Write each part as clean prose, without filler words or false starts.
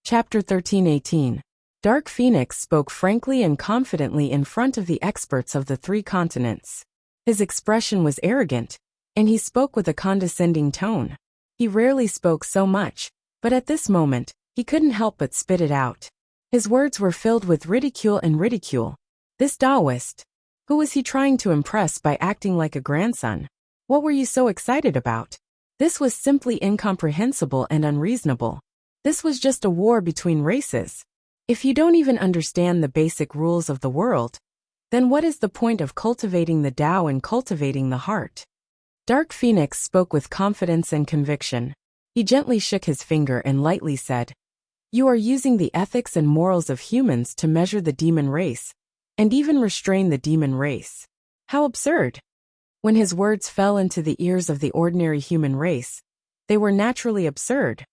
Chapter 13:18. Dark Phoenix spoke frankly and confidently in front of the experts of the three continents. His expression was arrogant, and he spoke with a condescending tone. He rarely spoke so much, but at this moment, he couldn't help but spit it out. His words were filled with ridicule and ridicule. This Taoist. Who was he trying to impress by acting like a grandson? What were you so excited about? This was simply incomprehensible and unreasonable. This was just a war between races. If you don't even understand the basic rules of the world, then what is the point of cultivating the Tao and cultivating the heart? Dark Phoenix spoke with confidence and conviction. He gently shook his finger and lightly said, "You are using the ethics and morals of humans to measure the demon race, and even restrain the demon race. How absurd!" When his words fell into the ears of the ordinary human race, they were naturally absurd.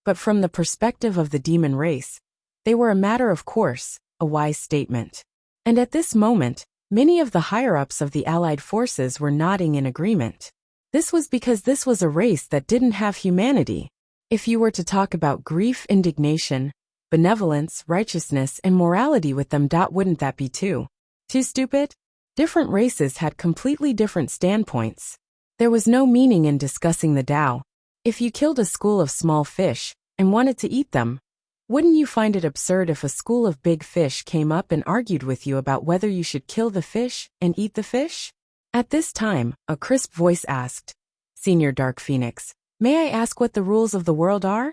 But from the perspective of the demon race, they were a matter of course, a wise statement. And at this moment, many of the higher-ups of the Allied forces were nodding in agreement. This was because this was a race that didn't have humanity. If you were to talk about grief, indignation, benevolence, righteousness, and morality with them, wouldn't that be too stupid? Different races had completely different standpoints. There was no meaning in discussing the Tao. If you killed a school of small fish and wanted to eat them, wouldn't you find it absurd if a school of big fish came up and argued with you about whether you should kill the fish and eat the fish? At this time, a crisp voice asked, "Senior Dark Phoenix, may I ask what the rules of the world are?"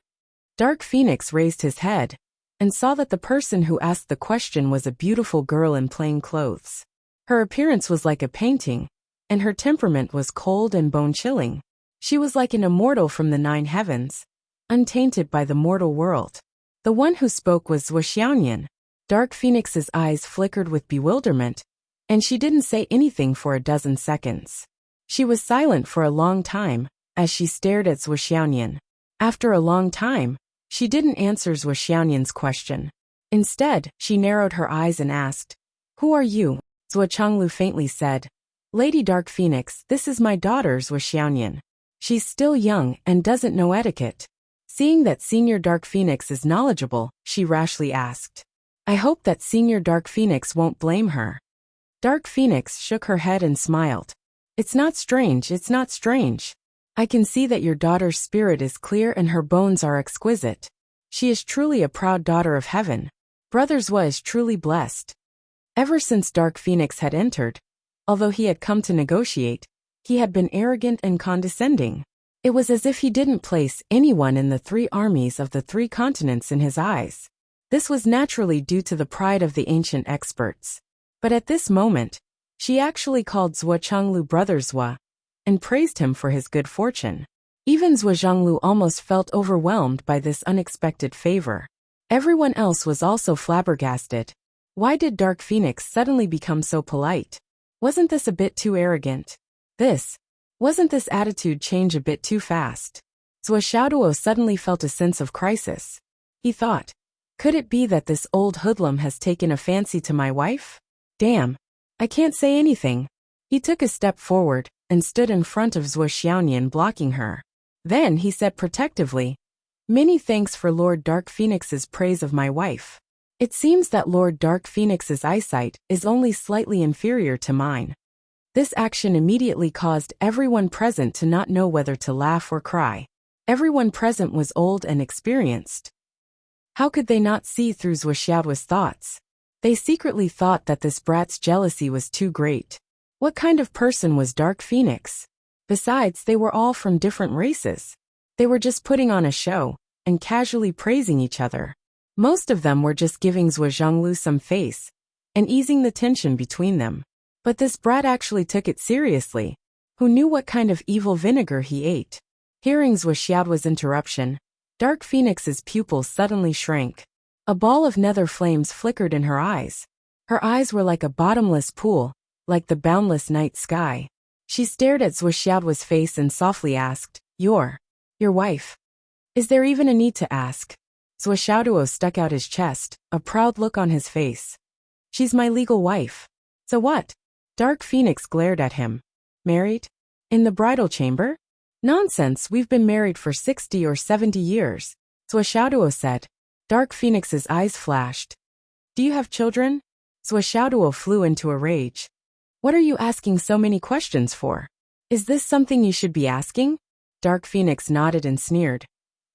Dark Phoenix raised his head and saw that the person who asked the question was a beautiful girl in plain clothes. Her appearance was like a painting, and her temperament was cold and bone-chilling. She was like an immortal from the 9 heavens, untainted by the mortal world. The one who spoke was Wuxia. Dark Phoenix's eyes flickered with bewilderment, and she didn't say anything for a dozen seconds. She was silent for a long time, as she stared at Wuxia. After a long time, she didn't answer Wuxia's question. Instead, she narrowed her eyes and asked, "Who are you?" Zhuo faintly said, "Lady Dark Phoenix, this is my daughter Wuxia. She's still young and doesn't know etiquette." Seeing that Senior Dark Phoenix is knowledgeable, she rashly asked, "I hope that Senior Dark Phoenix won't blame her." Dark Phoenix shook her head and smiled. It's not strange. I can see that your daughter's spirit is clear and her bones are exquisite. She is truly a proud daughter of heaven. Brother Zwa is truly blessed." Ever since Dark Phoenix had entered, although he had come to negotiate, he had been arrogant and condescending. It was as if he didn't place anyone in the 3 armies of the 3 continents in his eyes. This was naturally due to the pride of the ancient experts. But at this moment, she actually called Zhuo Brother Zwa, and praised him for his good fortune. Even Zhuo almost felt overwhelmed by this unexpected favor. Everyone else was also flabbergasted. Why did Dark Phoenix suddenly become so polite? Wasn't this a bit too arrogant? Wasn't this attitude change a bit too fast? Zhuo suddenly felt a sense of crisis. He thought, could it be that this old hoodlum has taken a fancy to my wife? Damn, I can't say anything. He took a step forward and stood in front of Zhuo blocking her. Then he said protectively, "Many thanks for Lord Dark Phoenix's praise of my wife. It seems that Lord Dark Phoenix's eyesight is only slightly inferior to mine." This action immediately caused everyone present to not know whether to laugh or cry. Everyone present was old and experienced. How could they not see through Zhuo's thoughts? They secretly thought that this brat's jealousy was too great. What kind of person was Dark Phoenix? Besides, they were all from different races. They were just putting on a show, and casually praising each other. Most of them were just giving Zhuo some face, and easing the tension between them. But this brat actually took it seriously. Who knew what kind of evil vinegar he ate? Hearing Zhuo's interruption, Dark Phoenix's pupils suddenly shrank. A ball of nether flames flickered in her eyes. Her eyes were like a bottomless pool, like the boundless night sky. She stared at Zhuo's face and softly asked, Your wife? Is there even a need to ask?" Zhuo stuck out his chest, a proud look on his face. "She's my legal wife." "So what?" Dark Phoenix glared at him. "Married? In the bridal chamber?" "Nonsense, we've been married for 60 or 70 years, Zhuo said. Dark Phoenix's eyes flashed. Do you have children? Swishaoduo flew into a rage. What are you asking so many questions for? Is this something you should be asking? Dark Phoenix nodded and sneered.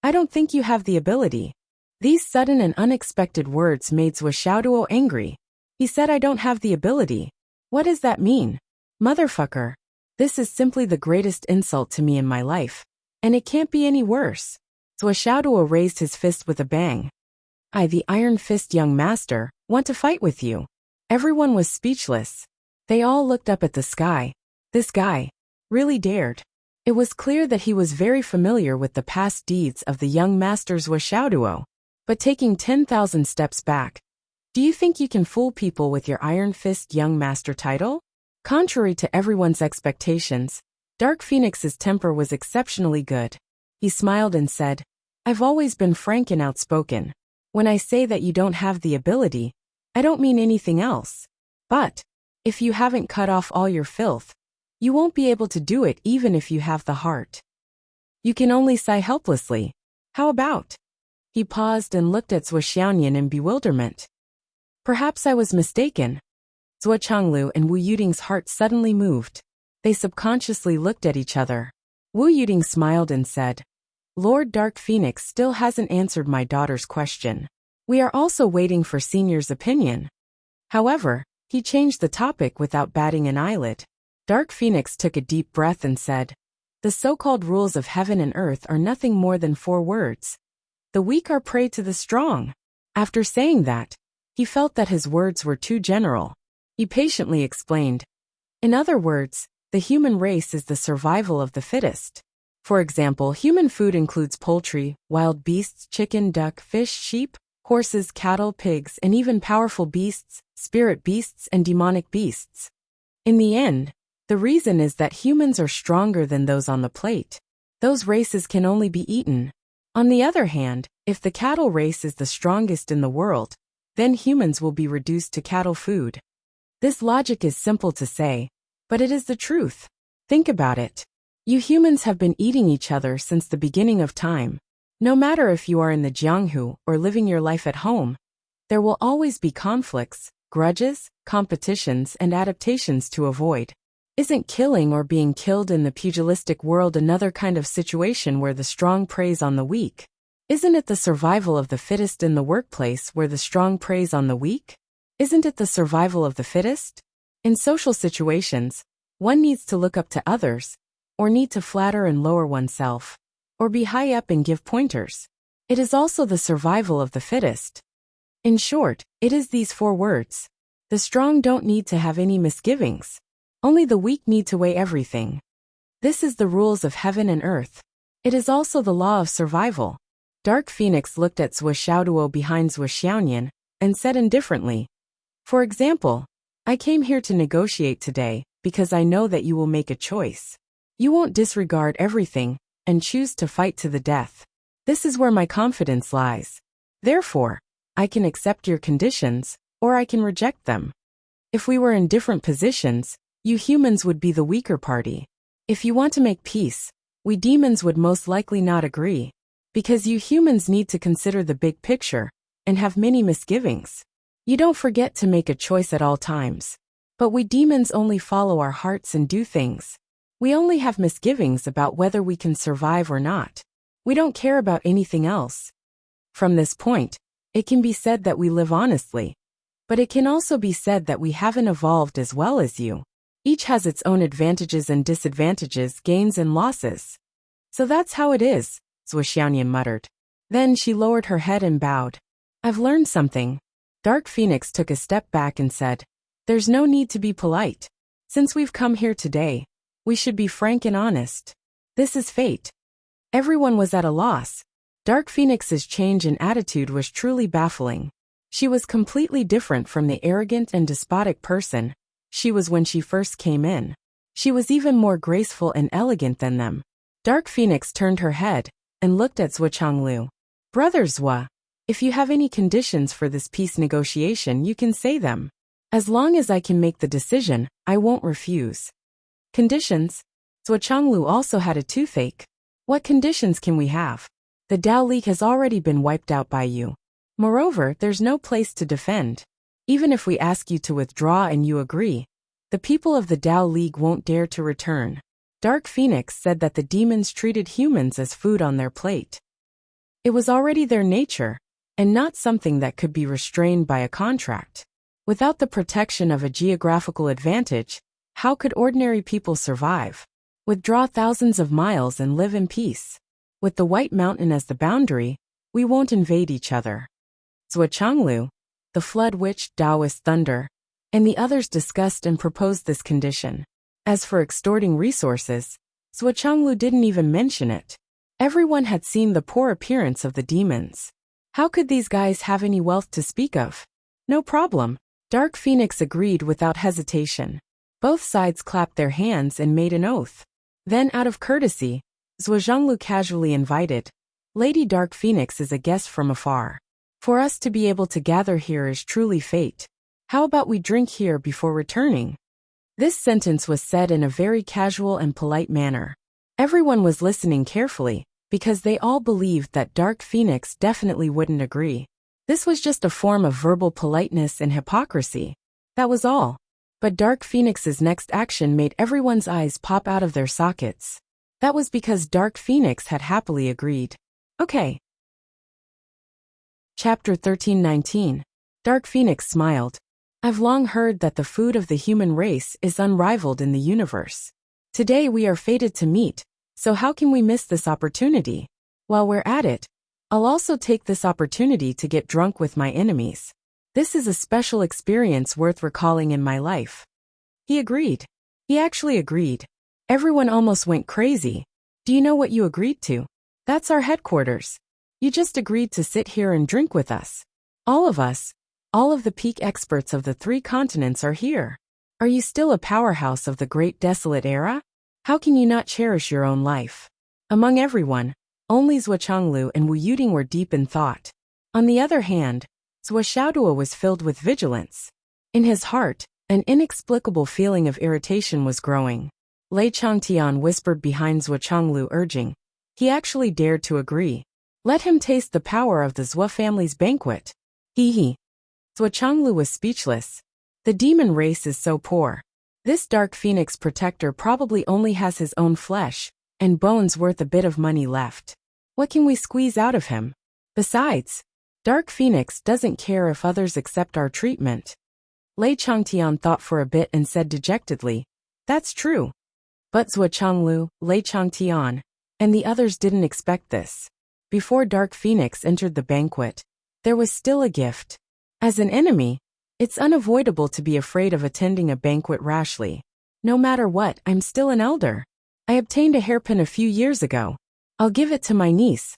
I don't think you have the ability. These sudden and unexpected words made Swishaoduo angry. He said I don't have the ability. What does that mean? Motherfucker. This is simply the greatest insult to me in my life. And it can't be any worse. Swishaoduo raised his fist with a bang. I, the Iron Fist young master, want to fight with you. Everyone was speechless. They all looked up at the sky. This guy really dared. It was clear that he was very familiar with the past deeds of the young master's Swishaoduo. But taking 10,000 steps back, do you think you can fool people with your Iron Fist young master title? Contrary to everyone's expectations, Dark Phoenix's temper was exceptionally good. He smiled and said, I've always been frank and outspoken. When I say that you don't have the ability, I don't mean anything else. But if you haven't cut off all your filth, you won't be able to do it even if you have the heart. You can only sigh helplessly. How about? He paused and looked at Zhuoxianyan in bewilderment. Perhaps I was mistaken. Zhuo Changlu and Wu Yuding's hearts suddenly moved. They subconsciously looked at each other. Wu Yuding smiled and said, Lord Dark Phoenix still hasn't answered my daughter's question. We are also waiting for Senior's opinion. However, he changed the topic without batting an eyelid. Dark Phoenix took a deep breath and said, the so-called rules of heaven and earth are nothing more than 4 words. The weak are prey to the strong. After saying that, he felt that his words were too general. He patiently explained. In other words, the human race is the survival of the fittest. For example, human food includes poultry, wild beasts, chicken, duck, fish, sheep, horses, cattle, pigs, and even powerful beasts, spirit beasts, and demonic beasts. In the end, the reason is that humans are stronger than those on the plate. Those races can only be eaten. On the other hand, if the cattle race is the strongest in the world, then humans will be reduced to cattle food. This logic is simple to say, but it is the truth. Think about it. You humans have been eating each other since the beginning of time. No matter if you are in the Jianghu or living your life at home, there will always be conflicts, grudges, competitions, and adaptations to avoid. Isn't killing or being killed in the pugilistic world another kind of situation where the strong preys on the weak? Isn't it the survival of the fittest in the workplace where the strong preys on the weak? Isn't it the survival of the fittest? In social situations, one needs to look up to others, or need to flatter and lower oneself, or be high up and give pointers. It is also the survival of the fittest. In short, it is these 4 words. The strong don't need to have any misgivings. Only the weak need to weigh everything. This is the rules of heaven and earth. It is also the law of survival. Dark Phoenix looked at Swishaoduo behind Zhuoxianyan and said indifferently, for example, I came here to negotiate today because I know that you will make a choice. You won't disregard everything and choose to fight to the death. This is where my confidence lies. Therefore, I can accept your conditions, or I can reject them. If we were in different positions, you humans would be the weaker party. If you want to make peace, we demons would most likely not agree. Because you humans need to consider the big picture, and have many misgivings. You don't forget to make a choice at all times. But we demons only follow our hearts and do things. We only have misgivings about whether we can survive or not. We don't care about anything else. From this point, it can be said that we live honestly. But it can also be said that we haven't evolved as well as you. Each has its own advantages and disadvantages, gains and losses. So that's how it is, Zhuoxianyan muttered. Then she lowered her head and bowed. I've learned something. Dark Phoenix took a step back and said, there's no need to be polite. Since we've come here today, we should be frank and honest. This is fate. Everyone was at a loss. Dark Phoenix's change in attitude was truly baffling. She was completely different from the arrogant and despotic person she was when she first came in. She was even more graceful and elegant than them. Dark Phoenix turned her head and looked at Zhuo Changlu. Brother Zhuo, if you have any conditions for this peace negotiation, you can say them. As long as I can make the decision, I won't refuse. Conditions? Zhuo Changlu also had a toothache. What conditions can we have? The Dao League has already been wiped out by you. Moreover, there's no place to defend. Even if we ask you to withdraw and you agree, the people of the Tao League won't dare to return. Dark Phoenix said that the demons treated humans as food on their plate. It was already their nature, and not something that could be restrained by a contract. Without the protection of a geographical advantage, how could ordinary people survive? Withdraw thousands of miles and live in peace. With the White Mountain as the boundary, we won't invade each other. Zhuochanglu, the Flood Witch, Taoist Thunder, and the others discussed and proposed this condition. As for extorting resources, Zhuochanglu didn't even mention it. Everyone had seen the poor appearance of the demons. How could these guys have any wealth to speak of? No problem. Dark Phoenix agreed without hesitation. Both sides clapped their hands and made an oath. Then, out of courtesy, Zhuochanglu casually invited, Lady Dark Phoenix is a guest from afar. For us to be able to gather here is truly fate. How about we drink here before returning? This sentence was said in a very casual and polite manner. Everyone was listening carefully, because they all believed that Dark Phoenix definitely wouldn't agree. This was just a form of verbal politeness and hypocrisy. That was all. But Dark Phoenix's next action made everyone's eyes pop out of their sockets. That was because Dark Phoenix had happily agreed. Okay. Chapter 1319. Dark Phoenix smiled. I've long heard that the food of the human race is unrivaled in the universe. Today we are fated to meet, so how can we miss this opportunity? While we're at it, I'll also take this opportunity to get drunk with my enemies. This is a special experience worth recalling in my life. He agreed. He actually agreed. Everyone almost went crazy. Do you know what you agreed to? That's our headquarters. You just agreed to sit here and drink with us. All of us, all of the peak experts of the 3 continents are here. Are you still a powerhouse of the great desolate era? How can you not cherish your own life? Among everyone, only Zhuochanglu and Wu Yuding were deep in thought. On the other hand, Zhuoxiaodua was filled with vigilance. In his heart, an inexplicable feeling of irritation was growing. Lei Changtian whispered behind Zhuochanglu, urging. He actually dared to agree. Let him taste the power of the Zhuo family's banquet. Hee. Zhuochanglu was speechless. The demon race is so poor. This Dark Phoenix protector probably only has his own flesh and bones worth a bit of money left. What can we squeeze out of him? Besides, Dark Phoenix doesn't care if others accept our treatment. Lei Changtian thought for a bit and said dejectedly, That's true. But Zhuochanglu, Lei Changtian, and the others didn't expect this. Before Dark Phoenix entered the banquet, there was still a gift. As an enemy, it's unavoidable to be afraid of attending a banquet rashly. No matter what, I'm still an elder. I obtained a hairpin a few years ago. I'll give it to my niece.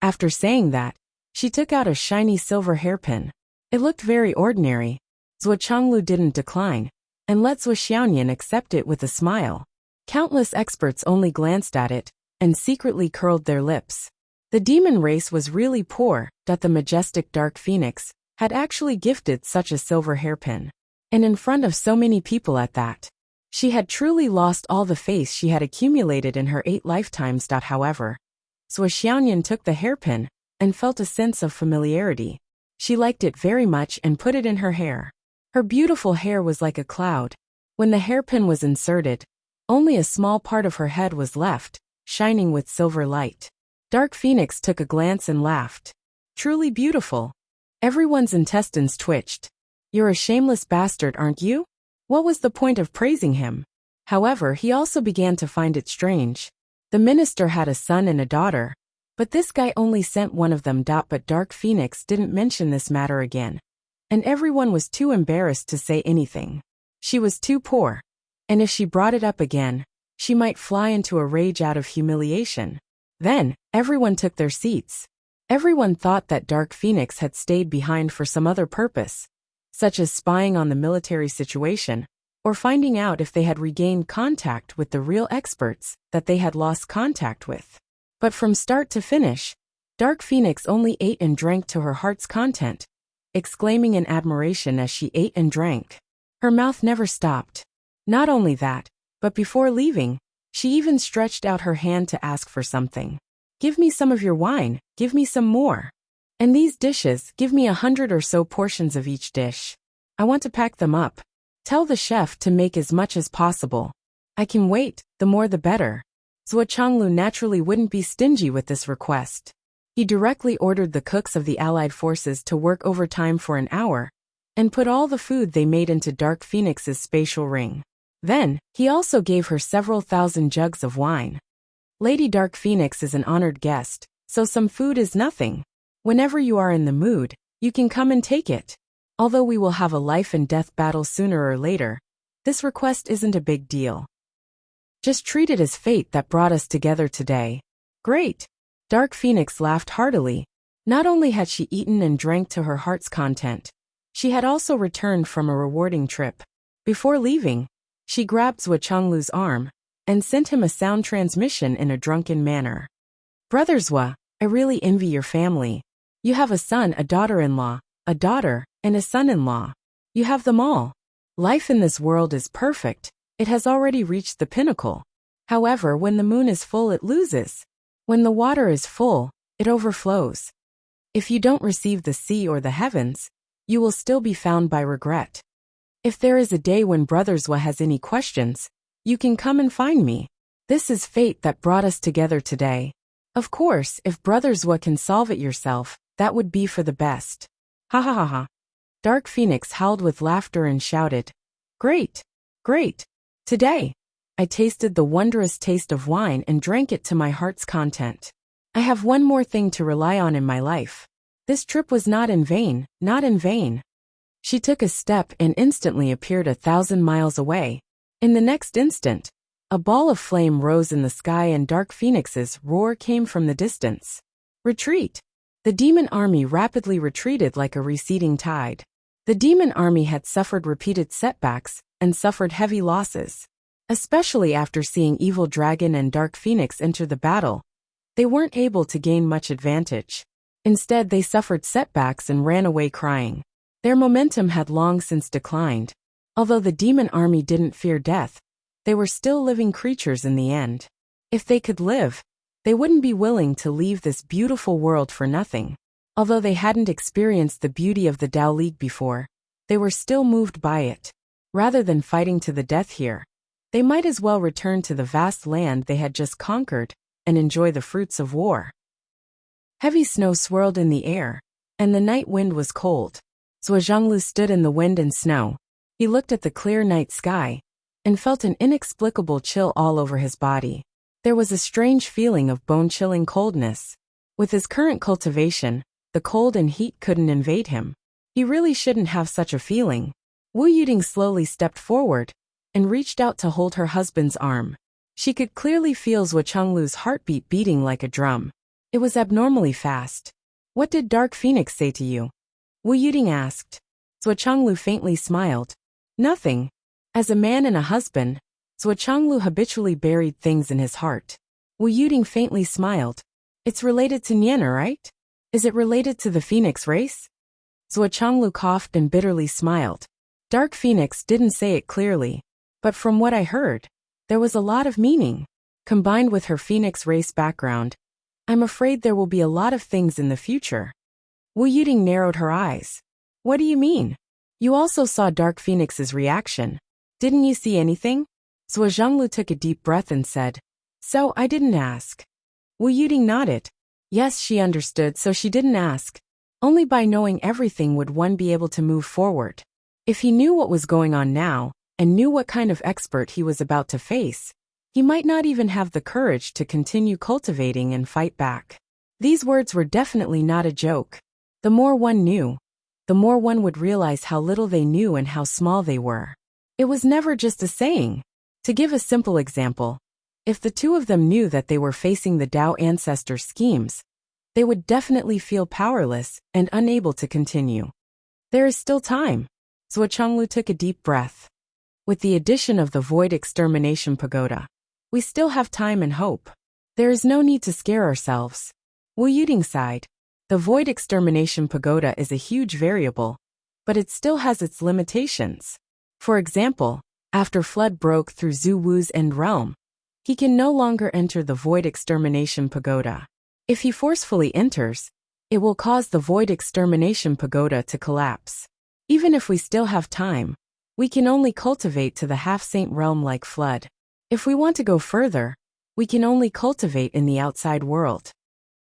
After saying that, she took out a shiny silver hairpin. It looked very ordinary. Zhuochanglu didn't decline, and let Zhuoxiaoyan accept it with a smile. Countless experts only glanced at it, and secretly curled their lips. The demon race was really poor, that the majestic Dark Phoenix had actually gifted such a silver hairpin. And in front of so many people at that. She had truly lost all the faith she had accumulated in her 8 lifetimes. However, Zhuoxiaoyan took the hairpin and felt a sense of familiarity. She liked it very much and put it in her hair. Her beautiful hair was like a cloud. When the hairpin was inserted, only a small part of her head was left, shining with silver light. Dark Phoenix took a glance and laughed. Truly beautiful. Everyone's intestines twitched. You're a shameless bastard, aren't you? What was the point of praising him? However, he also began to find it strange. The minister had a son and a daughter, but this guy only sent one of them. But Dark Phoenix didn't mention this matter again. And everyone was too embarrassed to say anything. She was too poor. And if she brought it up again, she might fly into a rage out of humiliation. Then, everyone took their seats. Everyone thought that Dark Phoenix had stayed behind for some other purpose, such as spying on the military situation, or finding out if they had regained contact with the real experts that they had lost contact with. But from start to finish, Dark Phoenix only ate and drank to her heart's content, exclaiming in admiration as she ate and drank. Her mouth never stopped. Not only that, but before leaving, she even stretched out her hand to ask for something. Give me some of your wine, give me some more. And these dishes, give me 100 or so portions of each dish. I want to pack them up. Tell the chef to make as much as possible. I can wait, the more the better. Zhuo naturally wouldn't be stingy with this request. He directly ordered the cooks of the allied forces to work overtime for an hour, and put all the food they made into Dark Phoenix's spatial ring. Then, he also gave her several thousand jugs of wine. Lady Dark Phoenix is an honored guest, so some food is nothing. Whenever you are in the mood, you can come and take it. Although we will have a life and death battle sooner or later, this request isn't a big deal. Just treat it as fate that brought us together today. Great! Dark Phoenix laughed heartily. Not only had she eaten and drank to her heart's content, she had also returned from a rewarding trip. Before leaving, she grabbed Zhuo Chenglu's arm and sent him a sound transmission in a drunken manner. Brother Zhuo, I really envy your family. You have a son, a daughter-in-law, a daughter, and a son-in-law. You have them all. Life in this world is perfect. It has already reached the pinnacle. However, when the moon is full, it loses. When the water is full, it overflows. If you don't receive the sea or the heavens, you will still be found by regret. If there is a day when Brother Zhuo has any questions, you can come and find me. This is fate that brought us together today. Of course, if Brother Zhuo can solve it yourself, that would be for the best. Ha ha ha ha. Dark Phoenix howled with laughter and shouted, Great! Great! Today, I tasted the wondrous taste of wine and drank it to my heart's content. I have one more thing to rely on in my life. This trip was not in vain, not in vain. She took a step and instantly appeared 1,000 miles away. In the next instant, a ball of flame rose in the sky and Dark Phoenix's roar came from the distance. Retreat! The demon army rapidly retreated like a receding tide. The demon army had suffered repeated setbacks and suffered heavy losses. Especially after seeing Evil Dragon and Dark Phoenix enter the battle, they weren't able to gain much advantage. Instead, they suffered setbacks and ran away crying. Their momentum had long since declined. Although the demon army didn't fear death, they were still living creatures in the end. If they could live, they wouldn't be willing to leave this beautiful world for nothing. Although they hadn't experienced the beauty of the Dao League before, they were still moved by it. Rather than fighting to the death here, they might as well return to the vast land they had just conquered and enjoy the fruits of war. Heavy snow swirled in the air, and the night wind was cold. Zhuo Zhonglu stood in the wind and snow. He looked at the clear night sky and felt an inexplicable chill all over his body. There was a strange feeling of bone-chilling coldness. With his current cultivation, the cold and heat couldn't invade him. He really shouldn't have such a feeling. Wu Yuding slowly stepped forward and reached out to hold her husband's arm. She could clearly feel Zhuo Chenglu's heartbeat beating like a drum. It was abnormally fast. What did Dark Phoenix say to you? Wu Yuding asked. Zhuo Chenglu faintly smiled. Nothing. As a man and a husband, Zhuo Chenglu habitually buried things in his heart. Wu Yuding faintly smiled. It's related to Nian, right? Is it related to the Phoenix race? Zhuo Chenglu coughed and bitterly smiled. Dark Phoenix didn't say it clearly, but from what I heard, there was a lot of meaning. Combined with her Phoenix race background, I'm afraid there will be a lot of things in the future. Wu Yuding narrowed her eyes. What do you mean? You also saw Dark Phoenix's reaction. Didn't you see anything? Zhuo Zhonglu took a deep breath and said, So I didn't ask. Wu Yuding nodded. Yes, she understood, so she didn't ask. Only by knowing everything would one be able to move forward. If he knew what was going on now, and knew what kind of expert he was about to face, he might not even have the courage to continue cultivating and fight back. These words were definitely not a joke. The more one knew, the more one would realize how little they knew and how small they were. It was never just a saying. To give a simple example, if the two of them knew that they were facing the Dao ancestor schemes, they would definitely feel powerless and unable to continue. There is still time. Zhuo Chenglu took a deep breath. With the addition of the Void Extermination Pagoda, we still have time and hope. There is no need to scare ourselves. Wu Yuding sighed. The Void Extermination Pagoda is a huge variable, but it still has its limitations. For example, after Flood broke through Zhu Wu's End Realm, he can no longer enter the Void Extermination Pagoda. If he forcefully enters, It will cause the Void Extermination Pagoda to collapse. Even if we still have time, we can only cultivate to the half-saint realm like Flood. If we want to go further, we can only cultivate in the outside world.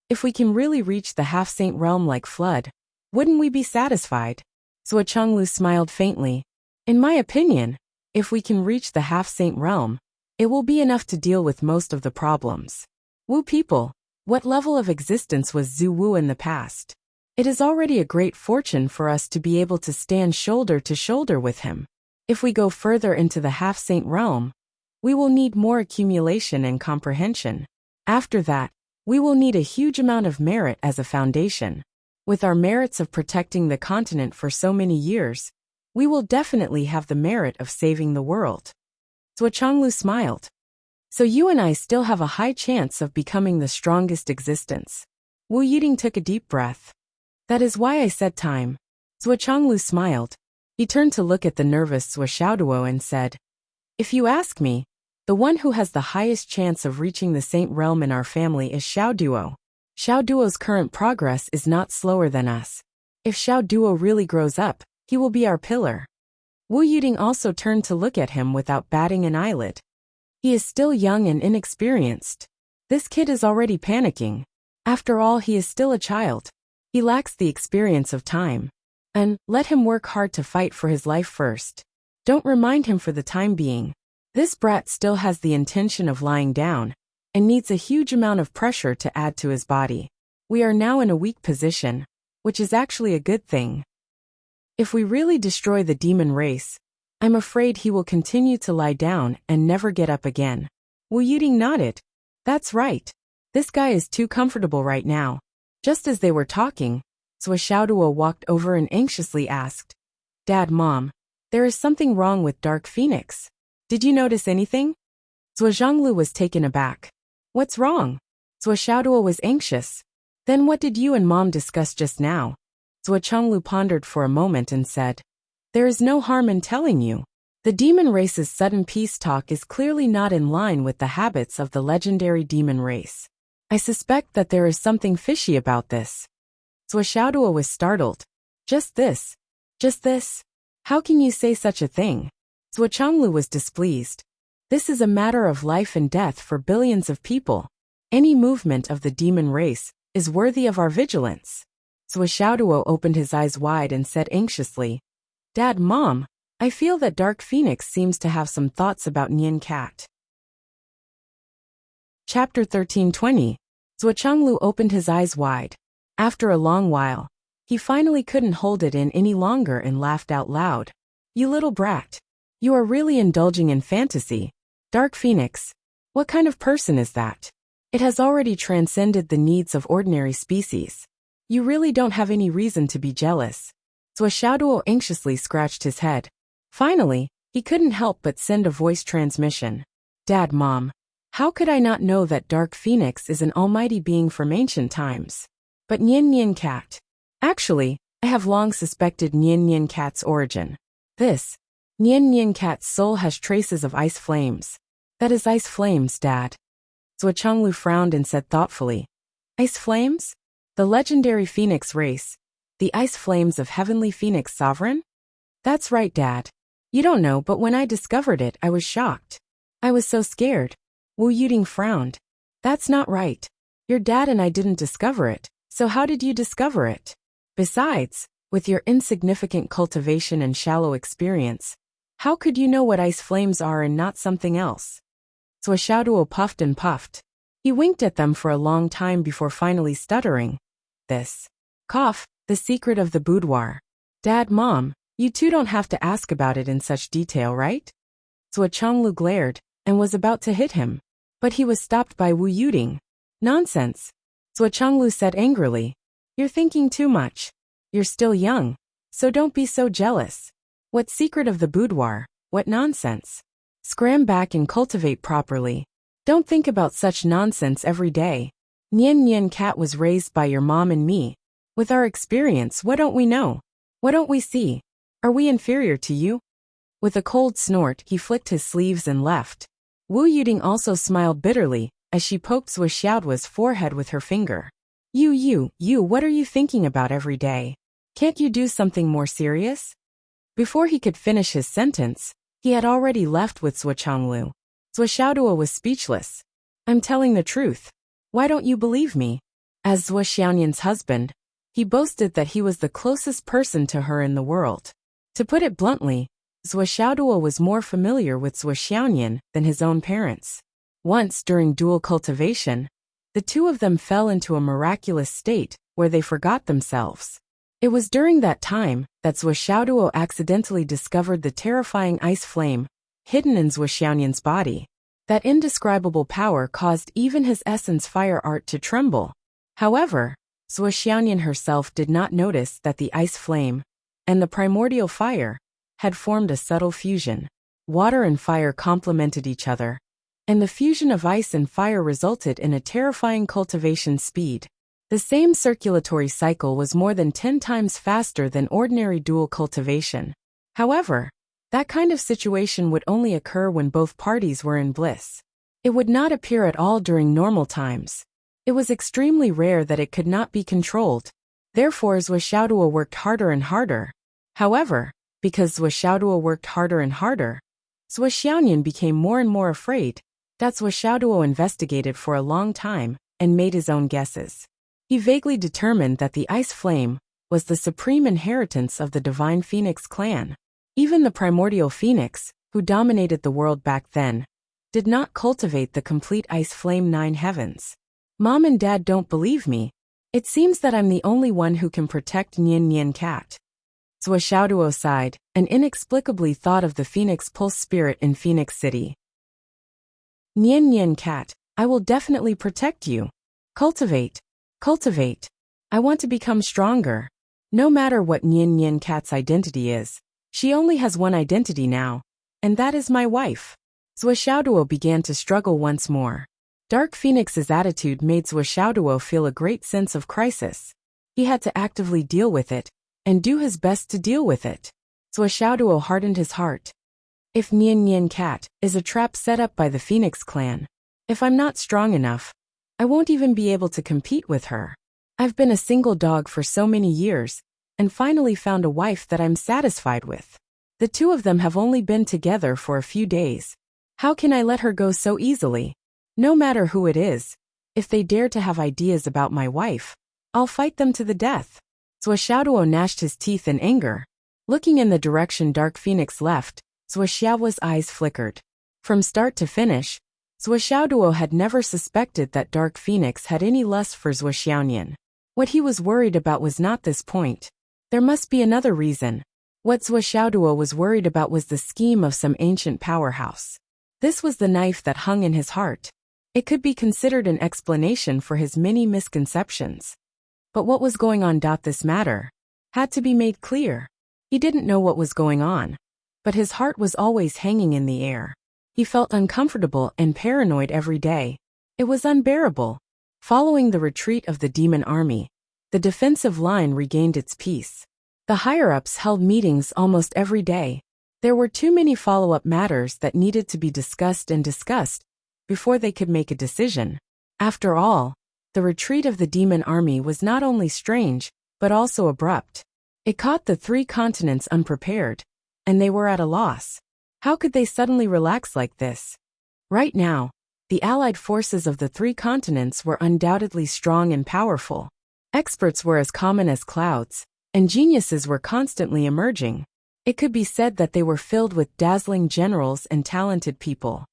If we can really reach the half-saint realm like Flood, wouldn't we be satisfied? Zhuo Chenglu smiled faintly. In my opinion, if we can reach the half-saint realm, it will be enough to deal with most of the problems. Wu people, what level of existence was Zhu Wu in the past? It is already a great fortune for us to be able to stand shoulder to shoulder with him. If we go further into the half-saint realm, we will need more accumulation and comprehension. After that, we will need a huge amount of merit as a foundation. With our merits of protecting the continent for so many years, we will definitely have the merit of saving the world. Zhuo Chenglu smiled. So you and I still have a high chance of becoming the strongest existence. Wu Yiding took a deep breath. That is why I said time. Zhuo Chenglu smiled. He turned to look at the nervous Zhuo Xiaoduo and said, if you ask me, the one who has the highest chance of reaching the saint realm in our family is Xiaoduo. Xiaoduo's current progress is not slower than us. If Xiaoduo really grows up, he will be our pillar. Wu Yiding also turned to look at him without batting an eyelid. He is still young and inexperienced. This kid is already panicking. After all, he is still a child. He lacks the experience of time. And let him work hard to fight for his life first. Don't remind him for the time being. This brat still has the intention of lying down, and needs a huge amount of pressure to add to his body. We are now in a weak position, which is actually a good thing. If we really destroy the demon race, I'm afraid he will continue to lie down and never get up again. Wu Yiding nodded. That's right. This guy is too comfortable right now. Just as they were talking, Zhuo Xiaoduo walked over and anxiously asked, Dad, Mom, there is something wrong with Dark Phoenix. Did you notice anything? Zhuo Zhonglu was taken aback. What's wrong? Zhuo Xiaoduo was anxious. Then what did you and Mom discuss just now? Zhuo Chenglu pondered for a moment and said, there is no harm in telling you. The demon race's sudden peace talk is clearly not in line with the habits of the legendary demon race. I suspect that there is something fishy about this. Zhuo Xiaoduo was startled. Just this? Just this? How can you say such a thing? Zhuo Chenglu was displeased. This is a matter of life and death for billions of people. Any movement of the demon race is worthy of our vigilance. Zhuo Xiaoduo opened his eyes wide and said anxiously, Dad, Mom, I feel that Dark Phoenix seems to have some thoughts about Nian Cat. Chapter 1320. Zhuo Chenglu opened his eyes wide. After a long while, he finally couldn't hold it in any longer and laughed out loud. You little brat. You are really indulging in fantasy. Dark Phoenix. What kind of person is that? It has already transcended the needs of ordinary species. You really don't have any reason to be jealous. Zhuo Xiaoduo anxiously scratched his head. Finally, he couldn't help but send a voice transmission. Dad, Mom, how could I not know that Dark Phoenix is an almighty being from ancient times? But Nian Cat. Actually, I have long suspected Nian Cat's origin. This Nian Cat's soul has traces of ice flames. That is ice flames, Dad. Zhuo Chenglu frowned and said thoughtfully, Ice flames? The legendary phoenix race. The ice flames of Heavenly Phoenix Sovereign? That's right, Dad. You don't know, but when I discovered it, I was shocked. I was so scared. Wu Yiding frowned. That's not right. Your dad and I didn't discover it, so how did you discover it? Besides, with your insignificant cultivation and shallow experience, how could you know what ice flames are and not something else? Zhuo Xiaoduo puffed and puffed. He winked at them for a long time before finally stuttering. This. Cough, the secret of the boudoir. Dad, Mom, you two don't have to ask about it in such detail, right? Zhuo Chenglu glared, and was about to hit him. But he was stopped by Wu Yiding. Nonsense. Zhuo Chenglu said angrily. You're thinking too much. You're still young, so don't be so jealous. What secret of the boudoir? What nonsense. Scram back and cultivate properly. Don't think about such nonsense every day. Nian Cat was raised by your mom and me. With our experience, what don't we know? What don't we see? Are we inferior to you? With a cold snort, he flicked his sleeves and left. Wu Yiding also smiled bitterly, as she poked Zhuo Xiaoduo's forehead with her finger. You, what are you thinking about every day? Can't you do something more serious? Before he could finish his sentence, he had already left with Zhuochanglu. Zhuo was speechless. I'm telling the truth. Why don't you believe me? As Zhuo Xiaoyan's husband, he boasted that he was the closest person to her in the world. To put it bluntly, Zhuo Xiaoduo was more familiar with Zhuo Xiaoyan than his own parents. Once during dual cultivation, the two of them fell into a miraculous state where they forgot themselves. It was during that time that Zhuo Xiaoduo accidentally discovered the terrifying ice flame hidden in Zhuo Xiaoyan's body. That indescribable power caused even his essence fire art to tremble. However, Zhuo Xiaoyan herself did not notice that the ice flame and the primordial fire had formed a subtle fusion. Water and fire complemented each other, and the fusion of ice and fire resulted in a terrifying cultivation speed. The same circulatory cycle was more than 10 times faster than ordinary dual cultivation. However, that kind of situation would only occur when both parties were in bliss. It would not appear at all during normal times. It was extremely rare that it could not be controlled. Therefore, Zhuo Xiaoduo worked harder and harder. However, because Zhuo Xiaoduo worked harder and harder, Zhuo Xiaoyan became more and more afraid. That Zhuo Xiaoduo investigated for a long time and made his own guesses. He vaguely determined that the ice flame was the supreme inheritance of the divine phoenix clan. Even the primordial phoenix, who dominated the world back then, did not cultivate the complete ice flame 9 heavens. Mom and Dad don't believe me. It seems that I'm the only one who can protect Nian Cat. Zhuo Xiaoduo sighed and inexplicably thought of the phoenix pulse spirit in Phoenix City. Nian Cat, I will definitely protect you. Cultivate. I want to become stronger. No matter what Nian Cat's identity is, she only has one identity now, and that is my wife. Zhuo Xiaoduo began to struggle once more. Dark Phoenix's attitude made Zhuo Xiaoduo feel a great sense of crisis. He had to actively deal with it, and do his best to deal with it. Zhuo Xiaoduo hardened his heart. If Nian Cat is a trap set up by the Phoenix clan, if I'm not strong enough, I won't even be able to compete with her. I've been a single dog for so many years, and finally found a wife that I'm satisfied with. The two of them have only been together for a few days. How can I let her go so easily? No matter who it is, if they dare to have ideas about my wife, I'll fight them to the death. Zhuo Xiaoduo gnashed his teeth in anger. Looking in the direction Dark Phoenix left, Zhuo Xiaoduo's eyes flickered. From start to finish, Zhuo Xiaoduo had never suspected that Dark Phoenix had any lust for Zhuo Xiaoyan. What he was worried about was not this point. There must be another reason. What Zhuo Xiaoduo was worried about was the scheme of some ancient powerhouse. This was the knife that hung in his heart. It could be considered an explanation for his many misconceptions. But what was going on? This matter had to be made clear. He didn't know what was going on, but his heart was always hanging in the air. He felt uncomfortable and paranoid every day. It was unbearable. Following the retreat of the demon army, the defensive line regained its peace. The higher-ups held meetings almost every day. There were too many follow-up matters that needed to be discussed before they could make a decision. After all, the retreat of the demon army was not only strange, but also abrupt. It caught the 3 continents unprepared, and they were at a loss. How could they suddenly relax like this? Right now, the allied forces of the 3 continents were undoubtedly strong and powerful. Experts were as common as clouds, and geniuses were constantly emerging. It could be said that they were filled with dazzling generals and talented people.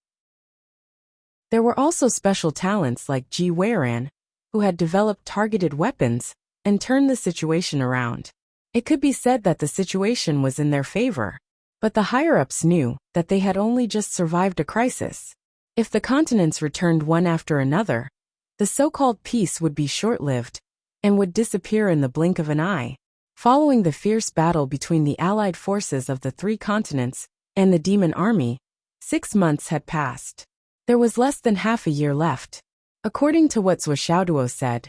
There were also special talents like Ji Weiran, who had developed targeted weapons and turned the situation around. It could be said that the situation was in their favor. But the higher-ups knew that they had only just survived a crisis. If the continents returned one after another, the so-called peace would be short-lived and would disappear in the blink of an eye. Following the fierce battle between the allied forces of the 3 continents and the demon army, 6 months had passed. There was less than half a year left. According to what Zhuo Xiaoduo said,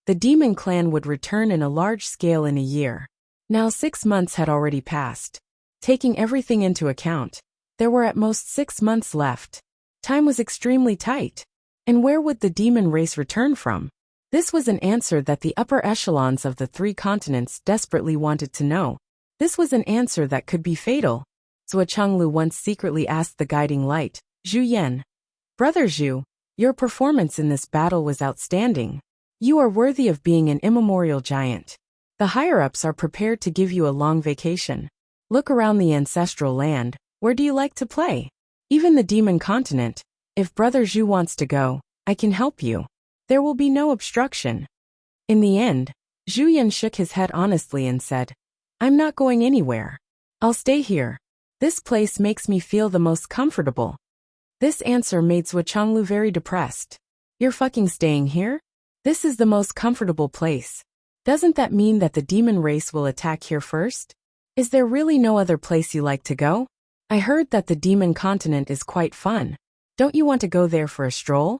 the demon clan would return in a large scale in a year. Now 6 months had already passed. Taking everything into account, there were at most 6 months left. Time was extremely tight. And where would the demon race return from? This was an answer that the upper echelons of the three continents desperately wanted to know. This was an answer that could be fatal. Zhuo Chenglu once secretly asked the guiding light, Zhu Yan. Brother Zhu, your performance in this battle was outstanding. You are worthy of being an immemorial giant. The higher-ups are prepared to give you a long vacation. Look around the ancestral land. Where do you like to play? Even the demon continent. If Brother Zhu wants to go, I can help you. There will be no obstruction. In the end, Zhu Yan shook his head honestly and said, I'm not going anywhere. I'll stay here. This place makes me feel the most comfortable. This answer made Zhuo Chenglu very depressed. You're fucking staying here? This is the most comfortable place. Doesn't that mean that the demon race will attack here first? Is there really no other place you like to go? I heard that the demon continent is quite fun. Don't you want to go there for a stroll?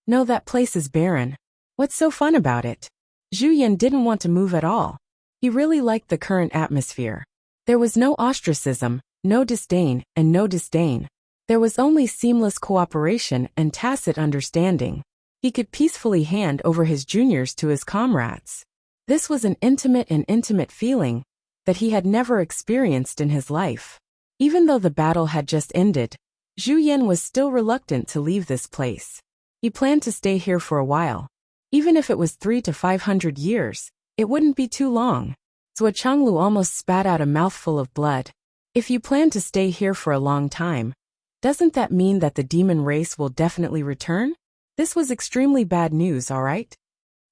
No, that place is barren. What's so fun about it? Zhu Yan didn't want to move at all. He really liked the current atmosphere. There was no ostracism, no disdain, and no disdain. There was only seamless cooperation and tacit understanding. He could peacefully hand over his juniors to his comrades. This was an intimate feeling that he had never experienced in his life. Even though the battle had just ended, Zhu Yan was still reluctant to leave this place. He planned to stay here for a while. Even if it was 300 to 500 years, it wouldn't be too long. Zhuo Chenglu almost spat out a mouthful of blood. If you plan to stay here for a long time, doesn't that mean that the demon race will definitely return? This was extremely bad news, alright?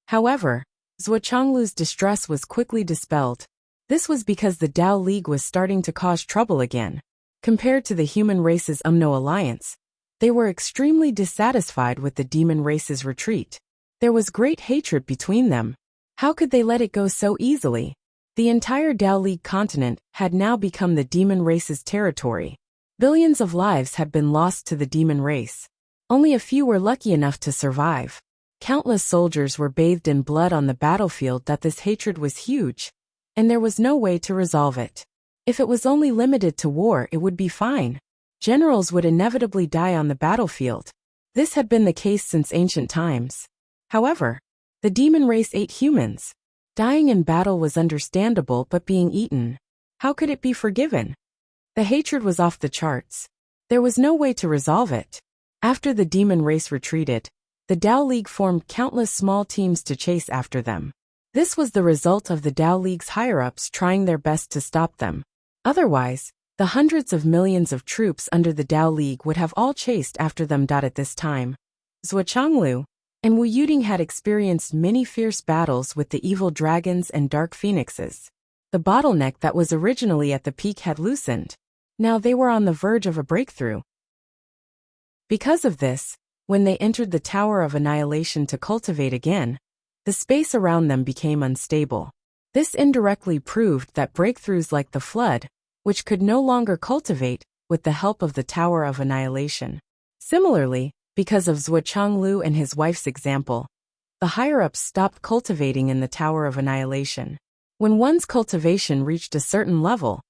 However, Zhuo Chenglu's distress was quickly dispelled. This was because the Dao League was starting to cause trouble again. Compared to the human race's UMNO alliance, they were extremely dissatisfied with the demon race's retreat. There was great hatred between them. How could they let it go so easily? The entire Dao League continent had now become the demon race's territory. Billions of lives had been lost to the demon race. Only a few were lucky enough to survive. Countless soldiers were bathed in blood on the battlefield. That this hatred was huge, and there was no way to resolve it. If it was only limited to war, it would be fine. Generals would inevitably die on the battlefield. This had been the case since ancient times. However, the demon race ate humans. Dying in battle was understandable, but being eaten, how could it be forgiven? The hatred was off the charts. There was no way to resolve it. After the demon race retreated, the Dao League formed countless small teams to chase after them. This was the result of the Dao League's higher-ups trying their best to stop them. Otherwise, the hundreds of millions of troops under the Dao League would have all chased after them. At this time, Zhuo Chenglu and Wu Yuding had experienced many fierce battles with the evil dragons and dark phoenixes. The bottleneck that was originally at the peak had loosened. Now they were on the verge of a breakthrough. Because of this, when they entered the Tower of Annihilation to cultivate again, the space around them became unstable. This indirectly proved that breakthroughs like the Flood, which could no longer cultivate with the help of the Tower of Annihilation. Similarly, because of Zhuo Chenglu and his wife's example, the higher-ups stopped cultivating in the Tower of Annihilation. When one's cultivation reached a certain level,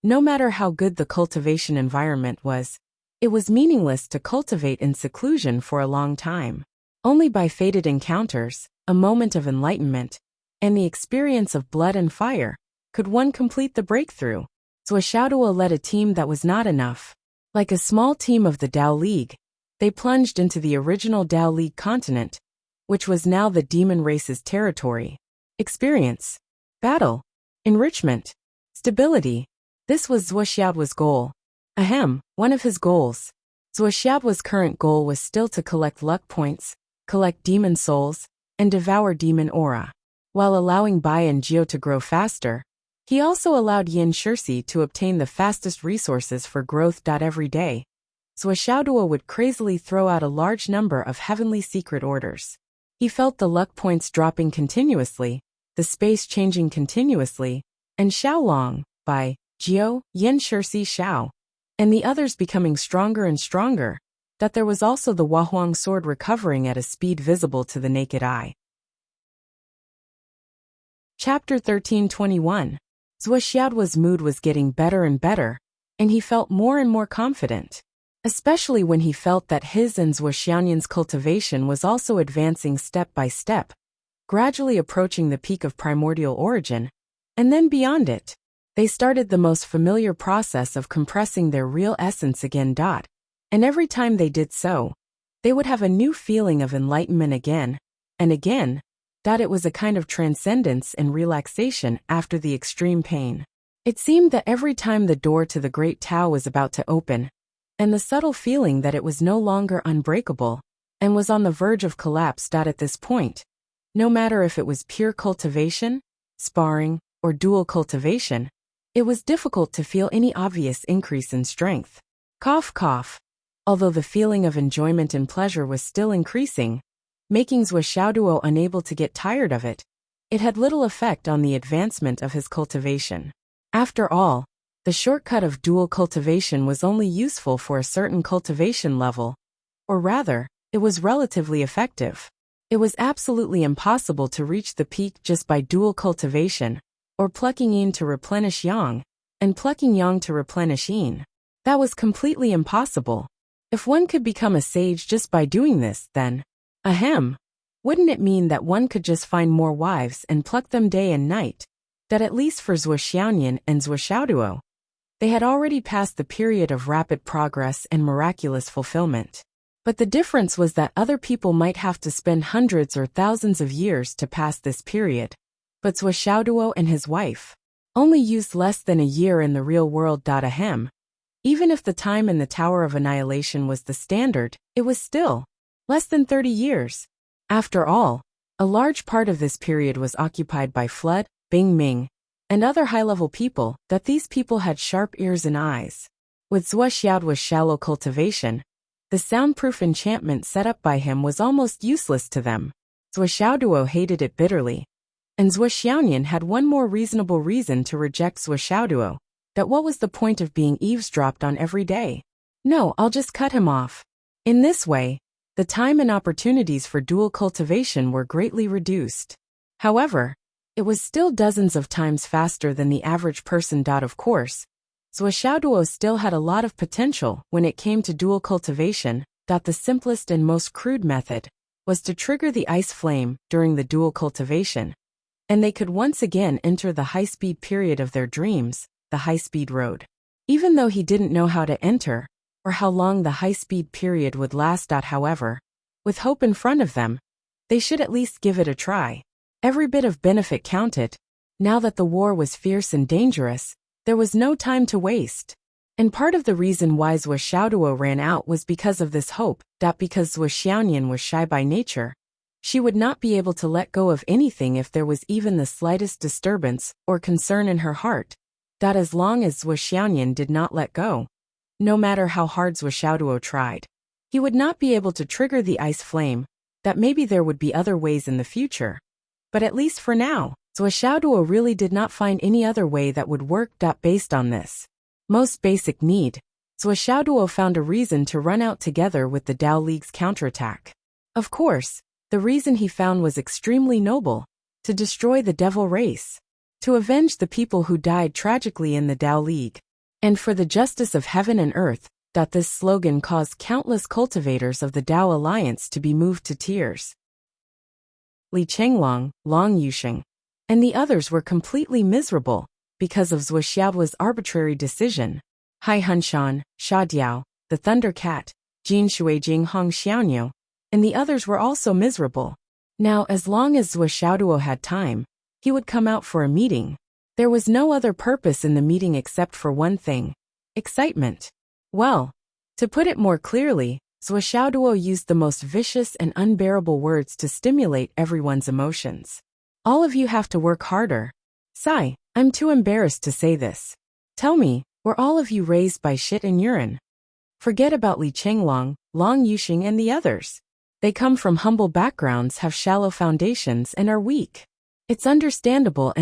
no matter how good the cultivation environment was, it was meaningless to cultivate in seclusion for a long time. Only by fated encounters, a moment of enlightenment, and the experience of blood and fire, could one complete the breakthrough. Zhuo Xiaoduo led a team that was not enough. Like a small team of the Dao League, they plunged into the original Dao League continent, which was now the demon race's territory. Experience, battle, enrichment, stability. This was Zhuo Xiaoduo's goal. One of his goals. Zhuo Xiaoduo's current goal was still to collect luck points, collect demon souls, and devour demon aura. While allowing Bai and Jiu to grow faster, he also allowed Yin Shirsi to obtain the fastest resources for growth. Every day, Zhuo Xiaoduo would crazily throw out a large number of heavenly secret orders. He felt the luck points dropping continuously, the space changing continuously, and Xiaolong, Bai, Jiu, Yin Shirsi Xiao, and the others becoming stronger and stronger. That there was also the Huahuang sword recovering at a speed visible to the naked eye. Chapter 1321. Zhuo Xiaoduo's mood was getting better and better, and he felt more and more confident. Especially when he felt that his and Zhuo Xiaoyan's cultivation was also advancing step by step, gradually approaching the peak of primordial origin, and then beyond it. They started the most familiar process of compressing their real essence again. And every time they did so, they would have a new feeling of enlightenment again, and again. It was a kind of transcendence and relaxation after the extreme pain. It seemed that every time the door to the great Tao was about to open, and the subtle feeling that it was no longer unbreakable, and was on the verge of collapse. At this point, no matter if it was pure cultivation, sparring, or dual cultivation, it was difficult to feel any obvious increase in strength. Cough, cough. Although the feeling of enjoyment and pleasure was still increasing, making Zhuo Xiaoduo unable to get tired of it, it had little effect on the advancement of his cultivation. After all, the shortcut of dual cultivation was only useful for a certain cultivation level, or rather, it was relatively effective. It was absolutely impossible to reach the peak just by dual cultivation, or plucking yin to replenish yang, and plucking yang to replenish yin. That was completely impossible. If one could become a sage just by doing this, then, wouldn't it mean that one could just find more wives and pluck them day and night? That at least for Zhuo Xiaoyan and Zhuo Xiaoduo, they had already passed the period of rapid progress and miraculous fulfillment. But the difference was that other people might have to spend hundreds or thousands of years to pass this period. But Zhuo Xiaoduo and his wife only used less than a year in the real world. Even if the time in the Tower of Annihilation was the standard, it was still less than 30 years. After all, a large part of this period was occupied by Flood, Bing Ming, and other high-level people. These people had sharp ears and eyes. With Zhuo Xiaoduo's shallow cultivation, the soundproof enchantment set up by him was almost useless to them. Zhuo Xiaoduo hated it bitterly. And Zhuo Xiaoyan had one more reasonable reason to reject Zhuo Xiaoduo. What was the point of being eavesdropped on every day? No, I'll just cut him off. In this way, the time and opportunities for dual cultivation were greatly reduced. However, it was still dozens of times faster than the average person. Of course, Zhuo Xiaoduo still had a lot of potential when it came to dual cultivation. The simplest and most crude method was to trigger the ice flame during the dual cultivation, and they could once again enter the high-speed period of their dreams, the high-speed road. Even though he didn't know how to enter, or how long the high-speed period would last. However, with hope in front of them, they should at least give it a try. Every bit of benefit counted. Now that the war was fierce and dangerous, there was no time to waste. And part of the reason why Zhuo Xiaoduo ran out was because of this hope. Because Zhuo Xiaoyan was shy by nature, she would not be able to let go of anything if there was even the slightest disturbance or concern in her heart. As long as Zhuo Xiaoyan did not let go, no matter how hard Zhuo Xiaoduo tried, he would not be able to trigger the ice flame. Maybe there would be other ways in the future. But at least for now, Zhuo Xiaoduo really did not find any other way that would work. Based on this most basic need, Zhuo Xiaoduo found a reason to run out together with the Dao League's counterattack. Of course, the reason he found was extremely noble: to destroy the devil race, to avenge the people who died tragically in the Dao League, and for the justice of heaven and earth. This slogan caused countless cultivators of the Dao Alliance to be moved to tears. Li Chenglong, Long Yusheng, and the others were completely miserable because of Zhuo Xiaoduo's arbitrary decision. Hai Hunshan, Sha Diao, the Thunder Cat, Jin Shuijing Hong Xiaoniu, and the others were also miserable. Now, as long as Zhuo Xiaoduo had time, he would come out for a meeting. There was no other purpose in the meeting except for one thing: excitement. Well, to put it more clearly, Zhuo Xiaoduo used the most vicious and unbearable words to stimulate everyone's emotions. All of you have to work harder. Sigh, I'm too embarrassed to say this. Tell me, were all of you raised by shit and urine? Forget about Li Chenglong, Long Yusheng and the others. They come from humble backgrounds, have shallow foundations and are weak. It's understandable.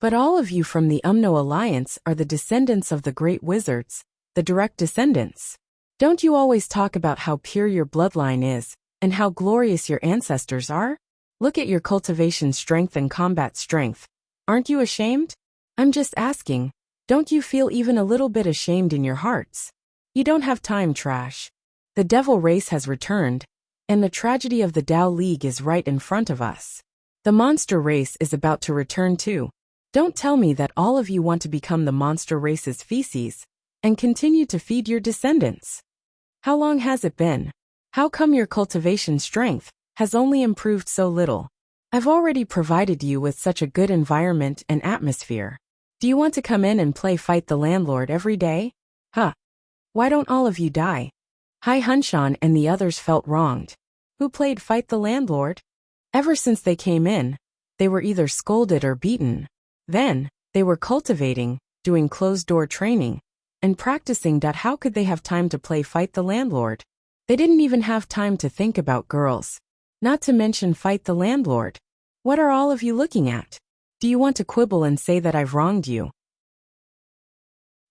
But all of you from the Umno Alliance are the descendants of the great wizards, the direct descendants. Don't you always talk about how pure your bloodline is, and how glorious your ancestors are? Look at your cultivation strength and combat strength. Aren't you ashamed? I'm just asking, don't you feel even a little bit ashamed in your hearts? You don't have time, trash. The devil race has returned, and the tragedy of the Tao League is right in front of us. The monster race is about to return too. Don't tell me that all of you want to become the monster race's feces and continue to feed your descendants. How long has it been? How come your cultivation strength has only improved so little? I've already provided you with such a good environment and atmosphere. Do you want to come in and play fight the landlord every day? Huh. Why don't all of you die? Hai Hunshan and the others felt wronged. Who played fight the landlord? Ever since they came in, they were either scolded or beaten. Then, they were cultivating, doing closed-door training, and practicing. How could they have time to play fight the landlord? They didn't even have time to think about girls. Not to mention fight the landlord. What are all of you looking at? Do you want to quibble and say that I've wronged you?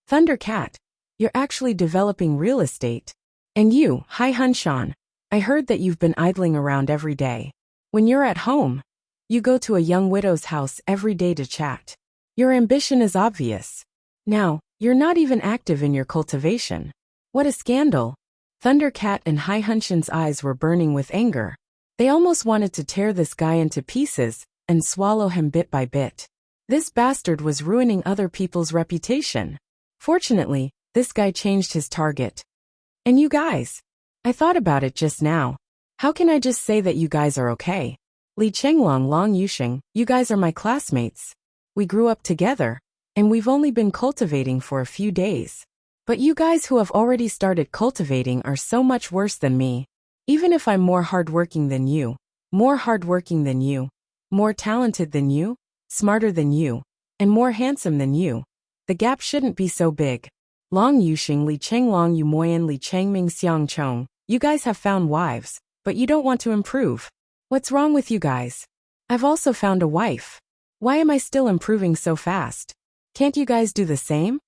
Thundercat, you're actually developing real estate. And you, Hai Hunshan, I heard that you've been idling around every day. When you're at home, you go to a young widow's house every day to chat. Your ambition is obvious. Now, you're not even active in your cultivation. What a scandal. Thundercat and Hai Hunshan's eyes were burning with anger. They almost wanted to tear this guy into pieces and swallow him bit by bit. This bastard was ruining other people's reputation. Fortunately, this guy changed his target. And you guys? I thought about it just now. How can I just say that you guys are okay? Li Chenglong, Long Yusheng, you guys are my classmates. We grew up together, and we've only been cultivating for a few days. But you guys who have already started cultivating are so much worse than me. Even if I'm more hardworking than you, more talented than you, smarter than you, and more handsome than you, the gap shouldn't be so big. Long Yusheng, Li Chenglong, Yu Moyan, Li Chengming, Xiang Chong, you guys have found wives, but you don't want to improve. What's wrong with you guys? I've also found a wife. Why am I still improving so fast? Can't you guys do the same?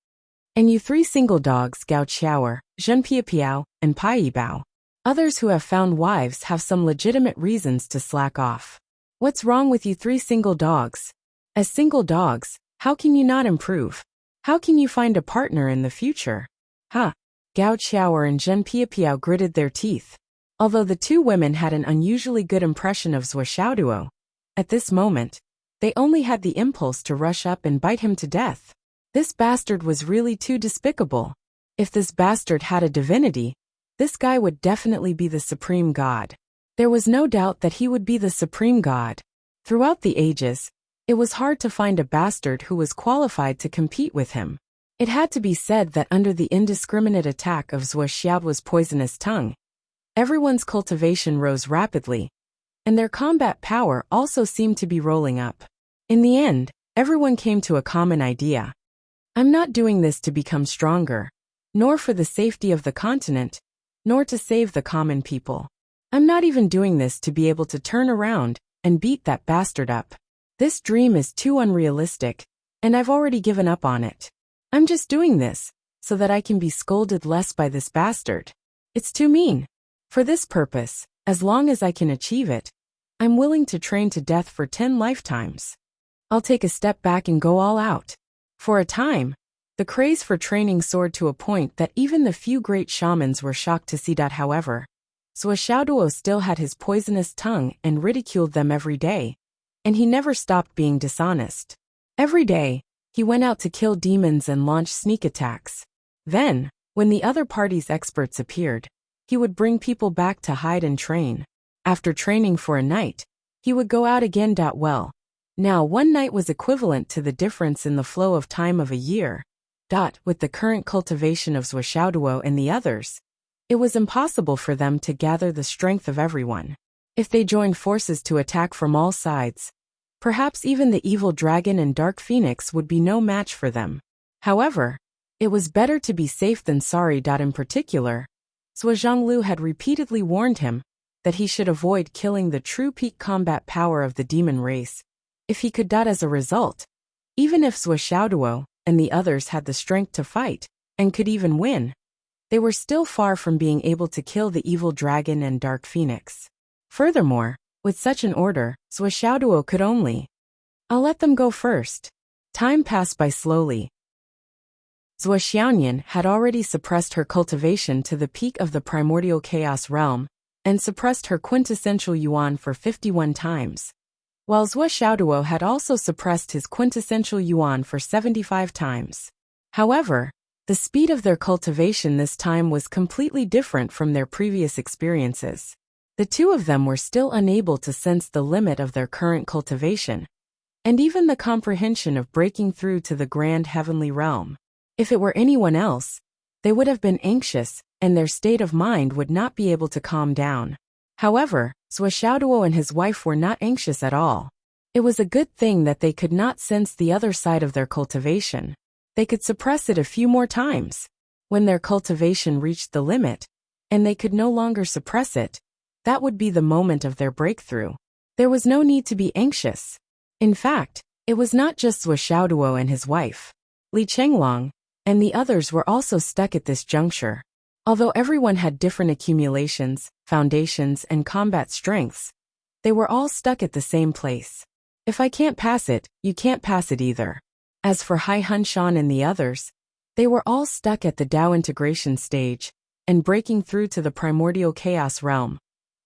And you three single dogs, Gao Qiaoer, Zhen Piapiao, and Pai Yibao. Others who have found wives have some legitimate reasons to slack off. What's wrong with you three single dogs? As single dogs, how can you not improve? How can you find a partner in the future? Huh. Gao Qiaoer and Zhen Piapiao gritted their teeth. Although the two women had an unusually good impression of Zhuo Xiaoduo, at this moment, they only had the impulse to rush up and bite him to death. This bastard was really too despicable. If this bastard had a divinity, this guy would definitely be the supreme god. There was no doubt that he would be the supreme god. Throughout the ages, it was hard to find a bastard who was qualified to compete with him. It had to be said that under the indiscriminate attack of Zhuo Xiaoduo's poisonous tongue, everyone's cultivation rose rapidly, and their combat power also seemed to be rolling up. In the end, everyone came to a common idea. I'm not doing this to become stronger, nor for the safety of the continent, nor to save the common people. I'm not even doing this to be able to turn around and beat that bastard up. This dream is too unrealistic, and I've already given up on it. I'm just doing this so that I can be scolded less by this bastard. It's too mean. For this purpose, as long as I can achieve it, I'm willing to train to death for 10 lifetimes. I'll take a step back and go all out. For a time, the craze for training soared to a point that even the few great shamans were shocked to see that. However, Zhuo Xiaoduo still had his poisonous tongue and ridiculed them every day, and he never stopped being dishonest. Every day, he went out to kill demons and launch sneak attacks. Then, when the other party's experts appeared, he would bring people back to hide and train. After training for a night, he would go out again. Well, now one night was equivalent to the difference in the flow of time of a year. With the current cultivation of Zhuo Xiaoduo and the others, it was impossible for them to gather the strength of everyone. If they joined forces to attack from all sides, perhaps even the evil dragon and dark phoenix would be no match for them. However, it was better to be safe than sorry. In particular, Zhuo Zhonglu had repeatedly warned him that he should avoid killing the true peak combat power of the demon race, if he could. As a result, even if Zhuo Xiaoduo and the others had the strength to fight, and could even win, they were still far from being able to kill the evil dragon and dark phoenix. Furthermore, with such an order, Zhuo Xiaoduo could only. I'll let them go first. Time passed by slowly. Zhuo Xiaonian had already suppressed her cultivation to the peak of the primordial chaos realm, and suppressed her quintessential yuan for 51 times, while Zhuo Xiaoduo had also suppressed his quintessential yuan for 75 times. However, the speed of their cultivation this time was completely different from their previous experiences. The two of them were still unable to sense the limit of their current cultivation, and even the comprehension of breaking through to the grand heavenly realm. If it were anyone else, they would have been anxious, and their state of mind would not be able to calm down. However, Zhuo Xiaoduo and his wife were not anxious at all. It was a good thing that they could not sense the other side of their cultivation. They could suppress it a few more times. When their cultivation reached the limit, and they could no longer suppress it, that would be the moment of their breakthrough. There was no need to be anxious. In fact, it was not just Zhuo Xiaoduo and his wife. Li Chenglong and the others were also stuck at this juncture. Although everyone had different accumulations, foundations, and combat strengths, they were all stuck at the same place. If I can't pass it, you can't pass it either. As for Hai Hunshan and the others, they were all stuck at the Dao integration stage and breaking through to the primordial chaos realm.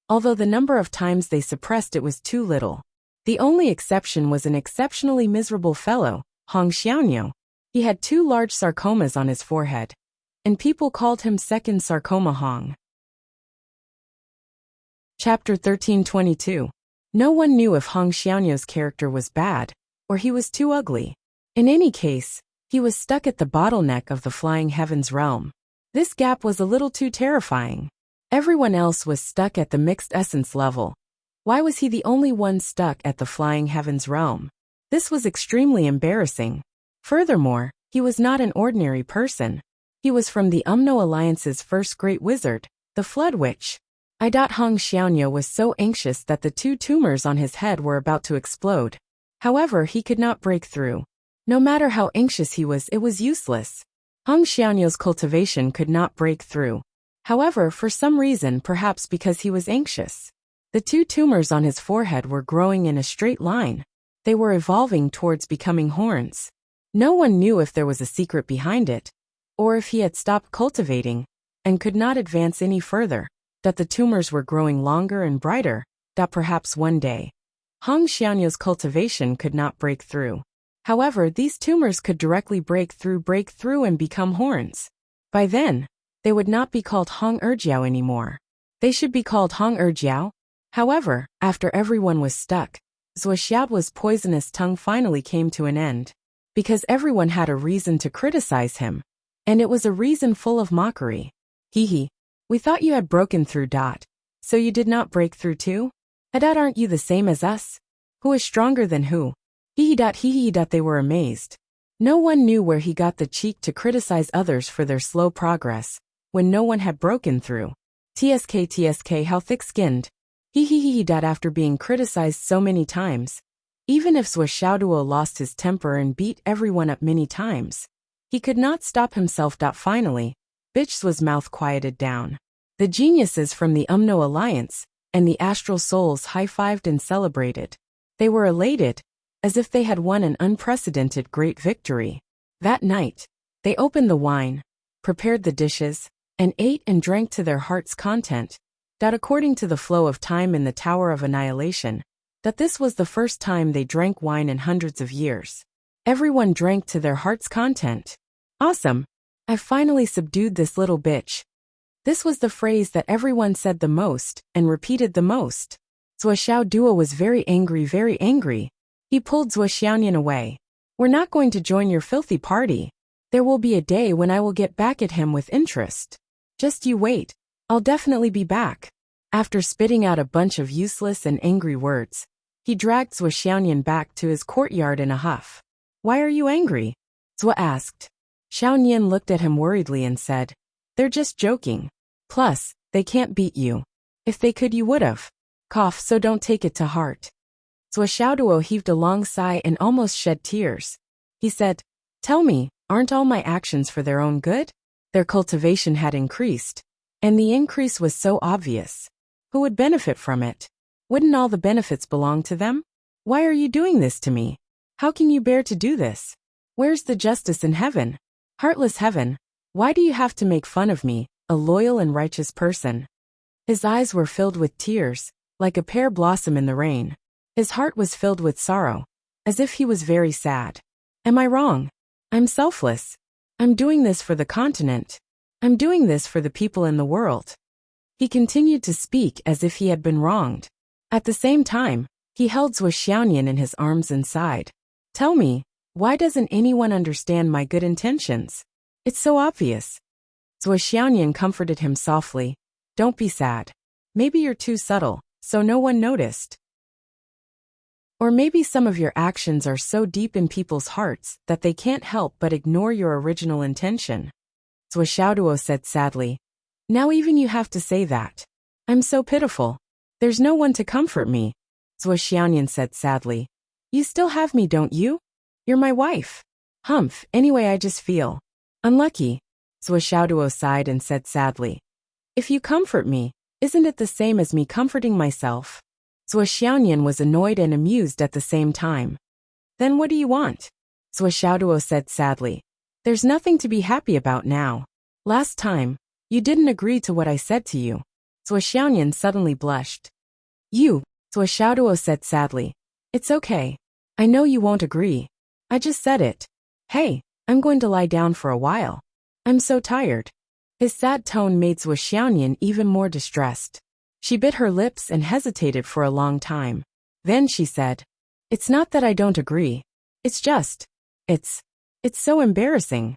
Although the number of times they suppressed it was too little. The only exception was an exceptionally miserable fellow, Hong Xiaoniu. He had 2 large sarcomas on his forehead, and people called him Second Sarcoma Hong. Chapter 1322. No one knew if Hong Xiaoniu's character was bad, or he was too ugly. In any case, he was stuck at the bottleneck of the flying heavens realm. This gap was a little too terrifying. Everyone else was stuck at the mixed essence level. Why was he the only one stuck at the flying heavens realm? This was extremely embarrassing. Furthermore, he was not an ordinary person. He was from the Umno Alliance's first great wizard, the Flood Witch. Hong Xiaoniu was so anxious that the 2 tumors on his head were about to explode. However, he could not break through. No matter how anxious he was, it was useless. Hong Xiaoniu's cultivation could not break through. However, for some reason, perhaps because he was anxious, the 2 tumors on his forehead were growing in a straight line. They were evolving towards becoming horns. No one knew if there was a secret behind it, or if he had stopped cultivating and could not advance any further, that the tumors were growing longer and brighter, that perhaps one day, Hong Xiaoniu's cultivation could not break through. However, these tumors could directly break through and become horns. By then, they would not be called Hong Erjiao anymore. They should be called Hong Erjiao. However, after everyone was stuck, Zhuo Xiaoduo's poisonous tongue finally came to an end. Because everyone had a reason to criticize him. And it was a reason full of mockery. Hee. We thought you had broken through. So you did not break through too? Aren't you the same as us? Who is stronger than who? Hee. They were amazed. No one knew where he got the cheek to criticize others for their slow progress, when no one had broken through. TSK, how thick-skinned. Hee. After being criticized so many times, even if Zhuo Xiaoduo lost his temper and beat everyone up many times, he could not stop himself. Finally, Bitch's mouth quieted down. The geniuses from the Umno Alliance and the Astral Souls high-fived and celebrated. They were elated, as if they had won an unprecedented great victory. That night, they opened the wine, prepared the dishes, and ate and drank to their heart's content. According to the flow of time in the Tower of Annihilation, that this was the first time they drank wine in hundreds of years. Everyone drank to their heart's content. Awesome! I finally subdued this little bitch. This was the phrase that everyone said the most and repeated the most. Zhuo Xiaoduo was very angry. He pulled Zhuo Xiaonian away. We're not going to join your filthy party. There will be a day when I will get back at him with interest. Just you wait. I'll definitely be back. After spitting out a bunch of useless and angry words, he dragged Zhuo Xiaonian back to his courtyard in a huff. Why are you angry? Zhuo asked. Xiaonian looked at him worriedly and said, They're just joking. Plus, they can't beat you. If they could, you would've. Cough, so don't take it to heart. Zhuo Xiaoduo heaved a long sigh and almost shed tears. He said, Tell me, aren't all my actions for their own good? Their cultivation had increased, and the increase was so obvious. Who would benefit from it? Wouldn't all the benefits belong to them? Why are you doing this to me? How can you bear to do this? Where's the justice in heaven? Heartless heaven, why do you have to make fun of me, a loyal and righteous person? His eyes were filled with tears, like a pear blossom in the rain. His heart was filled with sorrow, as if he was very sad. Am I wrong? I'm selfless. I'm doing this for the continent. I'm doing this for the people in the world. He continued to speak as if he had been wronged. At the same time, he held Zhuo Xiaoyan in his arms and sighed. Tell me, why doesn't anyone understand my good intentions? It's so obvious. Zhuo Xiaoyan comforted him softly. Don't be sad. Maybe you're too subtle, so no one noticed. Or maybe some of your actions are so deep in people's hearts that they can't help but ignore your original intention. Zhuo Xiaoduo said sadly. Now even you have to say that. I'm so pitiful. There's no one to comfort me. Zhuo Xiaoyan said sadly. You still have me, don't you? You're my wife. Humph, anyway I just feel unlucky. Zhuo Xiaoduo sighed and said sadly. If you comfort me, isn't it the same as me comforting myself? Zhuo Xiaoyan was annoyed and amused at the same time. Then what do you want? Zhuo Xiaoduo said sadly. There's nothing to be happy about now. Last time, you didn't agree to what I said to you. Zhuo Xiaoyan suddenly blushed. You, Zhuo Xiaoduo said sadly. It's okay. I know you won't agree. I just said it. Hey, I'm going to lie down for a while. I'm so tired. His sad tone made Zhuo Xiaoyan even more distressed. She bit her lips and hesitated for a long time. Then she said, It's not that I don't agree. It's just, it's so embarrassing.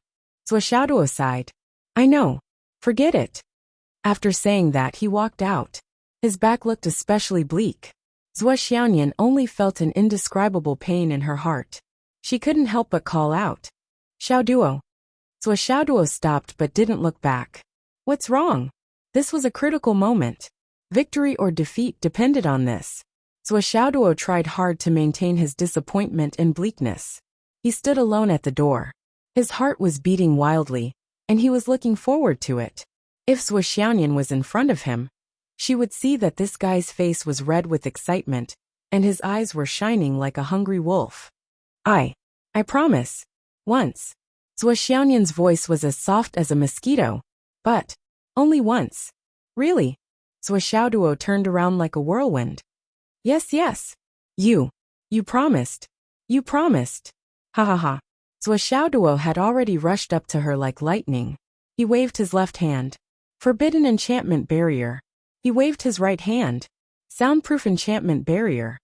Zhuo Xiaoduo sighed. I know. Forget it. After saying that, he walked out. His back looked especially bleak. Zhuo Xiaoyan only felt an indescribable pain in her heart. She couldn't help but call out. Xiaoduo. Zhuo Xiaoduo stopped but didn't look back. What's wrong? This was a critical moment. Victory or defeat depended on this. Zhuo Xiaoduo tried hard to maintain his disappointment and bleakness. He stood alone at the door. His heart was beating wildly, and he was looking forward to it. If Zhuo Xiaoyan was in front of him, she would see that this guy's face was red with excitement, and his eyes were shining like a hungry wolf. I promise. Once. Zhuo Xiaoyan's voice was as soft as a mosquito. But only once. Really? Zhuo Xiaoduo turned around like a whirlwind. Yes. You promised. You promised. Ha ha ha. Zhuo Xiaoduo had already rushed up to her like lightning. He waved his left hand. Forbidden enchantment barrier. He waved his right hand. Soundproof enchantment barrier.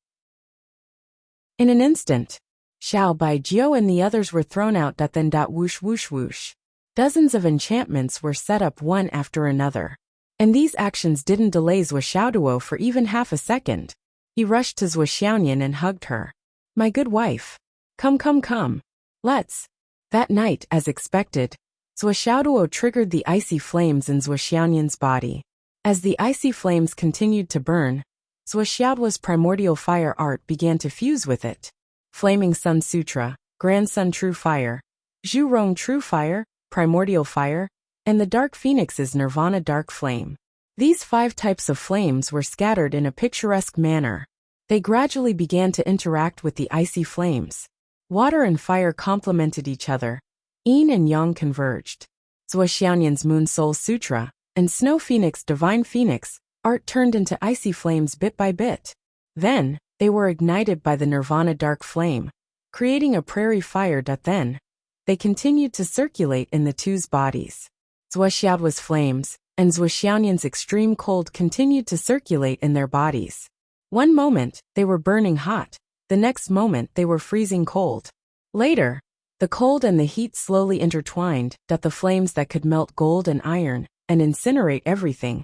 In an instant, Xiao Baijiu and the others were thrown out. Then whoosh whoosh whoosh. Dozens of enchantments were set up one after another. And these actions didn't delay Zhuo Xiaoduo for even half a second. He rushed to Zhuo Xiaoyan and hugged her. My good wife. Come. Let's. That night, as expected, Zhuo Xiaoduo triggered the icy flames in Zhuo Xiaoyan's body. As the icy flames continued to burn, Zhuo Xiaoduo's primordial fire art began to fuse with it. Flaming Sun Sutra, Grand Sun True Fire, Zhu Rong True Fire, Primordial Fire, and the Dark Phoenix's Nirvana Dark Flame. These 5 types of flames were scattered in a picturesque manner. They gradually began to interact with the icy flames. Water and fire complemented each other. Yin and Yang converged. Zhuo Xiaoyan's Moon Soul Sutra and Snow Phoenix Divine Phoenix art turned into icy flames bit by bit. Then, they were ignited by the Nirvana Dark Flame, creating a prairie fire. Then, they continued to circulate in the two's bodies. Zhuo Xiaoduo's flames and Zhuo Xiaoyan's extreme cold continued to circulate in their bodies. One moment, they were burning hot. The next moment, they were freezing cold. Later, the cold and the heat slowly intertwined. The flames that could melt gold and iron and incinerate everything,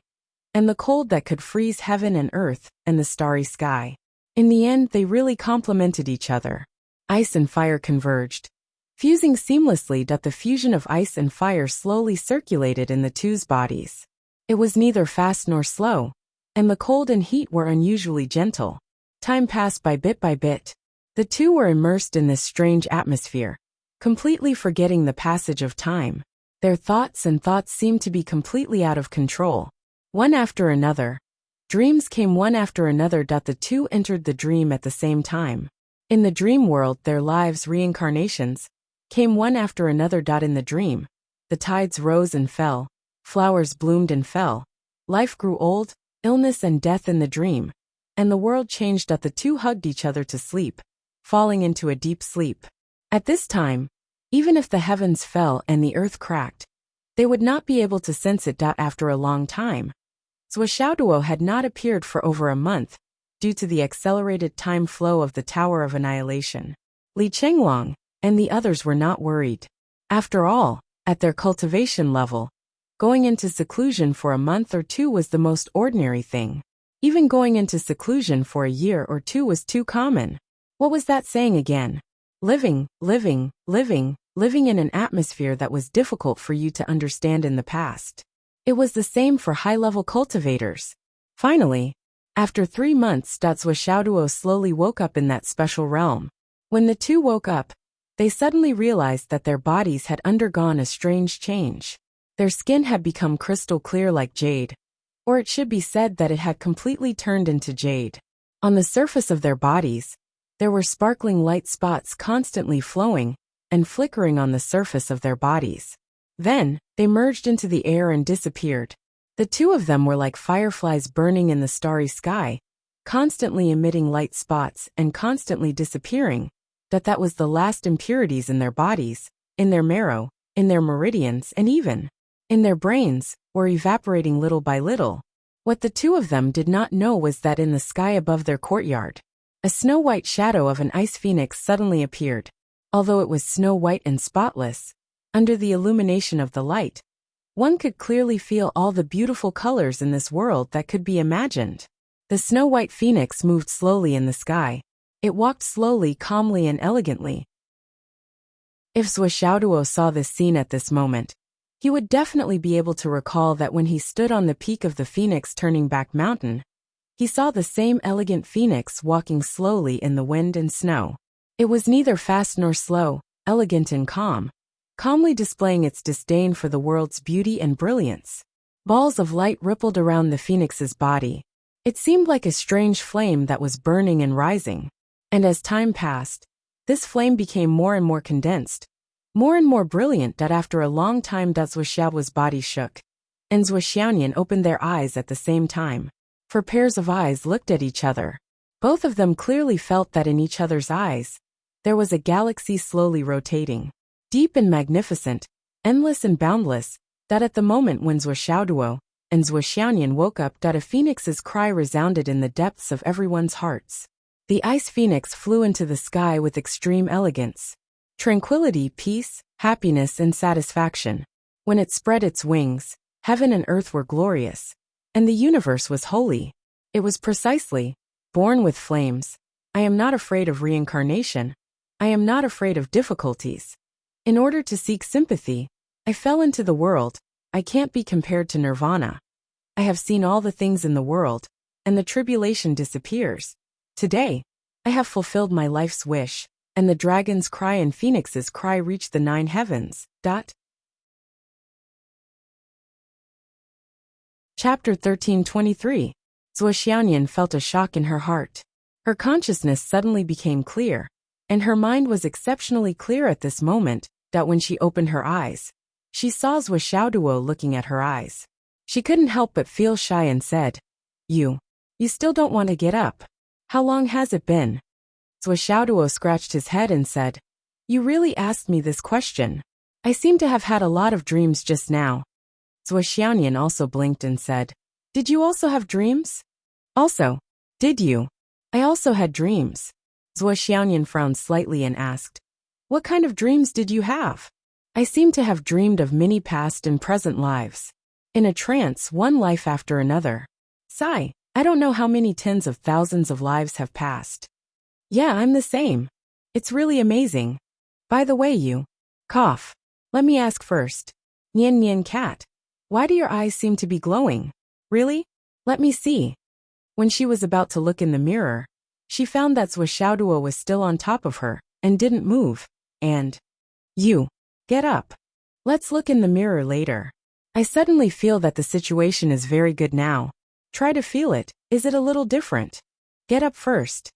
and the cold that could freeze heaven and earth and the starry sky. In the end, they really complemented each other. Ice and fire converged, fusing seamlessly. The fusion of ice and fire slowly circulated in the two's bodies. It was neither fast nor slow, and the cold and heat were unusually gentle. Time passed by bit. The two were immersed in this strange atmosphere, completely forgetting the passage of time. Their thoughts seemed to be completely out of control. One after another, dreams came one after another. The two entered the dream at the same time. In the dream world, their lives, reincarnations, came one after another. In the dream, the tides rose and fell, flowers bloomed and fell, life grew old, illness and death in the dream, and the world changed. The two hugged each other to sleep, falling into a deep sleep. At this time, even if the heavens fell and the earth cracked, they would not be able to sense it. After a long time, Zhuoxiaoduo had not appeared for over a month, due to the accelerated time flow of the Tower of Annihilation. Li Chenglong and the others were not worried. After all, at their cultivation level, going into seclusion for a month or two was the most ordinary thing. Even going into seclusion for a year or two was too common. What was that saying again? Living in an atmosphere that was difficult for you to understand in the past. It was the same for high-level cultivators. Finally, after 3 months, Zhuoxiaoduo slowly woke up in that special realm. When the two woke up, they suddenly realized that their bodies had undergone a strange change. Their skin had become crystal clear like jade, or it should be said that it had completely turned into jade. On the surface of their bodies, there were sparkling light spots constantly flowing and flickering on the surface of their bodies. Then, they merged into the air and disappeared. The two of them were like fireflies burning in the starry sky, constantly emitting light spots and constantly disappearing. That was the last impurities in their bodies, in their marrow, in their meridians, and even in their brains, were evaporating little by little. What the two of them did not know was that in the sky above their courtyard, a snow-white shadow of an ice phoenix suddenly appeared. Although it was snow-white and spotless, under the illumination of the light, one could clearly feel all the beautiful colors in this world that could be imagined. The snow-white phoenix moved slowly in the sky. It walked slowly, calmly, and elegantly. If Zhuoxiaoduo saw this scene at this moment, he would definitely be able to recall that when he stood on the peak of the Phoenix Turning Back Mountain, he saw the same elegant phoenix walking slowly in the wind and snow. It was neither fast nor slow, elegant and calm, calmly displaying its disdain for the world's beauty and brilliance. Balls of light rippled around the phoenix's body. It seemed like a strange flame that was burning and rising. And as time passed, this flame became more and more condensed, more and more brilliant. After a long time, Zhuoxiaoduo's body shook, and Zhuoxiaonian opened their eyes at the same time. For pairs of eyes looked at each other. Both of them clearly felt that in each other's eyes, there was a galaxy slowly rotating, deep and magnificent, endless and boundless. At the moment when Zhuoxiaoduo and Zhuoxiaonian woke up, a phoenix's cry resounded in the depths of everyone's hearts. The ice phoenix flew into the sky with extreme elegance, tranquility, peace, happiness, and satisfaction. When it spread its wings, heaven and earth were glorious, and the universe was holy. It was precisely born with flames. I am not afraid of reincarnation. I am not afraid of difficulties. In order to seek sympathy, I fell into the world. I can't be compared to nirvana. I have seen all the things in the world, and the tribulation disappears. Today, I have fulfilled my life's wish, and the dragon's cry and phoenix's cry reached the 9 heavens. Chapter 13:23. Zhuoxiaonian felt a shock in her heart. Her consciousness suddenly became clear, and her mind was exceptionally clear at this moment. When she opened her eyes, she saw Zhuoxiaoduo looking at her eyes. She couldn't help but feel shy and said, You still don't want to get up? How long has it been? Zhuoxiaoduo scratched his head and said, You really asked me this question. I seem to have had a lot of dreams just now. Zhuoxiaonian also blinked and said, Did you also have dreams? Also, did you? I also had dreams. Zhuoxiaonian frowned slightly and asked, What kind of dreams did you have? I seem to have dreamed of many past and present lives. In a trance, one life after another. Sigh, I don't know how many tens of thousands of lives have passed. Yeah, I'm the same. It's really amazing. By the way, you cough. Let me ask first. Nian Nian cat. Why do your eyes seem to be glowing? Really? Let me see. When she was about to look in the mirror, she found that Zhuoxiaoduo was still on top of her and didn't move. And, You, get up. Let's look in the mirror later. I suddenly feel that the situation is very good now. Try to feel it. Is it a little different? Get up first.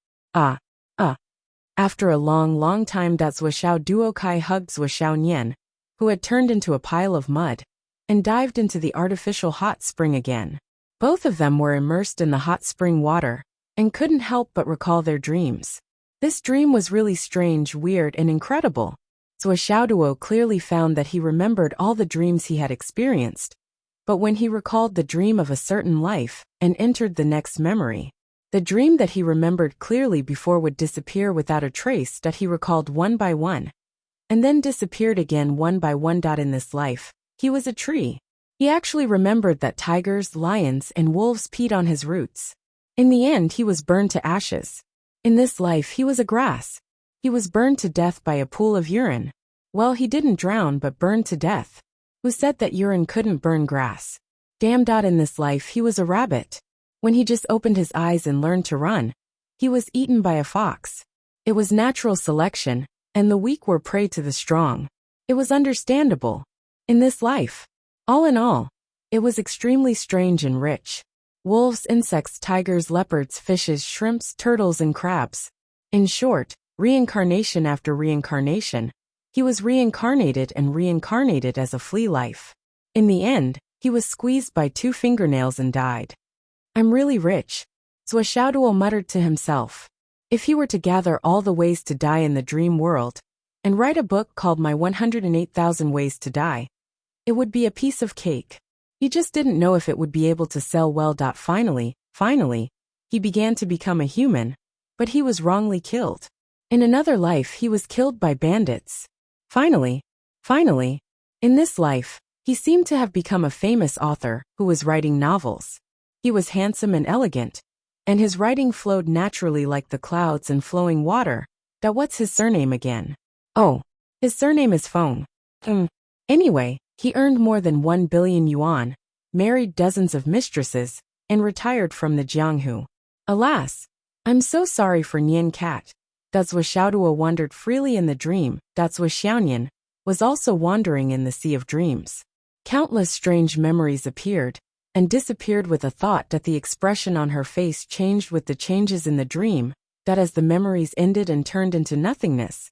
After a long time, Zhuoxiaoduo Kai hugged Zhuoxiaonian, who had turned into a pile of mud, and dived into the artificial hot spring again. Both of them were immersed in the hot spring water and couldn't help but recall their dreams. This dream was really strange, weird, and incredible. Swordsmanship clearly found that he remembered all the dreams he had experienced, but when he recalled the dream of a certain life and entered the next memory, the dream that he remembered clearly before would disappear without a trace that he recalled one by one, and then disappeared again one by one. In this life, he was a tree. He actually remembered that tigers, lions, and wolves peed on his roots. In the end, he was burned to ashes. In this life, he was a grass. He was burned to death by a pool of urine. Well, he didn't drown but burned to death. Who said that urine couldn't burn grass? Damn. In this life, he was a rabbit. When he just opened his eyes and learned to run, he was eaten by a fox. It was natural selection, and the weak were prey to the strong. It was understandable. In this life, all in all, it was extremely strange and rich. Wolves, insects, tigers, leopards, fishes, shrimps, turtles, and crabs. In short, reincarnation after reincarnation, he was reincarnated and reincarnated as a flea life. In the end, he was squeezed by 2 fingernails and died. I'm really rich, Swordsmanship muttered to himself. If he were to gather all the ways to die in the dream world and write a book called My 108,000 Ways to Die, it would be a piece of cake. He just didn't know if it would be able to sell well. Finally, he began to become a human, but he was wrongly killed. In another life, he was killed by bandits. Finally, in this life, he seemed to have become a famous author who was writing novels. He was handsome and elegant, and his writing flowed naturally like the clouds and flowing water. What's his surname again? Oh, his surname is Feng. Anyway, he earned more than 1 billion yuan, married dozens of mistresses, and retired from the Jianghu. Alas, I'm so sorry for Nian Cat. Swordsmanship wandered freely in the dream. Xiaonian was also wandering in the sea of dreams. Countless strange memories appeared and disappeared with a thought that the expression on her face changed with the changes in the dream, that as the memories ended and turned into nothingness,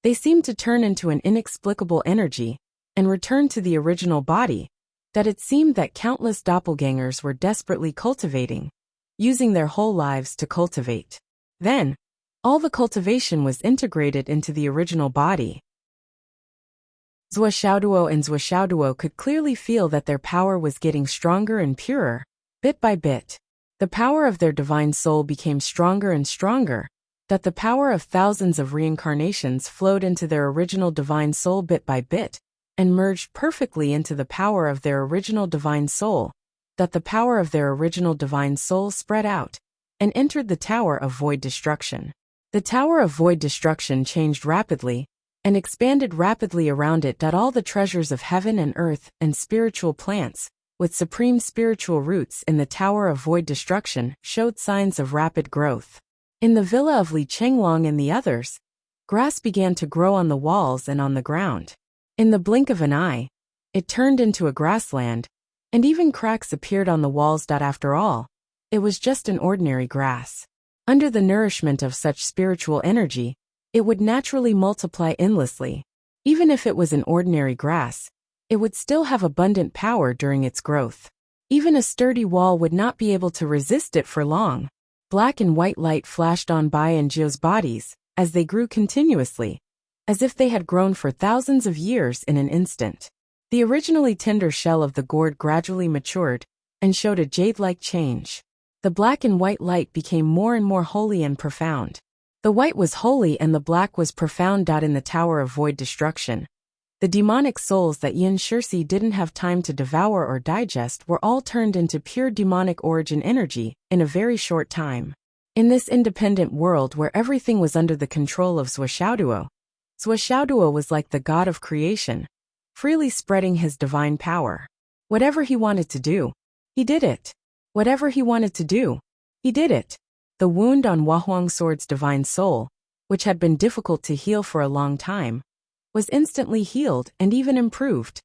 they seemed to turn into an inexplicable energy and return to the original body, that it seemed that countless doppelgangers were desperately cultivating, using their whole lives to cultivate. Then, all the cultivation was integrated into the original body. Swordsmanship could clearly feel that their power was getting stronger and purer, bit by bit. The power of their divine soul became stronger and stronger, that the power of thousands of reincarnations flowed into their original divine soul bit by bit, and merged perfectly into the power of their original divine soul, that the power of their original divine soul spread out, and entered the Tower of Void Destruction. The Tower of Void Destruction changed rapidly, and expanded rapidly around it. All the treasures of heaven and earth and spiritual plants, with supreme spiritual roots in the Tower of Void Destruction, showed signs of rapid growth. In the villa of Li Chenglong and the others, grass began to grow on the walls and on the ground. In the blink of an eye, it turned into a grassland, and even cracks appeared on the walls. After all, it was just an ordinary grass. Under the nourishment of such spiritual energy, it would naturally multiply endlessly. Even if it was an ordinary grass, it would still have abundant power during its growth. Even a sturdy wall would not be able to resist it for long. Black and white light flashed on Bai and Zhou's bodies as they grew continuously, as if they had grown for thousands of years in an instant. The originally tender shell of the gourd gradually matured and showed a jade-like change. The black and white light became more and more holy and profound. The white was holy and the black was profound. In the Tower of Void Destruction, the demonic souls that Yin Shirsi didn't have time to devour or digest were all turned into pure demonic origin energy in a very short time. In this independent world where everything was under the control of Swordsmanship, Swordsmanship was like the god of creation, freely spreading his divine power. Whatever he wanted to do, he did it. Whatever he wanted to do, he did it. The wound on Huahuang Sword's divine soul, which had been difficult to heal for a long time, was instantly healed and even improved.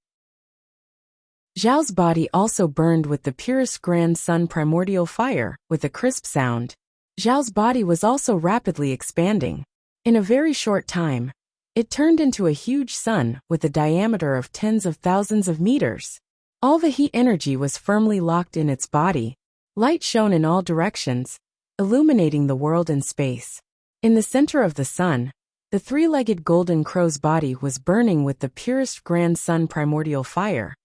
Zhao's body also burned with the purest grand sun primordial fire, with a crisp sound. Zhao's body was also rapidly expanding. In a very short time, it turned into a huge sun with a diameter of tens of thousands of meters. All the heat energy was firmly locked in its body, Light shone in all directions, illuminating the world and space. In the center of the sun, the three-legged golden crow's body was burning with the purest grand sun primordial fire,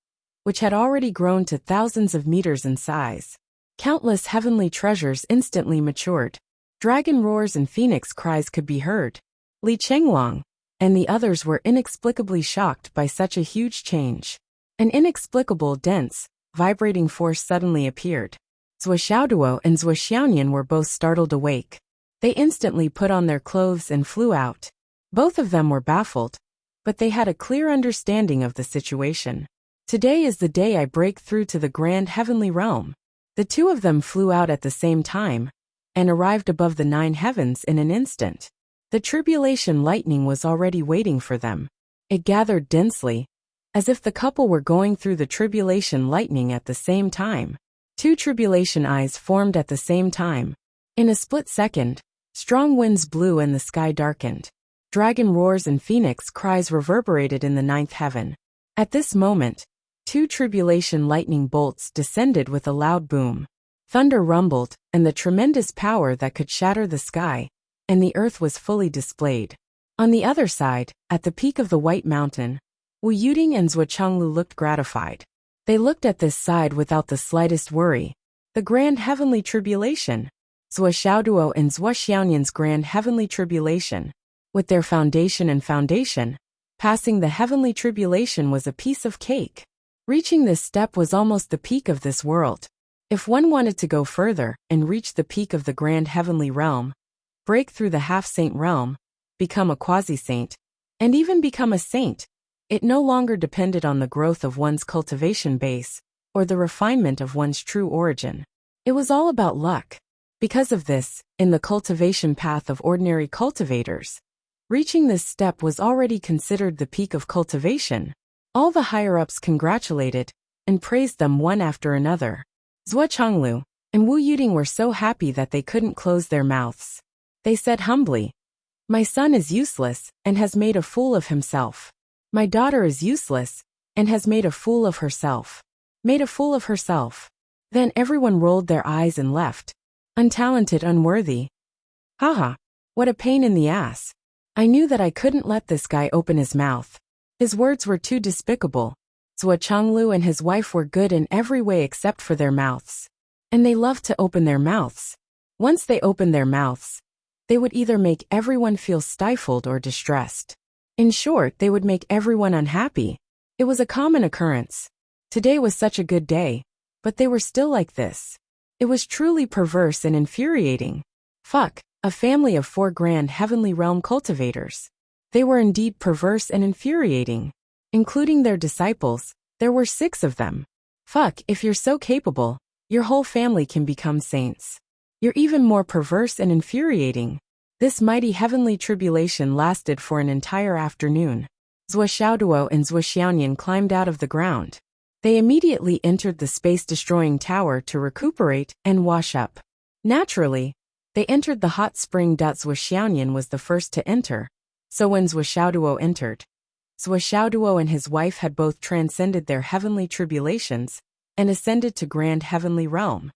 which had already grown to thousands of meters in size. Countless heavenly treasures instantly matured. Dragon roars and phoenix cries could be heard. Li Chenglong and the others were inexplicably shocked by such a huge change. An inexplicable, dense, vibrating force suddenly appeared. Zhuo Xiaoduo and Zhuo Xiaonian were both startled awake. They instantly put on their clothes and flew out. Both of them were baffled, but they had a clear understanding of the situation. Today is the day I break through to the grand heavenly realm. The two of them flew out at the same time and arrived above the 9 heavens in an instant. The tribulation lightning was already waiting for them. It gathered densely, as if the couple were going through the tribulation lightning at the same time. 2 tribulation eyes formed at the same time. In a split second, strong winds blew and the sky darkened. Dragon roars and phoenix cries reverberated in the 9th heaven. At this moment, 2 tribulation lightning bolts descended with a loud boom. Thunder rumbled, and the tremendous power that could shatter the sky, and the earth was fully displayed. On the other side, at the peak of the White Mountain, Wu Yuding and Zhuo Chenglu looked gratified. They looked at this side without the slightest worry. The grand heavenly tribulation. Zhuo Xiaoduo and Zhuo Xiaonian's grand heavenly tribulation. With their foundation, passing the heavenly tribulation was a piece of cake. Reaching this step was almost the peak of this world. If one wanted to go further and reach the peak of the grand heavenly realm, break through the half-saint realm, become a quasi-saint, and even become a saint, it no longer depended on the growth of one's cultivation base or the refinement of one's true origin. It was all about luck. Because of this, in the cultivation path of ordinary cultivators, reaching this step was already considered the peak of cultivation. All the higher-ups congratulated and praised them one after another. Zhuo Chenglu and Wu Yuding were so happy that they couldn't close their mouths. They said humbly, "My son is useless and has made a fool of himself. My daughter is useless and has made a fool of herself. Made a fool of herself." Then everyone rolled their eyes and left. Untalented, unworthy. Haha, what a pain in the ass. I knew that I couldn't let this guy open his mouth. His words were too despicable. Zhuo Chenglu and his wife were good in every way except for their mouths. And they loved to open their mouths. Once they opened their mouths, they would either make everyone feel stifled or distressed. In short, they would make everyone unhappy. It was a common occurrence. Today was such a good day, but they were still like this. It was truly perverse and infuriating. Fuck, a family of 4 grand heavenly realm cultivators. They were indeed perverse and infuriating. Including their disciples, there were 6 of them. Fuck, if you're so capable, your whole family can become saints. You're even more perverse and infuriating. This mighty heavenly tribulation lasted for an entire afternoon. Zhuo Xiaoduo and Zhuo Xiaonian climbed out of the ground. They immediately entered the space-destroying tower to recuperate and wash up. Naturally, they entered the hot spring. Zhuo Xiaonian was the first to enter, so when Zhuo Xiaoduo entered, Zhuo Xiaoduo and his wife had both transcended their heavenly tribulations and ascended to grand heavenly realm.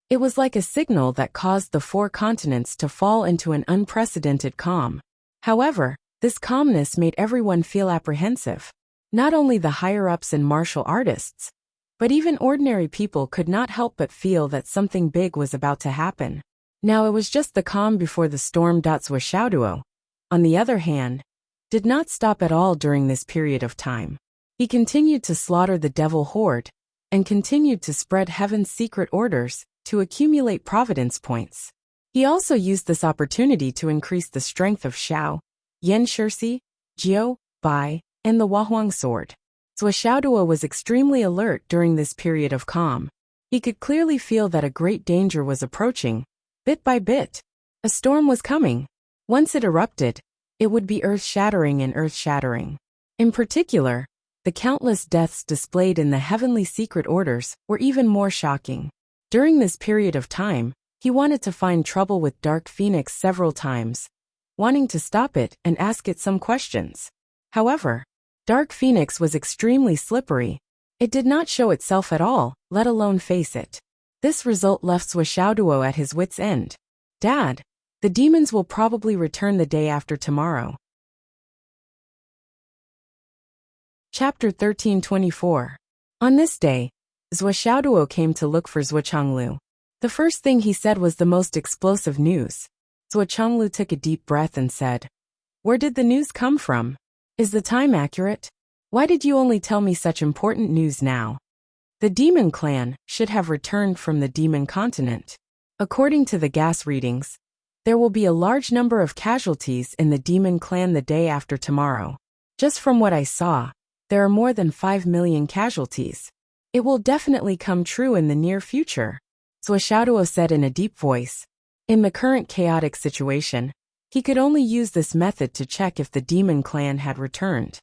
It was like a signal that caused the 4 continents to fall into an unprecedented calm. However, this calmness made everyone feel apprehensive. Not only the higher-ups and martial artists, but even ordinary people could not help but feel that something big was about to happen. Now it was just the calm before the storm. Zhuo Xiaoduo, on the other hand, did not stop at all during this period of time. He continued to slaughter the devil horde, and continued to spread heaven's secret orders to accumulate providence points. He also used this opportunity to increase the strength of Xiao, Yan Shirsi, Jiu, Bai, and the Wahuang sword. Zhuo Xiaoduo was extremely alert during this period of calm. He could clearly feel that a great danger was approaching, bit by bit. A storm was coming. Once it erupted, it would be earth-shattering and earth-shattering. In particular, the countless deaths displayed in the heavenly secret orders were even more shocking. During this period of time, he wanted to find trouble with Dark Phoenix several times, wanting to stop it and ask it some questions. However, Dark Phoenix was extremely slippery. It did not show itself at all, let alone face it. This result left Swishaoduo at his wit's end. Dad, the demons will probably return the day after tomorrow. Chapter 13:24. On this day, Swishaoduo came to look for Zhuchanglu. The first thing he said was the most explosive news. Zhuchanglu took a deep breath and said, "Where did the news come from? Is the time accurate? Why did you only tell me such important news now?" The demon clan should have returned from the demon continent. According to the gas readings, there will be a large number of casualties in the demon clan the day after tomorrow. Just from what I saw, there are more than 5 million casualties. It will definitely come true in the near future, Swishaoduo said in a deep voice. In the current chaotic situation, he could only use this method to check if the demon clan had returned.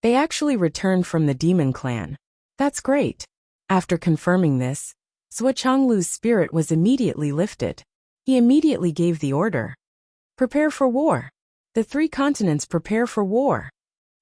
They actually returned from the demon clan. That's great. After confirming this, Zhuchanglu's spirit was immediately lifted. He immediately gave the order. Prepare for war. The 3 continents prepare for war.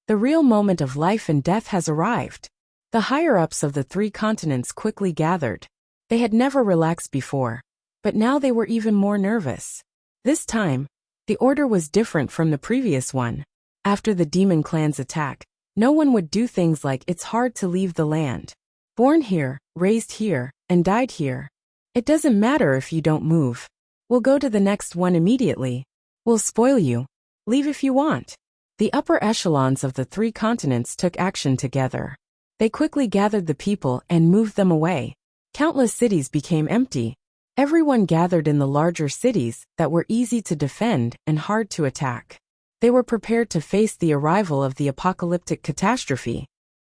The real moment of life and death has arrived. The higher-ups of the 3 continents quickly gathered. They had never relaxed before, but now they were even more nervous. This time, the order was different from the previous one. After the demon clan's attack, no one would do things like "it's hard to leave the land. Born here, raised here, and died here. It doesn't matter if you don't move. We'll go to the next one immediately. We'll spoil you. Leave if you want." The upper echelons of the 3 continents took action together. They quickly gathered the people and moved them away. Countless cities became empty. Everyone gathered in the larger cities that were easy to defend and hard to attack. They were prepared to face the arrival of the apocalyptic catastrophe.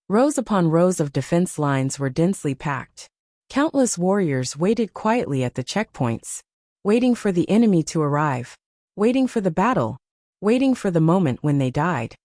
Rows upon rows of defense lines were densely packed. Countless warriors waited quietly at the checkpoints, waiting for the enemy to arrive, waiting for the battle, waiting for the moment when they died.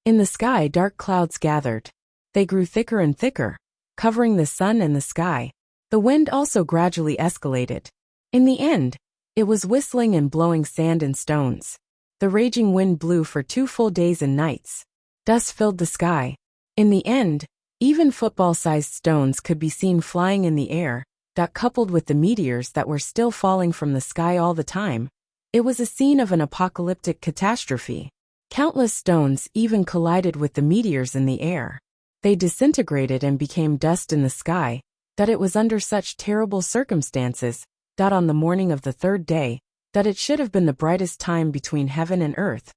In the sky, dark clouds gathered. They grew thicker and thicker, covering the sun and the sky. The wind also gradually escalated. In the end, it was whistling and blowing sand and stones. The raging wind blew for 2 full days and nights. Dust filled the sky. In the end, even football-sized stones could be seen flying in the air, coupled with the meteors that were still falling from the sky all the time. It was a scene of an apocalyptic catastrophe. Countless stones even collided with the meteors in the air. They disintegrated and became dust in the sky. It was under such terrible circumstances, on the morning of the 3rd day, that it should have been the brightest time between heaven and earth.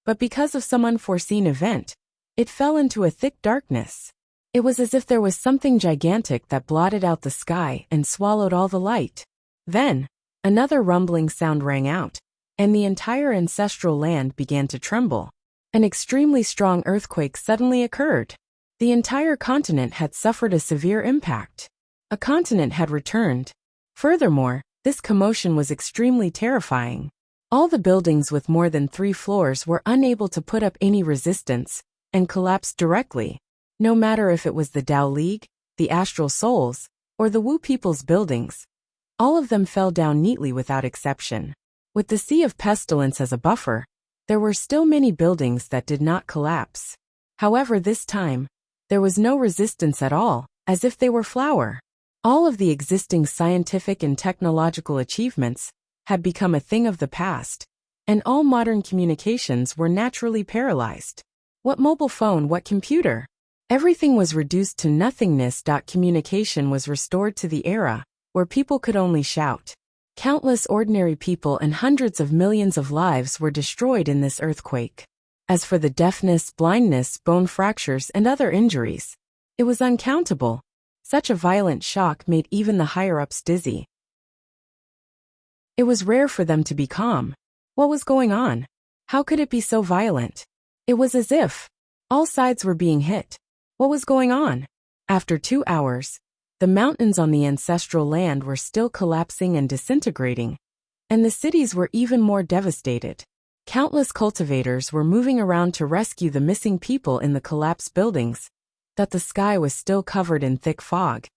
But because of some unforeseen event, it fell into a thick darkness. It was as if there was something gigantic that blotted out the sky and swallowed all the light. Then, another rumbling sound rang out, and the entire ancestral land began to tremble. An extremely strong earthquake suddenly occurred. The entire continent had suffered a severe impact. A continent had returned. Furthermore, this commotion was extremely terrifying. All the buildings with more than 3 floors were unable to put up any resistance, and collapsed directly. No matter if it was the Tao League, the Astral Souls, or the Wu People's buildings. All of them fell down neatly without exception. With the Sea of Pestilence as a buffer, there were still many buildings that did not collapse. However, this time, there was no resistance at all, as if they were flour. All of the existing scientific and technological achievements had become a thing of the past, and all modern communications were naturally paralyzed. What mobile phone, what computer? Everything was reduced to nothingness. Communication was restored to the era where people could only shout. Countless ordinary people and hundreds of millions of lives were destroyed in this earthquake. As for the deafness, blindness, bone fractures, and other injuries, it was uncountable. Such a violent shock made even the higher-ups dizzy. It was rare for them to be calm. What was going on? How could it be so violent? It was as if all sides were being hit. What was going on? After 2 hours, the mountains on the ancestral land were still collapsing and disintegrating, and the cities were even more devastated. Countless cultivators were moving around to rescue the missing people in the collapsed buildings. The sky was still covered in thick fog,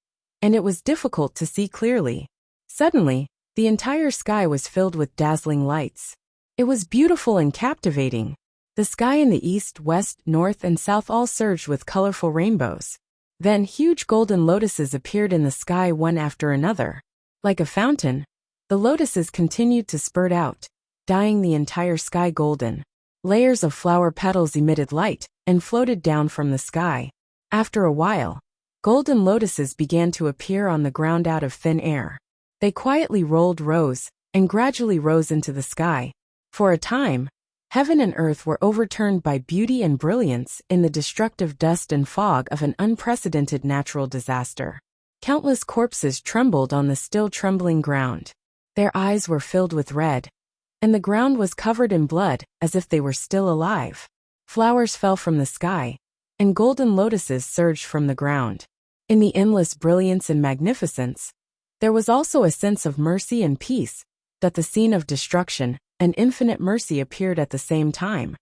and it was difficult to see clearly. Suddenly, the entire sky was filled with dazzling lights. It was beautiful and captivating. The sky in the east, west, north, and south all surged with colorful rainbows. Then huge golden lotuses appeared in the sky one after another. Like a fountain, the lotuses continued to spurt out, dyeing the entire sky golden. Layers of flower petals emitted light and floated down from the sky. After a while, golden lotuses began to appear on the ground out of thin air. They quietly rose, and gradually rose into the sky. For a time, heaven and earth were overturned by beauty and brilliance in the destructive dust and fog of an unprecedented natural disaster. Countless corpses trembled on the still trembling ground. Their eyes were filled with red, and the ground was covered in blood as if they were still alive. Flowers fell from the sky, and golden lotuses surged from the ground. In the endless brilliance and magnificence, there was also a sense of mercy and peace, that the scene of destruction and infinite mercy appeared at the same time.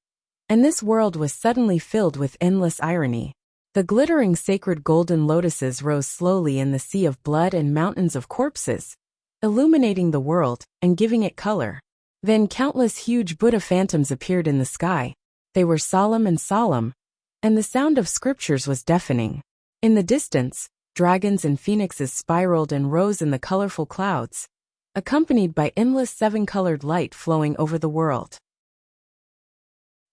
And this world was suddenly filled with endless irony. The glittering sacred golden lotuses rose slowly in the sea of blood and mountains of corpses, illuminating the world and giving it color. Then countless huge Buddha phantoms appeared in the sky. They were solemn, and the sound of scriptures was deafening. In the distance, dragons and phoenixes spiraled and rose in the colorful clouds, accompanied by endless seven-colored light flowing over the world.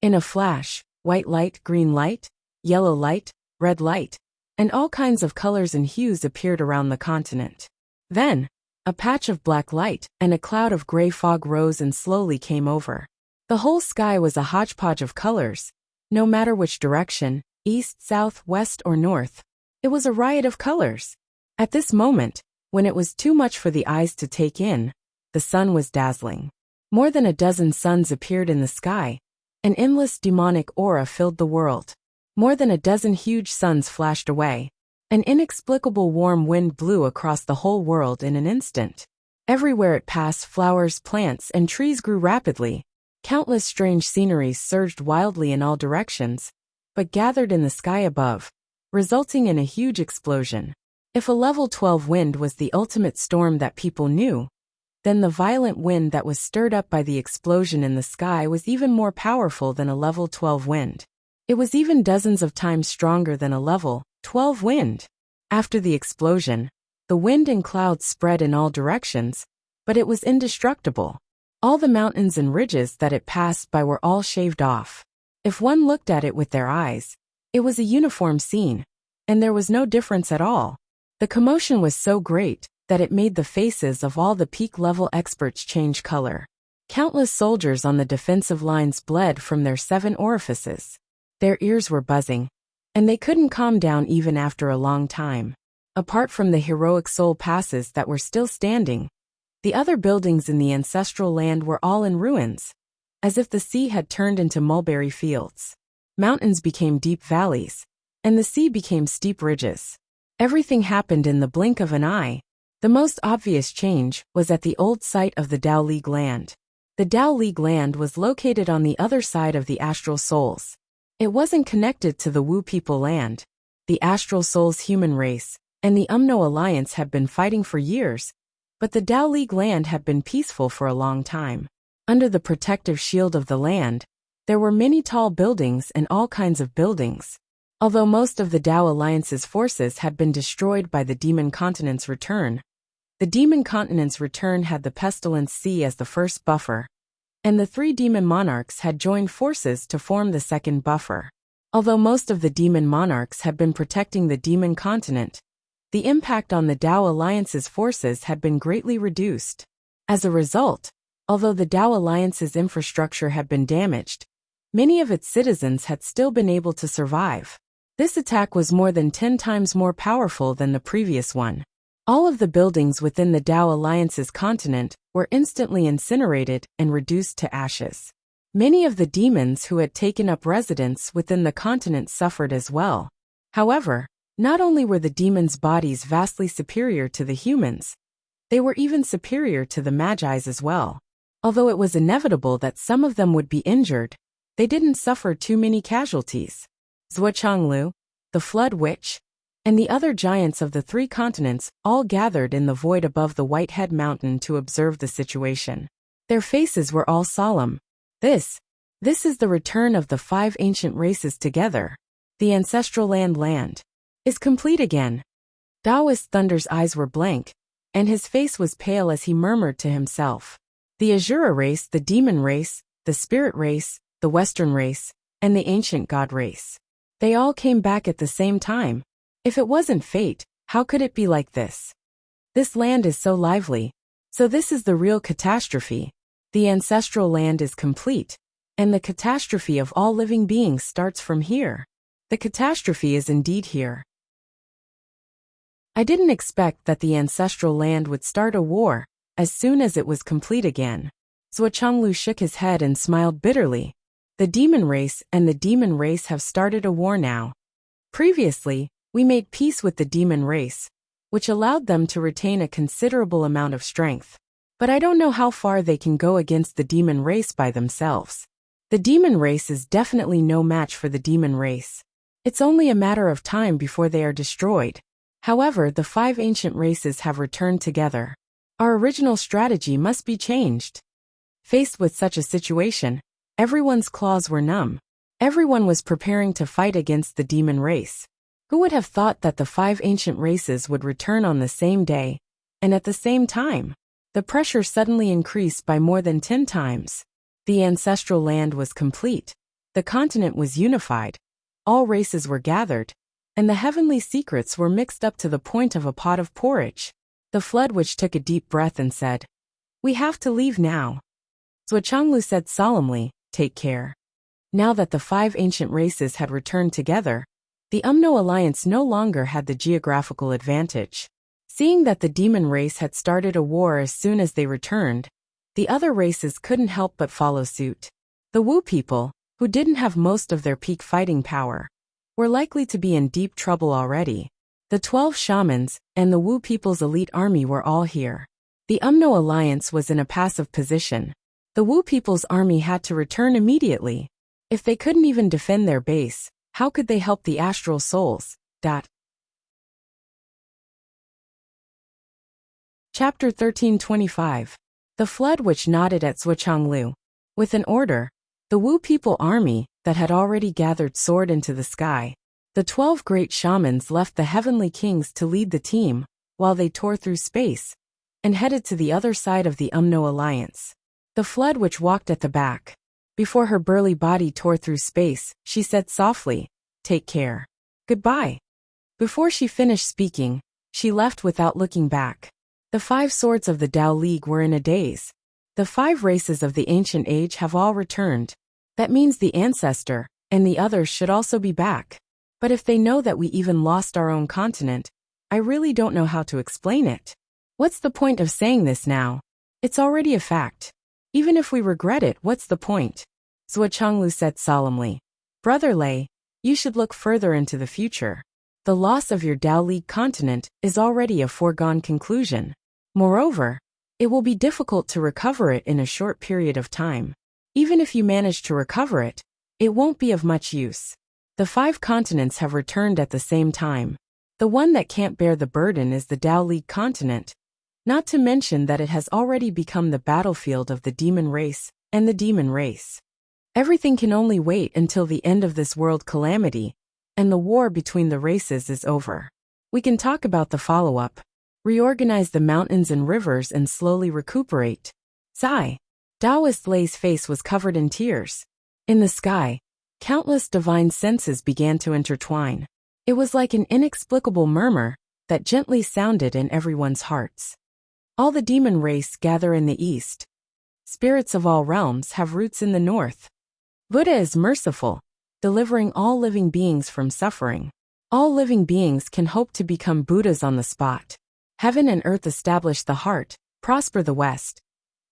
In a flash, white light, green light, yellow light, red light, and all kinds of colors and hues appeared around the continent. Then, a patch of black light and a cloud of gray fog rose and slowly came over. The whole sky was a hodgepodge of colors. No matter which direction, east, south, west, or north, it was a riot of colors. At this moment, when it was too much for the eyes to take in, the sun was dazzling. More than a dozen suns appeared in the sky. An endless demonic aura filled the world. More than a dozen huge suns flashed away. An inexplicable warm wind blew across the whole world in an instant. Everywhere it passed, flowers, plants, and trees grew rapidly. Countless strange sceneries surged wildly in all directions, but gathered in the sky above, resulting in a huge explosion. If a level 12 wind was the ultimate storm that people knew, then the violent wind that was stirred up by the explosion in the sky was even more powerful than a level 12 wind. It was even dozens of times stronger than a level 12 wind. After the explosion, the wind and clouds spread in all directions, but it was indestructible. All the mountains and ridges that it passed by were all shaved off. If one looked at it with their eyes, it was a uniform scene, and there was no difference at all. The commotion was so great that it made the faces of all the peak-level experts change color. Countless soldiers on the defensive lines bled from their 7 orifices. Their ears were buzzing, and they couldn't calm down even after a long time. Apart from the heroic soul passes that were still standing, the other buildings in the ancestral land were all in ruins, as if the sea had turned into mulberry fields. Mountains became deep valleys, and the sea became steep ridges. Everything happened in the blink of an eye. The most obvious change was at the old site of the Tao League land. The Tao League land was located on the other side of the astral souls. It wasn't connected to the Wu people land. The astral souls human race and the Umno Alliance had been fighting for years, but the Tao League land had been peaceful for a long time. Under the protective shield of the land, there were many tall buildings and all kinds of buildings. Although most of the Tao Alliance's forces had been destroyed by the Demon Continent's return, the Demon Continent's return had the Pestilence Sea as the first buffer, and the 3 demon monarchs had joined forces to form the second buffer. Although most of the demon monarchs had been protecting the Demon Continent, the impact on the Tao Alliance's forces had been greatly reduced. As a result, although the Tao Alliance's infrastructure had been damaged, many of its citizens had still been able to survive. This attack was more than 10 times more powerful than the previous one. All of the buildings within the Tao Alliance's continent were instantly incinerated and reduced to ashes. Many of the demons who had taken up residence within the continent suffered as well. However, not only were the demons' bodies vastly superior to the humans, they were even superior to the Magi's as well. Although it was inevitable that some of them would be injured, they didn't suffer too many casualties. Zhuochanglu, the Flood Witch, and the other giants of the 3 continents all gathered in the void above the Whitehead Mountain to observe the situation. Their faces were all solemn. This is the return of the 5 ancient races together. The ancestral land is complete again. Taoist Thunder's eyes were blank, and his face was pale as he murmured to himself. The Azura race, the demon race, the spirit race, the Western race, and the ancient god race. They all came back at the same time. If it wasn't fate, how could it be like this? This land is so lively. So this is the real catastrophe. The ancestral land is complete, and the catastrophe of all living beings starts from here. The catastrophe is indeed here. I didn't expect that the ancestral land would start a war as soon as it was complete again. Zhuochanglu shook his head and smiled bitterly. The demon race and the demon race have started a war now. Previously, we made peace with the demon race, which allowed them to retain a considerable amount of strength. But I don't know how far they can go against the demon race by themselves. The demon race is definitely no match for the demon race. It's only a matter of time before they are destroyed. However, the 5 ancient races have returned together. Our original strategy must be changed. Faced with such a situation, everyone's claws were numb. Everyone was preparing to fight against the demon race. Who would have thought that the 5 ancient races would return on the same day, and at the same time? The pressure suddenly increased by more than 10 times. The ancestral land was complete. The continent was unified. All races were gathered, and the heavenly secrets were mixed up to the point of a pot of porridge. The flood witch took a deep breath and said, "We have to leave now." Zhuochanglu said solemnly, "Take care." Now that the 5 ancient races had returned together, the Umno alliance no longer had the geographical advantage. Seeing that the demon race had started a war as soon as they returned, the other races couldn't help but follow suit. The Wu people, who didn't have most of their peak fighting power, were likely to be in deep trouble already. The 12 shamans and the Wu people's elite army were all here. The Umno alliance was in a passive position. The Wu people's army had to return immediately. If they couldn't even defend their base, how could they help the astral souls? Chapter 1325. The flood witch nodded at Zhuochanglu. With an order, the Wu people army that had already gathered soared into the sky. The 12 great shamans left the heavenly kings to lead the team, while they tore through space and headed to the other side of the Umno alliance. The flood witch walked at the back. Before her burly body tore through space, she said softly, "Take care. Goodbye." Before she finished speaking, she left without looking back. The 5 swords of the Dao League were in a daze. The 5 races of the ancient age have all returned. That means the ancestor and the others should also be back. But if they know that we even lost our own continent, I really don't know how to explain it. What's the point of saying this now? It's already a fact. Even if we regret it, what's the point? Zhuochanglu said solemnly. Brother Lei, you should look further into the future. The loss of your Dao League continent is already a foregone conclusion. Moreover, it will be difficult to recover it in a short period of time. Even if you manage to recover it, it won't be of much use. The 5 continents have returned at the same time. The one that can't bear the burden is the Dao League continent. Not to mention that it has already become the battlefield of the demon race and the demon race. Everything can only wait until the end of this world calamity, and the war between the races is over. We can talk about the follow-up. Reorganize the mountains and rivers and slowly recuperate. Sigh. Taoist Lei's face was covered in tears. In the sky, countless divine senses began to intertwine. It was like an inexplicable murmur that gently sounded in everyone's hearts. All the demon race gather in the east. Spirits of all realms have roots in the north. Buddha is merciful, delivering all living beings from suffering. All living beings can hope to become Buddhas on the spot. Heaven and earth establish the heart, prosper the west.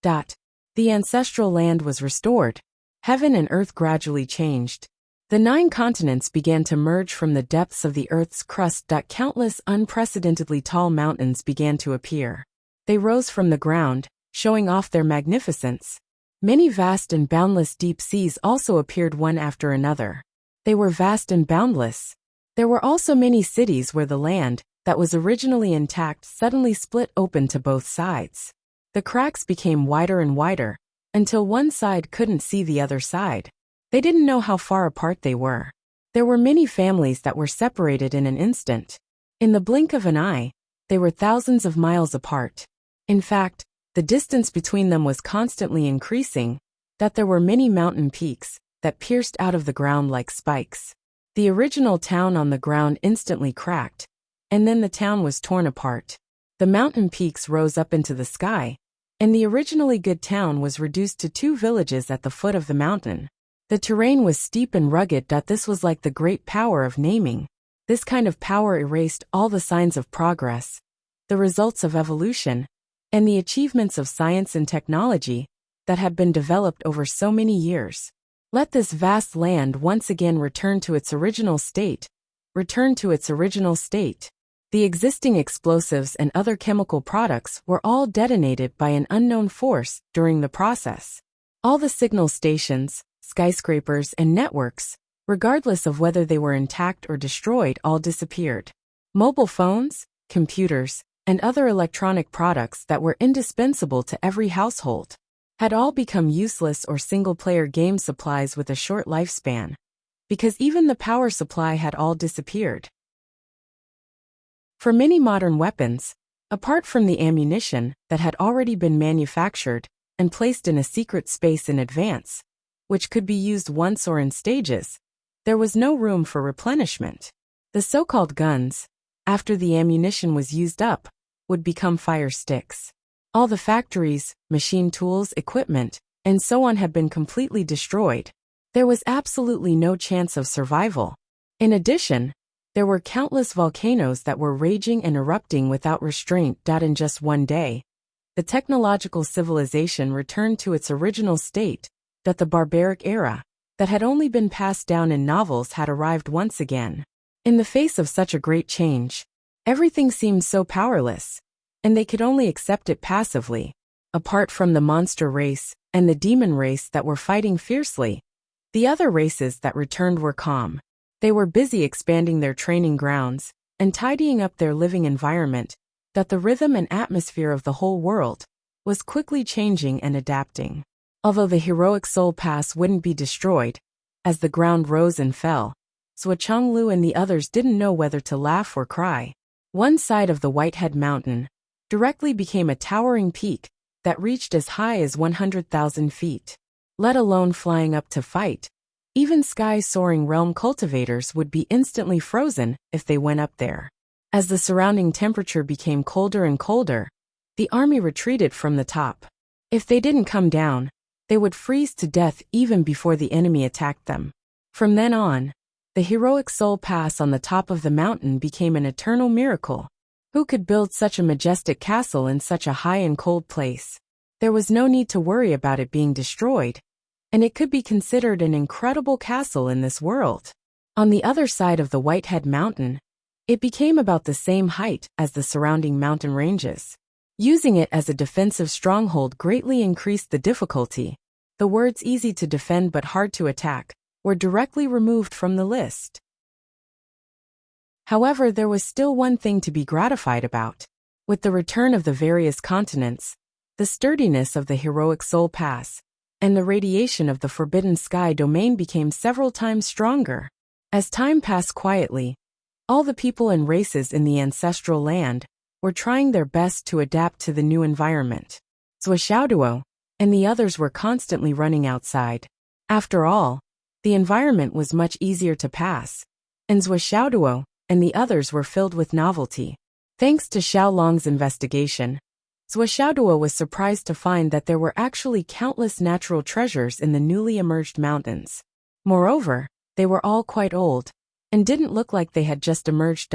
The ancestral land was restored. Heaven and earth gradually changed. The 9 continents began to merge from the depths of the earth's crust. Countless unprecedentedly tall mountains began to appear. They rose from the ground, showing off their magnificence. Many vast and boundless deep seas also appeared one after another. They were vast and boundless. There were also many cities where the land, that was originally intact, suddenly split open to both sides. The cracks became wider and wider, until one side couldn't see the other side. They didn't know how far apart they were. There were many families that were separated in an instant. In the blink of an eye, They were thousands of miles apart. In fact, the distance between them was constantly increasing, that there were many mountain peaks that pierced out of the ground like spikes. The original town on the ground instantly cracked, and then the town was torn apart. The mountain peaks rose up into the sky, and the originally good town was reduced to 2 villages at the foot of the mountain. The terrain was steep and rugged. This was like the great power of naming. This kind of power erased all the signs of progress, the results of evolution, and the achievements of science and technology that had been developed over so many years. Let this vast land once again return to its original state. Return to its original state. The existing explosives and other chemical products were all detonated by an unknown force during the process. All the signal stations, skyscrapers, and networks, regardless of whether they were intact or destroyed, all disappeared. Mobile phones, computers, and other electronic products that were indispensable to every household had all become useless or single-player game supplies with a short lifespan, because even the power supply had all disappeared. For many modern weapons, apart from the ammunition that had already been manufactured and placed in a secret space in advance, which could be used once or in stages, there was no room for replenishment. The so-called guns, after the ammunition was used up, would become fire sticks. All the factories, machine tools, equipment, and so on had been completely destroyed. There was absolutely no chance of survival. In addition, there were countless volcanoes that were raging and erupting without restraint. In just one day, the technological civilization returned to its original state, that the barbaric era, that had only been passed down in novels, had arrived once again. In the face of such a great change, everything seemed so powerless, and they could only accept it passively. Apart from the monster race and the demon race that were fighting fiercely, the other races that returned were calm. They were busy expanding their training grounds and tidying up their living environment, that the rhythm and atmosphere of the whole world was quickly changing and adapting. Although the heroic Soul Pass wouldn't be destroyed, as the ground rose and fell, Zhuochanglu and the others didn't know whether to laugh or cry. One side of the Whitehead Mountain directly became a towering peak that reached as high as 100,000 feet. Let alone flying up to fight, even sky-soaring realm cultivators would be instantly frozen if they went up there. As the surrounding temperature became colder and colder, the army retreated from the top. If they didn't come down, they would freeze to death even before the enemy attacked them. From then on, the heroic Soul Pass on the top of the mountain became an eternal miracle. Who could build such a majestic castle in such a high and cold place? There was no need to worry about it being destroyed, and it could be considered an incredible castle in this world. On the other side of the Whitehead Mountain, it became about the same height as the surrounding mountain ranges. Using it as a defensive stronghold greatly increased the difficulty. The words easy to defend but hard to attack were directly removed from the list. However, there was still one thing to be gratified about. With the return of the various continents, the sturdiness of the heroic Soul Pass, and the radiation of the Forbidden Sky domain became several times stronger. As time passed quietly, all the people and races in the ancestral land were trying their best to adapt to the new environment. Zhuochangdu and the others were constantly running outside. After all, the environment was much easier to pass, and Zhuochangdu and the others were filled with novelty. Thanks to Xiaolong's investigation, Zhuochangdu was surprised to find that there were actually countless natural treasures in the newly emerged mountains. Moreover, they were all quite old, and didn't look like they had just emerged.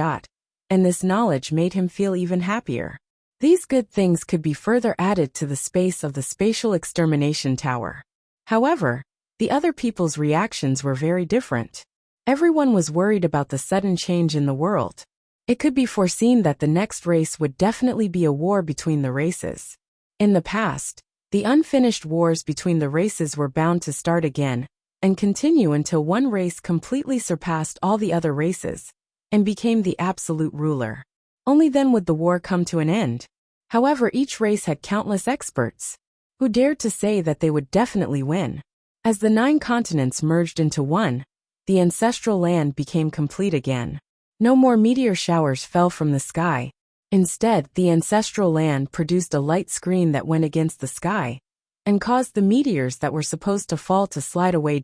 And this knowledge made him feel even happier. These good things could be further added to the space of the spatial extermination tower. However, the other people's reactions were very different. Everyone was worried about the sudden change in the world. It could be foreseen that the next race would definitely be a war between the races. In the past, the unfinished wars between the races were bound to start again and continue until one race completely surpassed all the other races and became the absolute ruler. Only then would the war come to an end. However, each race had countless experts who dared to say that they would definitely win. As the 9 continents merged into one, the ancestral land became complete again. No more meteor showers fell from the sky, Instead, the ancestral land produced a light screen that went against the sky and caused the meteors that were supposed to fall to slide away.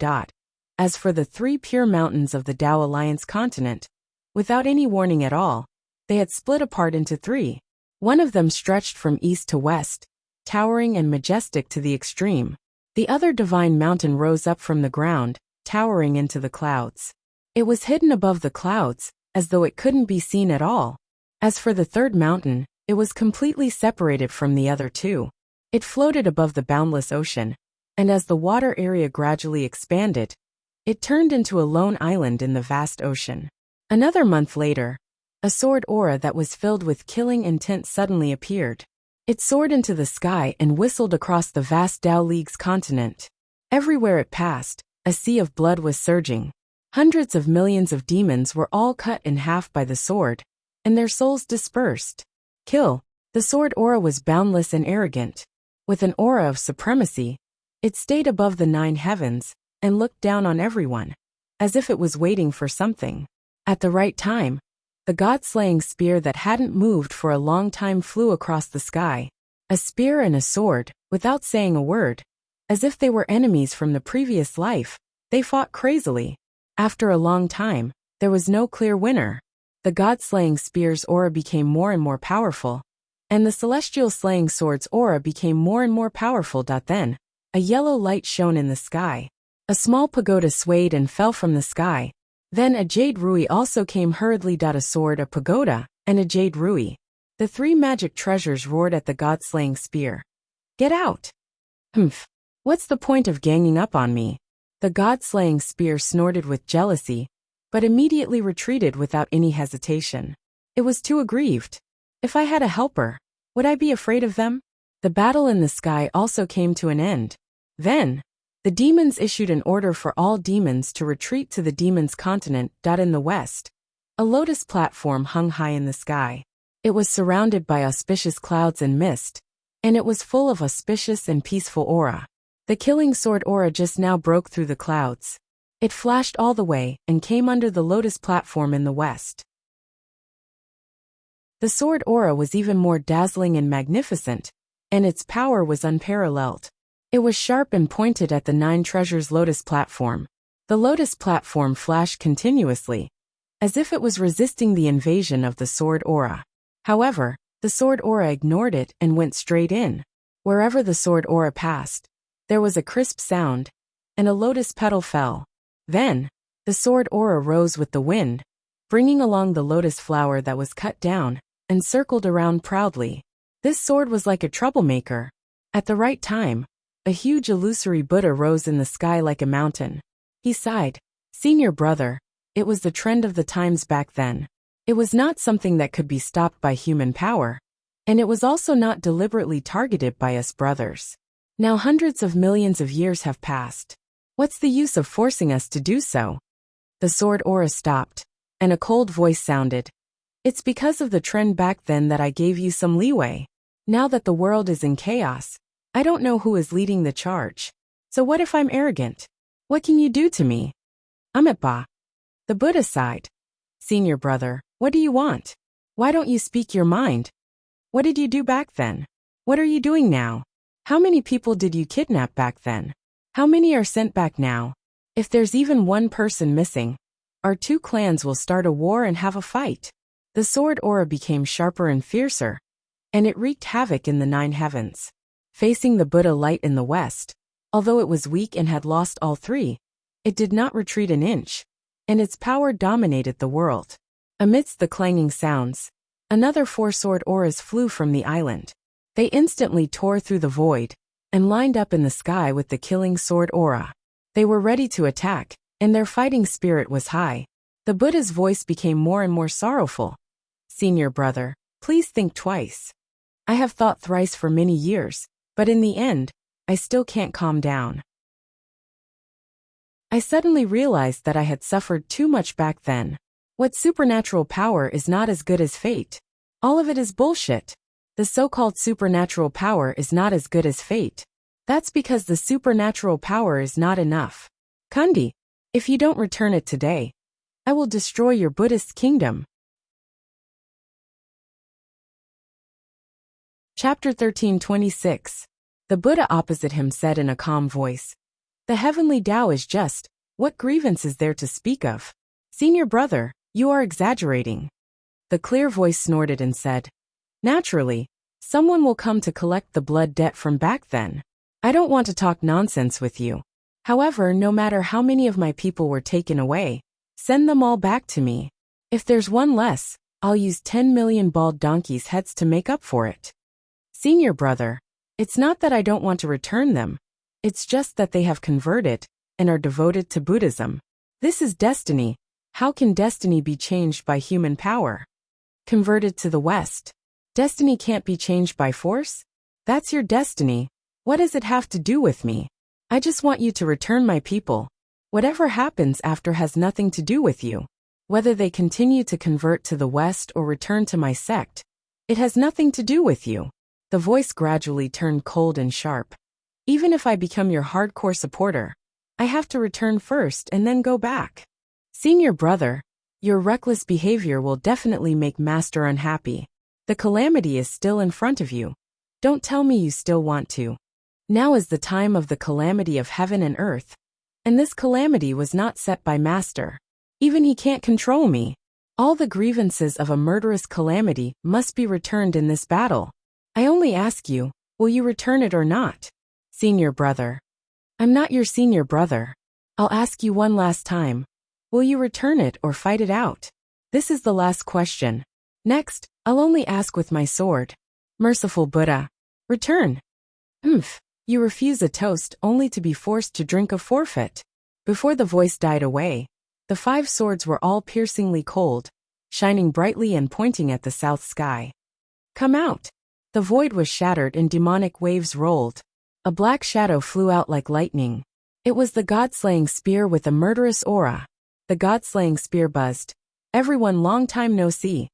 As for the three pure mountains of the Tao Alliance continent, without any warning at all, they had split apart into three. One of them stretched from east to west, towering and majestic to the extreme. The other divine mountain rose up from the ground, towering into the clouds. It was hidden above the clouds, as though it couldn't be seen at all. As for the third mountain, it was completely separated from the other two. It floated above the boundless ocean, and as the water area gradually expanded, it turned into a lone island in the vast ocean. Another month later, a sword aura that was filled with killing intent suddenly appeared. It soared into the sky and whistled across the vast Tao League's continent. Everywhere it passed, a sea of blood was surging. Hundreds of millions of demons were all cut in half by the sword, and their souls dispersed. Kill. The sword aura was boundless and arrogant. With an aura of supremacy, it stayed above the 9 heavens and looked down on everyone, as if it was waiting for something. At the right time, the god-slaying spear that hadn't moved for a long time flew across the sky. A spear and a sword, without saying a word. As if they were enemies from the previous life, they fought crazily. After a long time, there was no clear winner. The god-slaying spear's aura became more and more powerful, and the celestial slaying sword's aura became more and more powerful. Then, a yellow light shone in the sky. A small pagoda swayed and fell from the sky. Then a jade rui also came hurriedly. A sword, a pagoda, and a jade rui. The three magic treasures roared at the god-slaying spear. Get out! Humph! What's the point of ganging up on me? The god-slaying spear snorted with jealousy, but immediately retreated without any hesitation. It was too aggrieved. If I had a helper, would I be afraid of them? The battle in the sky also came to an end. Then, the demons issued an order for all demons to retreat to the demons' continent. In the west, a lotus platform hung high in the sky. It was surrounded by auspicious clouds and mist, and it was full of auspicious and peaceful aura. The killing sword aura just now broke through the clouds. It flashed all the way and came under the lotus platform in the west. The sword aura was even more dazzling and magnificent, and its power was unparalleled. It was sharp and pointed at the 9 treasures lotus platform. The lotus platform flashed continuously, as if it was resisting the invasion of the sword aura. However, the sword aura ignored it and went straight in. Wherever the sword aura passed, there was a crisp sound, and a lotus petal fell. Then, the sword aura rose with the wind, bringing along the lotus flower that was cut down and circled around proudly. This sword was like a troublemaker. At the right time, a huge illusory Buddha rose in the sky like a mountain. He sighed. Senior brother, it was the trend of the times back then. It was not something that could be stopped by human power, and it was also not deliberately targeted by us brothers. Now hundreds of millions of years have passed. What's the use of forcing us to do so? The sword aura stopped, and a cold voice sounded. It's because of the trend back then that I gave you some leeway. Now that the world is in chaos, I don't know who is leading the charge. So what if I'm arrogant? What can you do to me? I'm at Ba. The Buddha sighed. Senior brother, what do you want? Why don't you speak your mind? What did you do back then? What are you doing now? How many people did you kidnap back then? How many are sent back now? If there's even one person missing, our 2 clans will start a war and have a fight. The sword aura became sharper and fiercer, and it wreaked havoc in the 9 heavens. Facing the Buddha light in the west, although it was weak and had lost all 3, it did not retreat an inch, and its power dominated the world. Amidst the clanging sounds, another 4 sword auras flew from the island. They instantly tore through the void and lined up in the sky with the killing sword aura. They were ready to attack, and their fighting spirit was high. The Buddha's voice became more and more sorrowful. Senior brother, please think twice. I have thought thrice for many years, but in the end, I still can't calm down. I suddenly realized that I had suffered too much back then. What supernatural power is not as good as fate? All of it is bullshit. The so-called supernatural power is not as good as fate. That's because the supernatural power is not enough. Kundi, if you don't return it today, I will destroy your Buddhist kingdom. Chapter 13:26. The Buddha opposite him said in a calm voice, "The heavenly Tao is just. What grievance is there to speak of? Senior brother, you are exaggerating." The clear voice snorted and said, "Naturally, someone will come to collect the blood debt from back then. I don't want to talk nonsense with you. However, no matter how many of my people were taken away, send them all back to me. If there's one less, I'll use 10 million bald donkeys' heads to make up for it." Senior brother, it's not that I don't want to return them. It's just that they have converted and are devoted to Buddhism. This is destiny. How can destiny be changed by human power? Converted to the West. Destiny can't be changed by force? That's your destiny. What does it have to do with me? I just want you to return my people. Whatever happens after has nothing to do with you. Whether they continue to convert to the West or return to my sect, it has nothing to do with you. The voice gradually turned cold and sharp. Even if I become your hardcore supporter, I have to return first and then go back. Senior brother, your reckless behavior will definitely make Master unhappy. The calamity is still in front of you. Don't tell me you still want to. Now is the time of the calamity of heaven and earth. And this calamity was not set by Master. Even he can't control me. All the grievances of a murderous calamity must be returned in this battle. I only ask you, will you return it or not? Senior brother. I'm not your senior brother. I'll ask you one last time. Will you return it or fight it out? This is the last question. Next, I'll only ask with my sword. Merciful Buddha. Return. You refuse a toast only to be forced to drink a forfeit. Before the voice died away, the 5 swords were all piercingly cold, shining brightly and pointing at the south sky. Come out. The void was shattered and demonic waves rolled. A black shadow flew out like lightning. It was the god-slaying spear with a murderous aura. The god-slaying spear buzzed. Everyone, long time no see.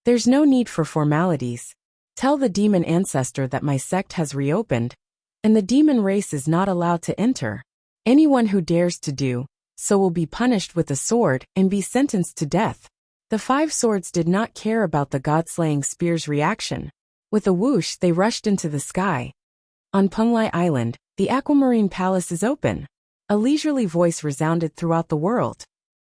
There's no need for formalities. Tell the demon ancestor that my sect has reopened, and the demon race is not allowed to enter. Anyone who dares to do so will be punished with a sword and be sentenced to death. The 5 swords did not care about the god-slaying spear's reaction. With a whoosh, they rushed into the sky. On Penglai Island, the Aquamarine Palace is open. A leisurely voice resounded throughout the world.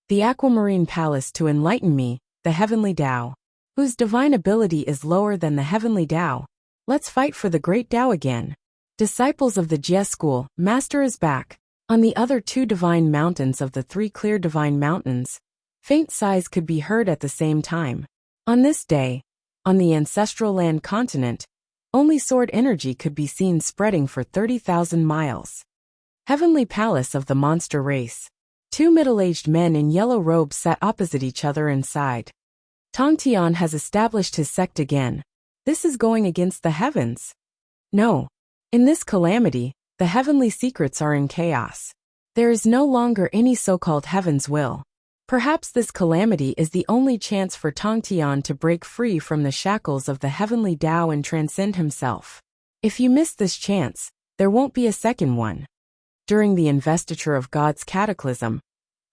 The Aquamarine Palace to enlighten me, the Heavenly Tao, whose divine ability is lower than the Heavenly Tao. Let's fight for the Great Tao again. Disciples of the Jie School, Master is back. On the other 2 divine mountains of the 3 clear divine mountains, faint sighs could be heard at the same time. On this day, on the ancestral land continent, only sword energy could be seen spreading for 30,000 miles. Heavenly Palace of the Monster Race. 2 middle-aged men in yellow robes sat opposite each other inside. Tongtian has established his sect again. This is going against the heavens. No. In this calamity, the heavenly secrets are in chaos. There is no longer any so-called heaven's will. Perhaps this calamity is the only chance for Tongtian to break free from the shackles of the heavenly Tao and transcend himself. If you miss this chance, there won't be a second one. During the investiture of God's cataclysm,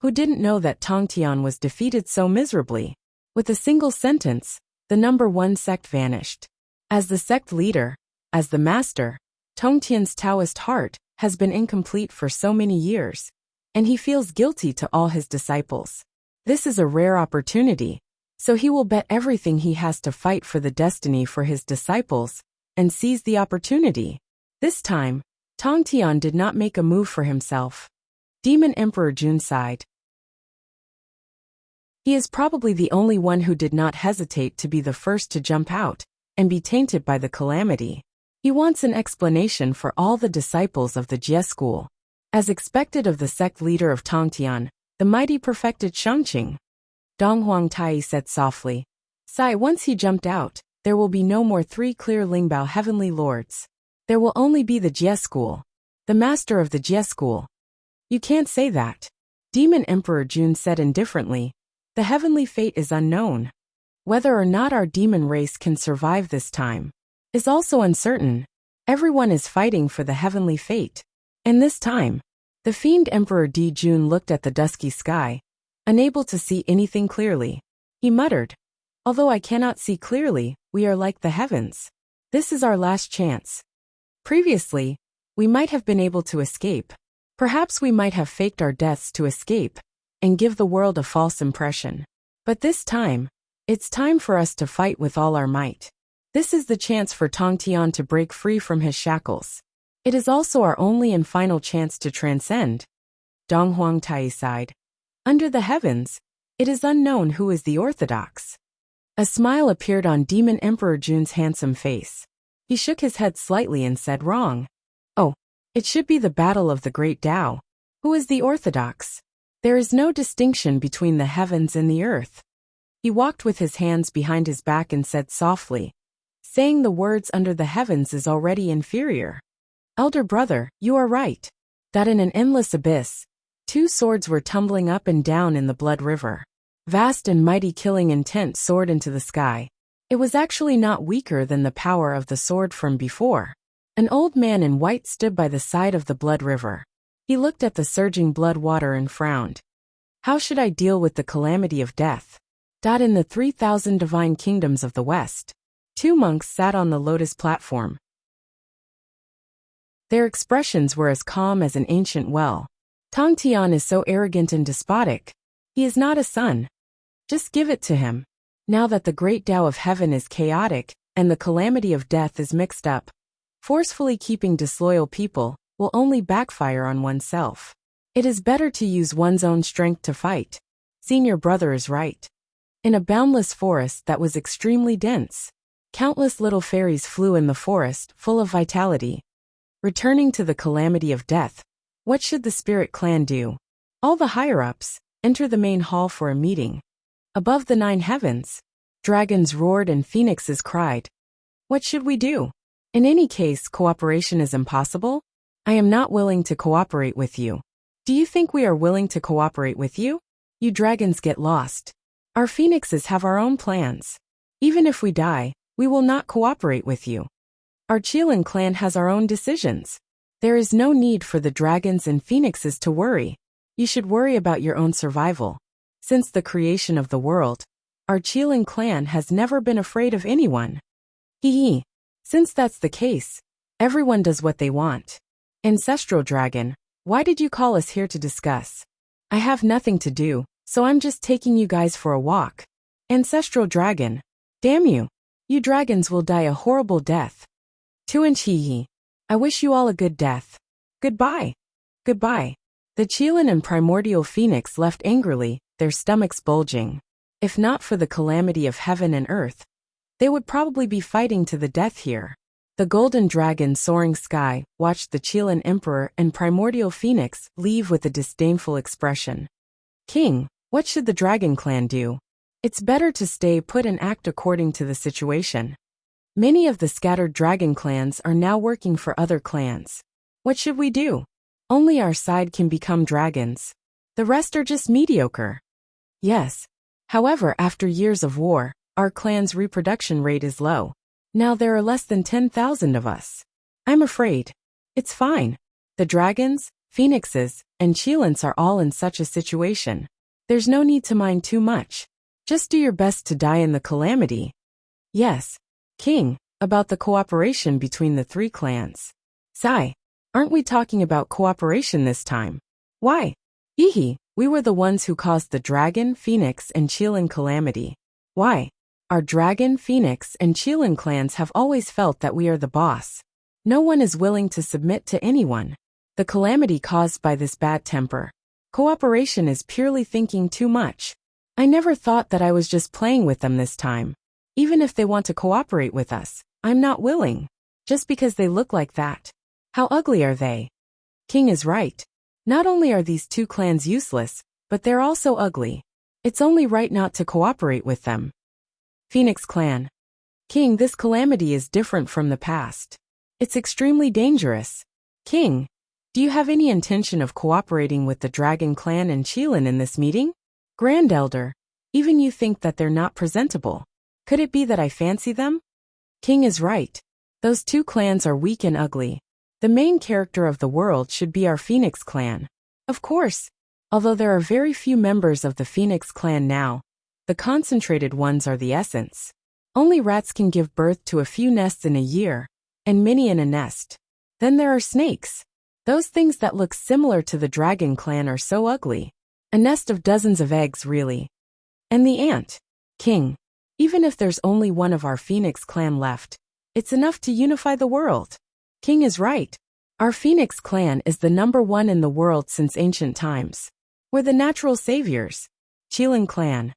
who didn't know that Tongtian was defeated so miserably? With a single sentence, the number 1 sect vanished. As the sect leader, as the master, Tongtian's Taoist heart has been incomplete for so many years, and he feels guilty to all his disciples. This is a rare opportunity, so he will bet everything he has to fight for the destiny for his disciples, and seize the opportunity. This time, Tongtian did not make a move for himself. Demon Emperor Jun sighed. He is probably the only one who did not hesitate to be the first to jump out and be tainted by the calamity. He wants an explanation for all the disciples of the Jie school. As expected of the sect leader of Tongtian, the mighty perfected Shangqing. Dong Huangtai said softly. Sai, once he jumped out, there will be no more 3 clear Lingbao heavenly lords. There will only be the Jie school. The master of the Jie school. You can't say that. Demon Emperor Jun said indifferently. The heavenly fate is unknown. Whether or not our demon race can survive this time is also uncertain. Everyone is fighting for the heavenly fate. And this time, the fiend Emperor Di Jun looked at the dusky sky, unable to see anything clearly. He muttered, although I cannot see clearly, we are like the heavens. This is our last chance. Previously, we might have been able to escape. Perhaps we might have faked our deaths to escape and give the world a false impression. But this time, it's time for us to fight with all our might. This is the chance for Tong Tian to break free from his shackles. It is also our only and final chance to transcend. Dong Huang Tai sighed. Under the heavens, it is unknown who is the orthodox. A smile appeared on Demon Emperor Jun's handsome face. He shook his head slightly and said, wrong. Oh, it should be the battle of the great Tao. Who is the orthodox? There is no distinction between the heavens and the earth. He walked with his hands behind his back and said softly, saying the words under the heavens is already inferior. Elder brother, you are right. That in an endless abyss, two swords were tumbling up and down in the blood river. Vast and mighty killing intent soared into the sky. It was actually not weaker than the power of the sword from before. An old man in white stood by the side of the blood river. He looked at the surging blood water and frowned. How should I deal with the calamity of death? In the 3,000 divine kingdoms of the West, two monks sat on the lotus platform. Their expressions were as calm as an ancient well. Tong Tian is so arrogant and despotic. He is not a son. Just give it to him. Now that the great Tao of heaven is chaotic, and the calamity of death is mixed up, forcefully keeping disloyal people will only backfire on oneself. It is better to use one's own strength to fight. Senior brother is right. In a boundless forest that was extremely dense, countless little fairies flew in the forest, full of vitality. Returning to the calamity of death, what should the spirit clan do? All the higher-ups enter the main hall for a meeting. Above the 9 heavens, dragons roared and phoenixes cried. What should we do? In any case, cooperation is impossible. I am not willing to cooperate with you. Do you think we are willing to cooperate with you? You dragons get lost. Our phoenixes have our own plans. Even if we die, we will not cooperate with you. Our Qilin clan has our own decisions. There is no need for the dragons and phoenixes to worry. You should worry about your own survival. Since the creation of the world, our Qilin clan has never been afraid of anyone. Hee. Since that's the case, everyone does what they want. Ancestral dragon, why did you call us here to discuss? I have nothing to do, so I'm just taking you guys for a walk. Ancestral dragon, damn you. You dragons will die a horrible death. Tuanch hee. I wish you all a good death. Goodbye. Goodbye. The Qilin and primordial phoenix left angrily, their stomachs bulging. If not for the calamity of heaven and earth, they would probably be fighting to the death here. The golden dragon soaring sky watched the Qilin emperor and primordial phoenix leave with a disdainful expression. King, what should the dragon clan do? It's better to stay put and act according to the situation. Many of the scattered dragon clans are now working for other clans. What should we do? Only our side can become dragons. The rest are just mediocre. Yes. However, after years of war, our clan's reproduction rate is low. Now there are less than 10,000 of us. I'm afraid. It's fine. The dragons, phoenixes, and Qilins are all in such a situation. There's no need to mind too much. Just do your best to die in the calamity. Yes. King, about the cooperation between the 3 clans. Sigh. Aren't we talking about cooperation this time? Why? Hee. We were the ones who caused the dragon, phoenix, and Qilin calamity. Why? Our dragon, phoenix, and Qilin clans have always felt that we are the boss. No one is willing to submit to anyone. The calamity caused by this bad temper. Cooperation is purely thinking too much. I never thought that I was just playing with them this time. Even if they want to cooperate with us, I'm not willing. Just because they look like that. How ugly are they? King is right. Not only are these 2 clans useless, but they're also ugly. It's only right not to cooperate with them. Phoenix clan. King, this calamity is different from the past. It's extremely dangerous. King, do you have any intention of cooperating with the Dragon clan and Qilin in this meeting? Grand Elder, even you think that they're not presentable. Could it be that I fancy them? King is right. Those 2 clans are weak and ugly. The main character of the world should be our Phoenix clan. Of course. Although there are very few members of the Phoenix clan now, the concentrated ones are the essence. Only rats can give birth to a few nests in a year, and many in a nest. Then there are snakes. Those things that look similar to the dragon clan are so ugly. A nest of dozens of eggs, really. And the ant. King. Even if there's only one of our Phoenix clan left, it's enough to unify the world. King is right. Our Phoenix clan is the #1 in the world since ancient times. We're the natural saviors. Qilin clan.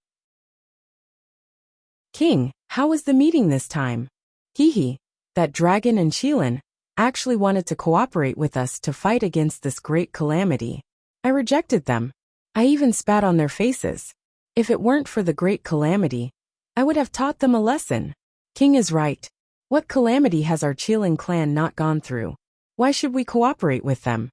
King, how was the meeting this time? Hee, that dragon and Qilin actually wanted to cooperate with us to fight against this great calamity. I rejected them. I even spat on their faces. If it weren't for the great calamity, I would have taught them a lesson. King is right. What calamity has our Qilin clan not gone through? Why should we cooperate with them?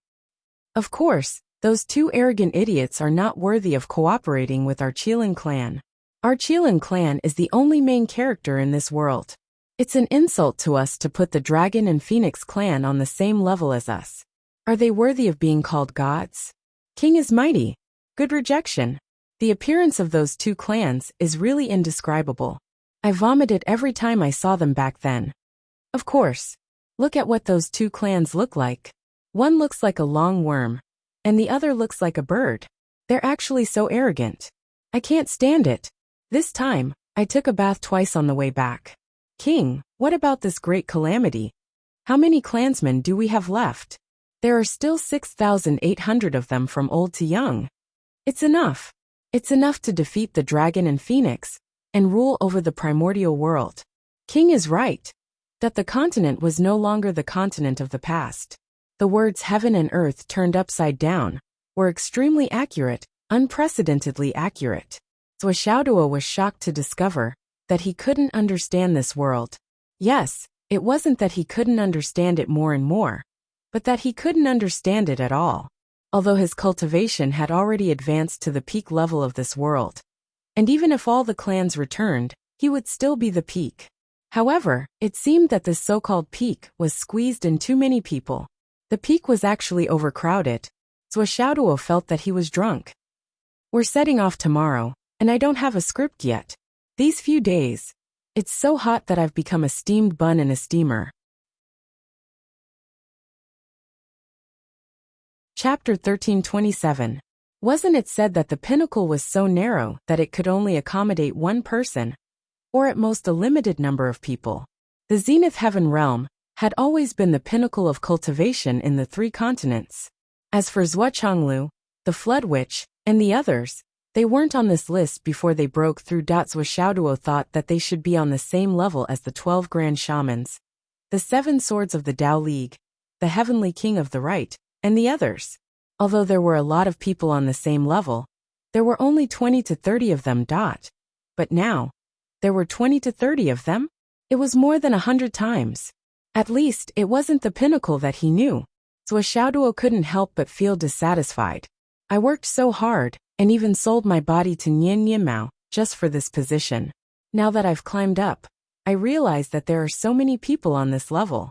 Of course, those two arrogant idiots are not worthy of cooperating with our Qilin clan. Our Qilin clan is the only main character in this world. It's an insult to us to put the Dragon and Phoenix clan on the same level as us. Are they worthy of being called gods? King is mighty. Good rejection. The appearance of those two clans is really indescribable. I vomited every time I saw them back then. Of course. Look at what those two clans look like. One looks like a long worm, and the other looks like a bird. They're actually so arrogant. I can't stand it. This time, I took a bath twice on the way back. King, what about this great calamity? How many clansmen do we have left? There are still 6,800 of them from old to young. It's enough. It's enough to defeat the Dragon and Phoenix and rule over the primordial world. King is right. That the continent was no longer the continent of the past. The words heaven and earth turned upside down were extremely accurate, unprecedentedly accurate. Zhuo was shocked to discover that he couldn't understand this world. Yes, it wasn't that he couldn't understand it more and more, but that he couldn't understand it at all. Although his cultivation had already advanced to the peak level of this world. And even if all the clans returned, he would still be the peak. However, it seemed that this so-called peak was squeezed in too many people. The peak was actually overcrowded. Zhuo felt that he was drunk. We're setting off tomorrow, and I don't have a script yet. These few days, it's so hot that I've become a steamed bun in a steamer. Chapter 1327. Wasn't it said that the pinnacle was so narrow that it could only accommodate one person? Or at most a limited number of people. The Zenith Heaven realm had always been the pinnacle of cultivation in the 3 continents. As for Zhuo, the Flood Witch, and the others, they weren't on this list before they broke through. Zhuo thought that they should be on the same level as the 12 Grand Shamans, the 7 Swords of the Tao League, the Heavenly King of the Right, and the others. Although there were a lot of people on the same level, there were only 20 to 30 of them. But now, there were 20 to 30 of them? It was more than 100 times. At least, it wasn't the pinnacle that he knew. Zhuo couldn't help but feel dissatisfied. I worked so hard, and even sold my body to Nian Mao, just for this position. Now that I've climbed up, I realize that there are so many people on this level.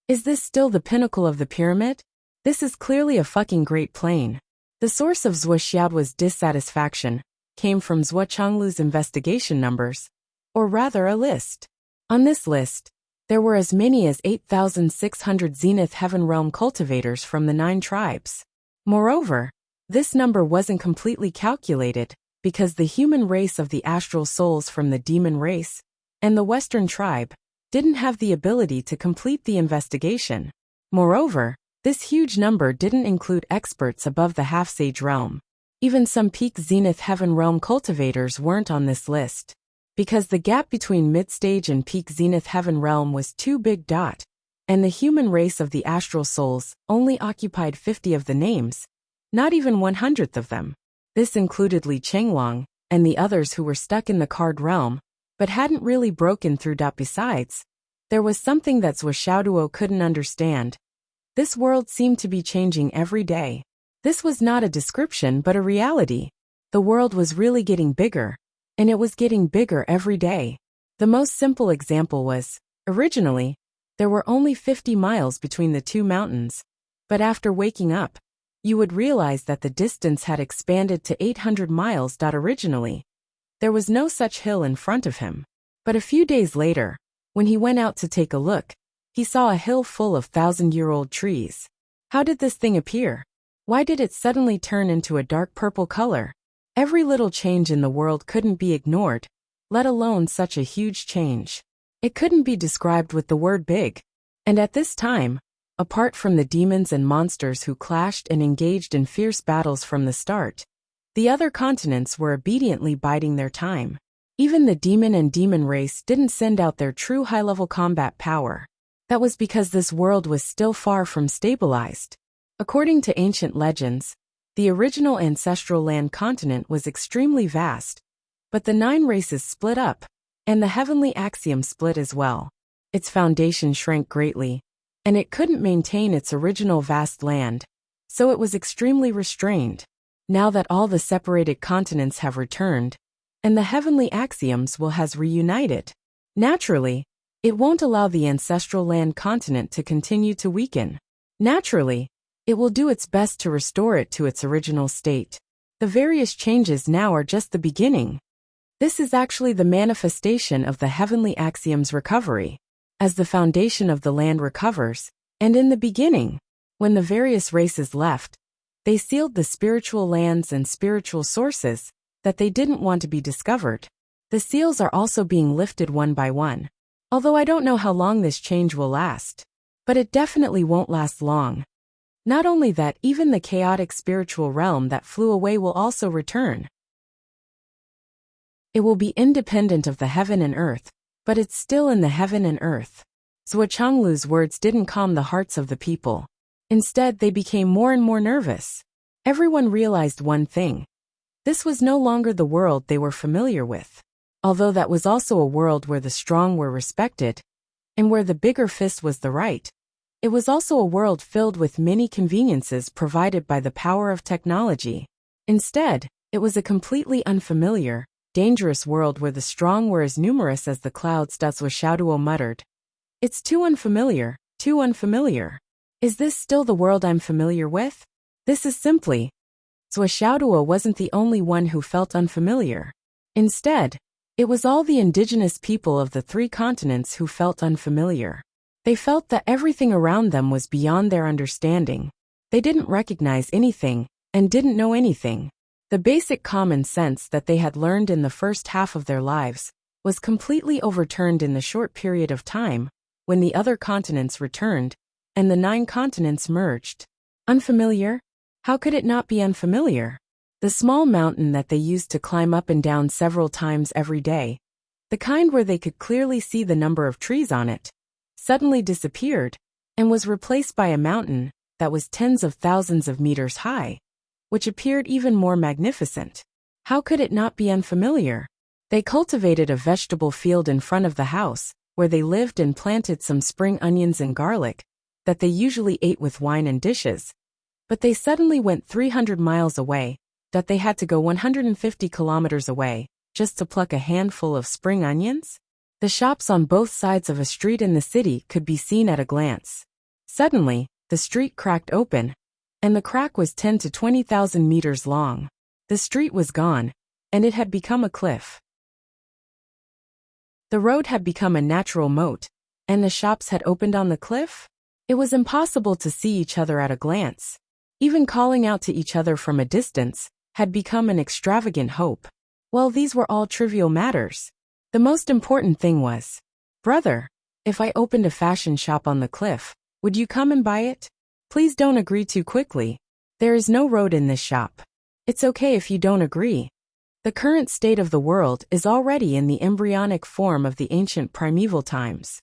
Is this still the pinnacle of the pyramid? This is clearly a fucking great plane. The source of Zhuo's dissatisfaction came from Zhuochanglu's investigation numbers. Or rather a list. On this list, there were as many as 8,600 Zenith Heaven Realm cultivators from the 9 tribes. Moreover, this number wasn't completely calculated, because the human race of the astral souls from the demon race, and the Western tribe, didn't have the ability to complete the investigation. Moreover, this huge number didn't include experts above the half-sage realm. Even some peak Zenith Heaven Realm cultivators weren't on this list. Because the gap between mid-stage and peak Zenith Heaven Realm was too big. And the human race of the astral souls only occupied 50 of the names, not even 100th of them. This included Li Chenglong, and the others who were stuck in the card realm, but hadn't really broken through. Besides, there was something that Zhuo couldn't understand. This world seemed to be changing every day. This was not a description but a reality. The world was really getting bigger. And it was getting bigger every day. The most simple example was, originally, there were only 50 miles between the 2 mountains. But after waking up, you would realize that the distance had expanded to 800 miles. Originally, there was no such hill in front of him. But a few days later, when he went out to take a look, he saw a hill full of 1,000-year-old trees. How did this thing appear? Why did it suddenly turn into a dark purple color? Every little change in the world couldn't be ignored, let alone such a huge change. It couldn't be described with the word big. And at this time, apart from the demons and monsters who clashed and engaged in fierce battles from the start, the other continents were obediently biding their time. Even the demon and demon race didn't send out their true high-level combat power. That was because this world was still far from stabilized. According to ancient legends, the original ancestral land continent was extremely vast, but the 9 races split up, and the heavenly axiom split as well. Its foundation shrank greatly, and it couldn't maintain its original vast land, so it was extremely restrained. Now that all the separated continents have returned, and the heavenly axioms will has reunited, naturally, it won't allow the ancestral land continent to continue to weaken. Naturally, it will do its best to restore it to its original state. The various changes now are just the beginning. This is actually the manifestation of the heavenly axiom's recovery. As the foundation of the land recovers, and in the beginning, when the various races left, they sealed the spiritual lands and spiritual sources that they didn't want to be discovered. The seals are also being lifted one by one. Although I don't know how long this change will last. But it definitely won't last long. Not only that, even the chaotic spiritual realm that flew away will also return. It will be independent of the heaven and earth, but it's still in the heaven and earth. Zhuochanglu's words didn't calm the hearts of the people. Instead, they became more and more nervous. Everyone realized one thing. This was no longer the world they were familiar with. Although that was also a world where the strong were respected, and where the bigger fist was the right. It was also a world filled with many conveniences provided by the power of technology. Instead, it was a completely unfamiliar, dangerous world where the strong were as numerous as the clouds. Zhuochanglu muttered. It's too unfamiliar, too unfamiliar. Is this still the world I'm familiar with? This is simply. Zhuochanglu wasn't the only one who felt unfamiliar. Instead, it was all the indigenous people of the 3 continents who felt unfamiliar. They felt that everything around them was beyond their understanding. They didn't recognize anything, and didn't know anything. The basic common sense that they had learned in the first half of their lives was completely overturned in the short period of time when the other continents returned, and the 9 continents merged. Unfamiliar? How could it not be unfamiliar? The small mountain that they used to climb up and down several times every day, the kind where they could clearly see the number of trees on it, suddenly disappeared, and was replaced by a mountain that was tens of thousands of meters high, which appeared even more magnificent. How could it not be unfamiliar? They cultivated a vegetable field in front of the house, where they lived, and planted some spring onions and garlic that they usually ate with wine and dishes. But they suddenly went 300 miles away, that they had to go 150 kilometers away, just to pluck a handful of spring onions? The shops on both sides of a street in the city could be seen at a glance. Suddenly, the street cracked open, and the crack was 10 to 20,000 meters long. The street was gone, and it had become a cliff. The road had become a natural moat, and the shops had opened on the cliff? It was impossible to see each other at a glance. Even calling out to each other from a distance had become an extravagant hope. Well, these were all trivial matters. The most important thing was, brother, if I opened a fashion shop on the cliff, would you come and buy it? Please don't agree too quickly. There is no road in this shop. It's okay if you don't agree. The current state of the world is already in the embryonic form of the ancient primeval times.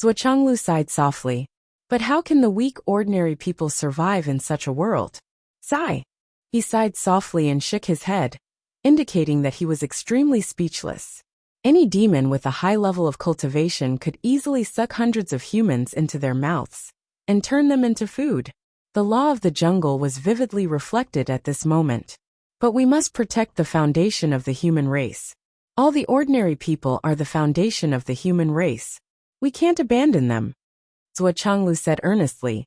Zhuochanglu sighed softly. But how can the weak ordinary people survive in such a world? Sigh. He sighed softly and shook his head, indicating that he was extremely speechless. Any demon with a high level of cultivation could easily suck hundreds of humans into their mouths and turn them into food. The law of the jungle was vividly reflected at this moment. But we must protect the foundation of the human race. All the ordinary people are the foundation of the human race. We can't abandon them. Zhuochanglu said earnestly.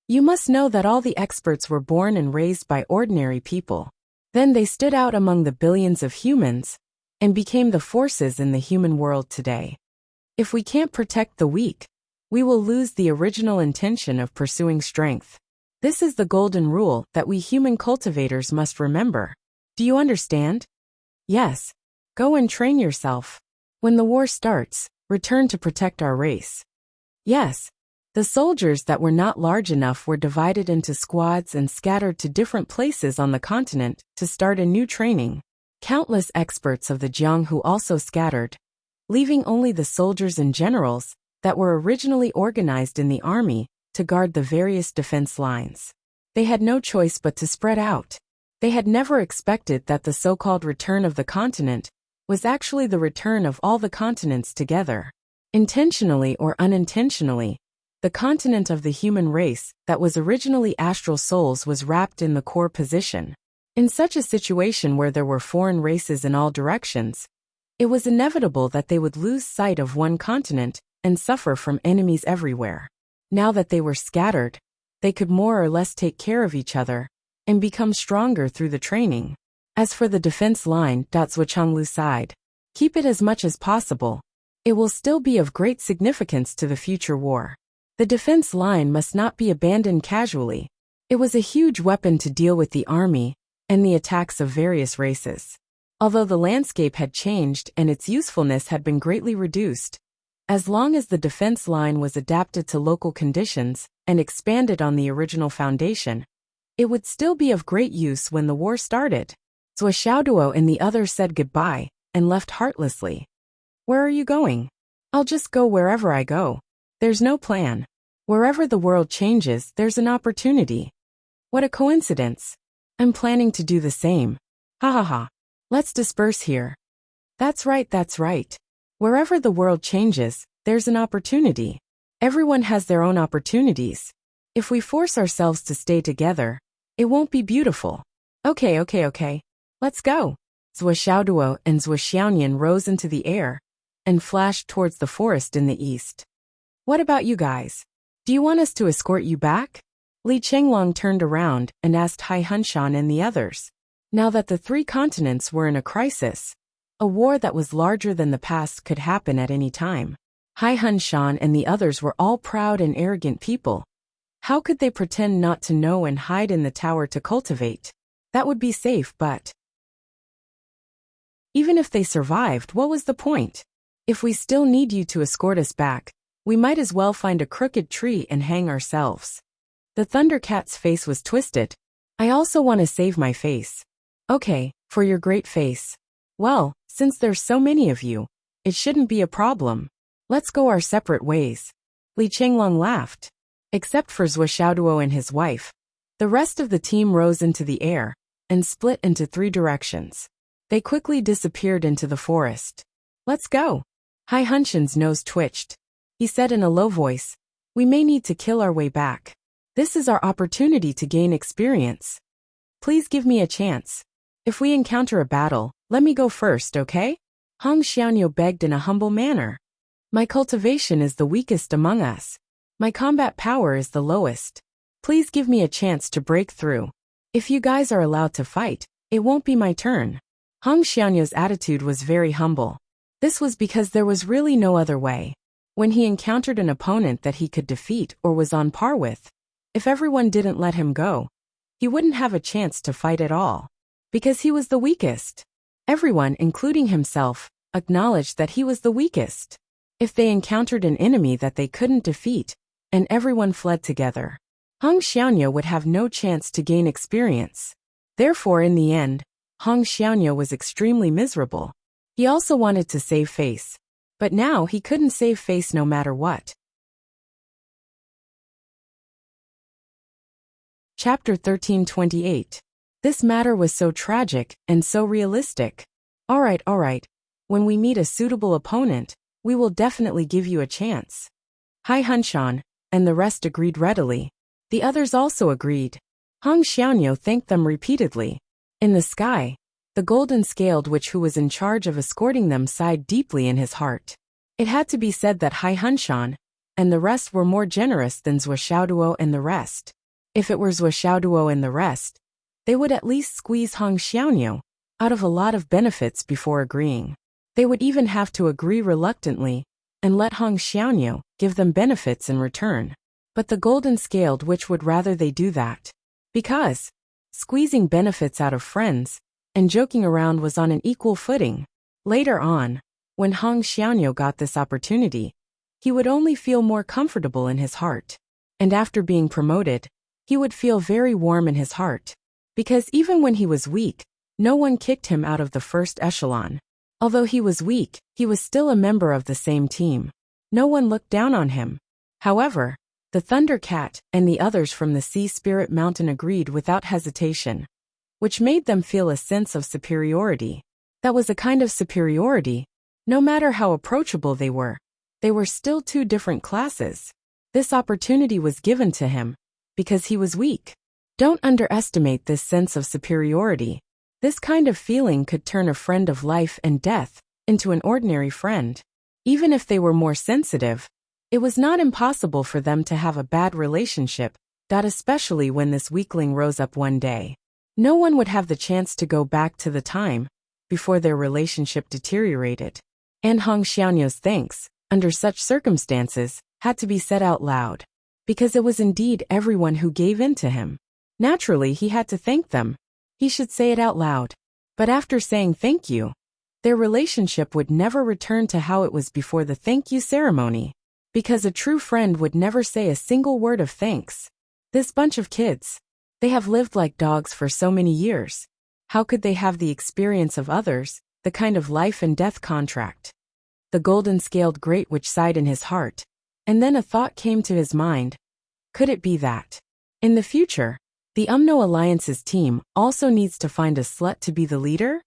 You must know that all the experts were born and raised by ordinary people. Then they stood out among the billions of humans, and became the forces in the human world today. If we can't protect the weak, we will lose the original intention of pursuing strength. This is the golden rule that we human cultivators must remember. Do you understand? Yes. Go and train yourself. When the war starts, return to protect our race. Yes. The soldiers that were not large enough were divided into squads and scattered to different places on the continent to start a new training. Countless experts of the Jianghu also scattered, leaving only the soldiers and generals that were originally organized in the army to guard the various defense lines. They had no choice but to spread out. They had never expected that the so-called return of the continent was actually the return of all the continents together. Intentionally or unintentionally, the continent of the human race that was originally astral souls was wrapped in the core position. In such a situation where there were foreign races in all directions, it was inevitable that they would lose sight of one continent and suffer from enemies everywhere. Now that they were scattered, they could more or less take care of each other and become stronger through the training. As for the defense line, Zhuchanglu sighed. Keep it as much as possible. It will still be of great significance to the future war. The defense line must not be abandoned casually. It was a huge weapon to deal with the army and the attacks of various races. Although the landscape had changed and its usefulness had been greatly reduced, as long as the defense line was adapted to local conditions and expanded on the original foundation, it would still be of great use when the war started. Zhou Xiaoduo and the others said goodbye and left heartlessly. Where are you going? I'll just go wherever I go. There's no plan. Wherever the world changes, there's an opportunity. What a coincidence. I'm planning to do the same. Ha ha ha. Let's disperse here. That's right, that's right. Wherever the world changes, there's an opportunity. Everyone has their own opportunities. If we force ourselves to stay together, it won't be beautiful. Okay. Let's go. Zhou Xiaoduo and Zhou Xiaonian rose into the air and flashed towards the forest in the east. What about you guys? Do you want us to escort you back? Li Chenglong turned around and asked Hai Hunshan and the others. Now that the three continents were in a crisis, a war that was larger than the past could happen at any time. Hai Hunshan and the others were all proud and arrogant people. How could they pretend not to know and hide in the tower to cultivate? That would be safe, but even if they survived, what was the point? If we still need you to escort us back, we might as well find a crooked tree and hang ourselves. The Thundercat's face was twisted. I also want to save my face. Okay, for your great face. Well, since there's so many of you, it shouldn't be a problem. Let's go our separate ways. Li Chenglong laughed. Except for Zhou Xiaoduo and his wife, the rest of the team rose into the air and split into three directions. They quickly disappeared into the forest. Let's go. Hai Hunshan's nose twitched. He said in a low voice, we may need to kill our way back. This is our opportunity to gain experience. Please give me a chance. If we encounter a battle, let me go first, okay? Hong Xiaoniu begged in a humble manner. My cultivation is the weakest among us. My combat power is the lowest. Please give me a chance to break through. If you guys are allowed to fight, it won't be my turn. Hong Xiaoniu's attitude was very humble. This was because there was really no other way. When he encountered an opponent that he could defeat or was on par with, if everyone didn't let him go, he wouldn't have a chance to fight at all. Because he was the weakest. Everyone, including himself, acknowledged that he was the weakest. If they encountered an enemy that they couldn't defeat, and everyone fled together, Hong Xiaoniu would have no chance to gain experience. Therefore, in the end, Hong Xiaoniu was extremely miserable. He also wanted to save face. But now he couldn't save face no matter what. Chapter 1328. This matter was so tragic and so realistic. All right. When we meet a suitable opponent, we will definitely give you a chance. Hai Hunshan and the rest agreed readily. The others also agreed. Hong Xiaoniu thanked them repeatedly. In the sky, the golden-scaled witch who was in charge of escorting them sighed deeply in his heart. It had to be said that Hai Hunshan and the rest were more generous than Zhou Xiaoduo and the rest. If it were Zhou Xiaoduo and the rest, they would at least squeeze Hong Xiaoniu, out of a lot of benefits before agreeing. They would even have to agree reluctantly and let Hong Xiaoniu give them benefits in return. But the golden-scaled witch would rather they do that. Because squeezing benefits out of friends and joking around was on an equal footing. Later on, when Hong Xiaoniu got this opportunity, he would only feel more comfortable in his heart. And after being promoted, he would feel very warm in his heart. Because even when he was weak, no one kicked him out of the first echelon. Although he was weak, he was still a member of the same team. No one looked down on him. However, the Thunder Cat and the others from the Sea Spirit Mountain agreed without hesitation, which made them feel a sense of superiority. That was a kind of superiority. No matter how approachable they were still two different classes. This opportunity was given to him because he was weak. Don't underestimate this sense of superiority. This kind of feeling could turn a friend of life and death into an ordinary friend. Even if they were more sensitive, it was not impossible for them to have a bad relationship, especially when this weakling rose up one day. No one would have the chance to go back to the time before their relationship deteriorated. And Hong Xiaoniu's thanks, under such circumstances, had to be said out loud. Because it was indeed everyone who gave in to him. Naturally, he had to thank them. He should say it out loud. But after saying thank you, their relationship would never return to how it was before the thank you ceremony. Because a true friend would never say a single word of thanks. This bunch of kids, they have lived like dogs for so many years. How could they have the experience of others, the kind of life and death contract? The golden-scaled great witch sighed in his heart, and then a thought came to his mind. Could it be that, in the future, the Umno Alliance's team also needs to find a slut to be the leader?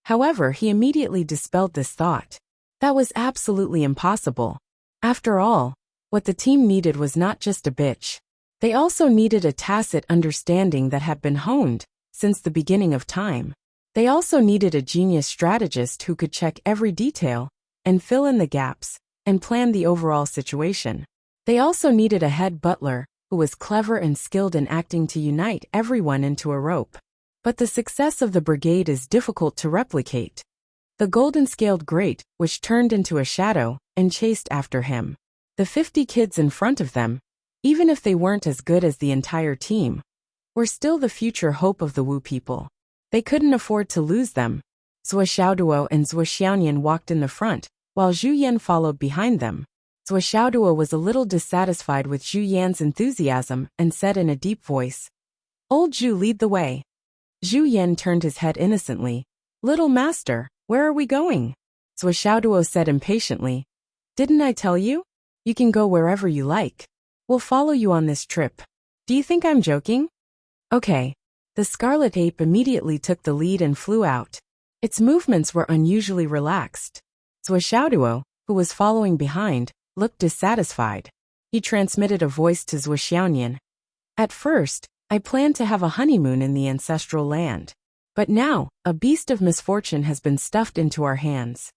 However, he immediately dispelled this thought. That was absolutely impossible. After all, what the team needed was not just a bitch. They also needed a tacit understanding that had been honed since the beginning of time. They also needed a genius strategist who could check every detail and fill in the gaps and plan the overall situation. They also needed a head butler who was clever and skilled in acting to unite everyone into a rope. But the success of the brigade is difficult to replicate. The golden-scaled great witch turned into a shadow and chased after him. The 50 kids in front of them, even if they weren't as good as the entire team, were still the future hope of the Wu people. They couldn't afford to lose them. Zhou Xiaoduo and Zhou Xiaonian walked in the front, while Zhu Yan followed behind them. Zhou Xiaoduo was a little dissatisfied with Zhu Yan's enthusiasm and said in a deep voice, "Old Zhu, lead the way." Zhu Yan turned his head innocently. "Little master, where are we going?" Zhou Xiaoduo said impatiently, "Didn't I tell you? You can go wherever you like. We'll follow you on this trip. Do you think I'm joking?" Okay. The scarlet ape immediately took the lead and flew out. Its movements were unusually relaxed. Zhou Xiaoduo, who was following behind, looked dissatisfied. He transmitted a voice to Zhou Xiaonian. "At first, I planned to have a honeymoon in the ancestral land. But now, a beast of misfortune has been stuffed into our hands.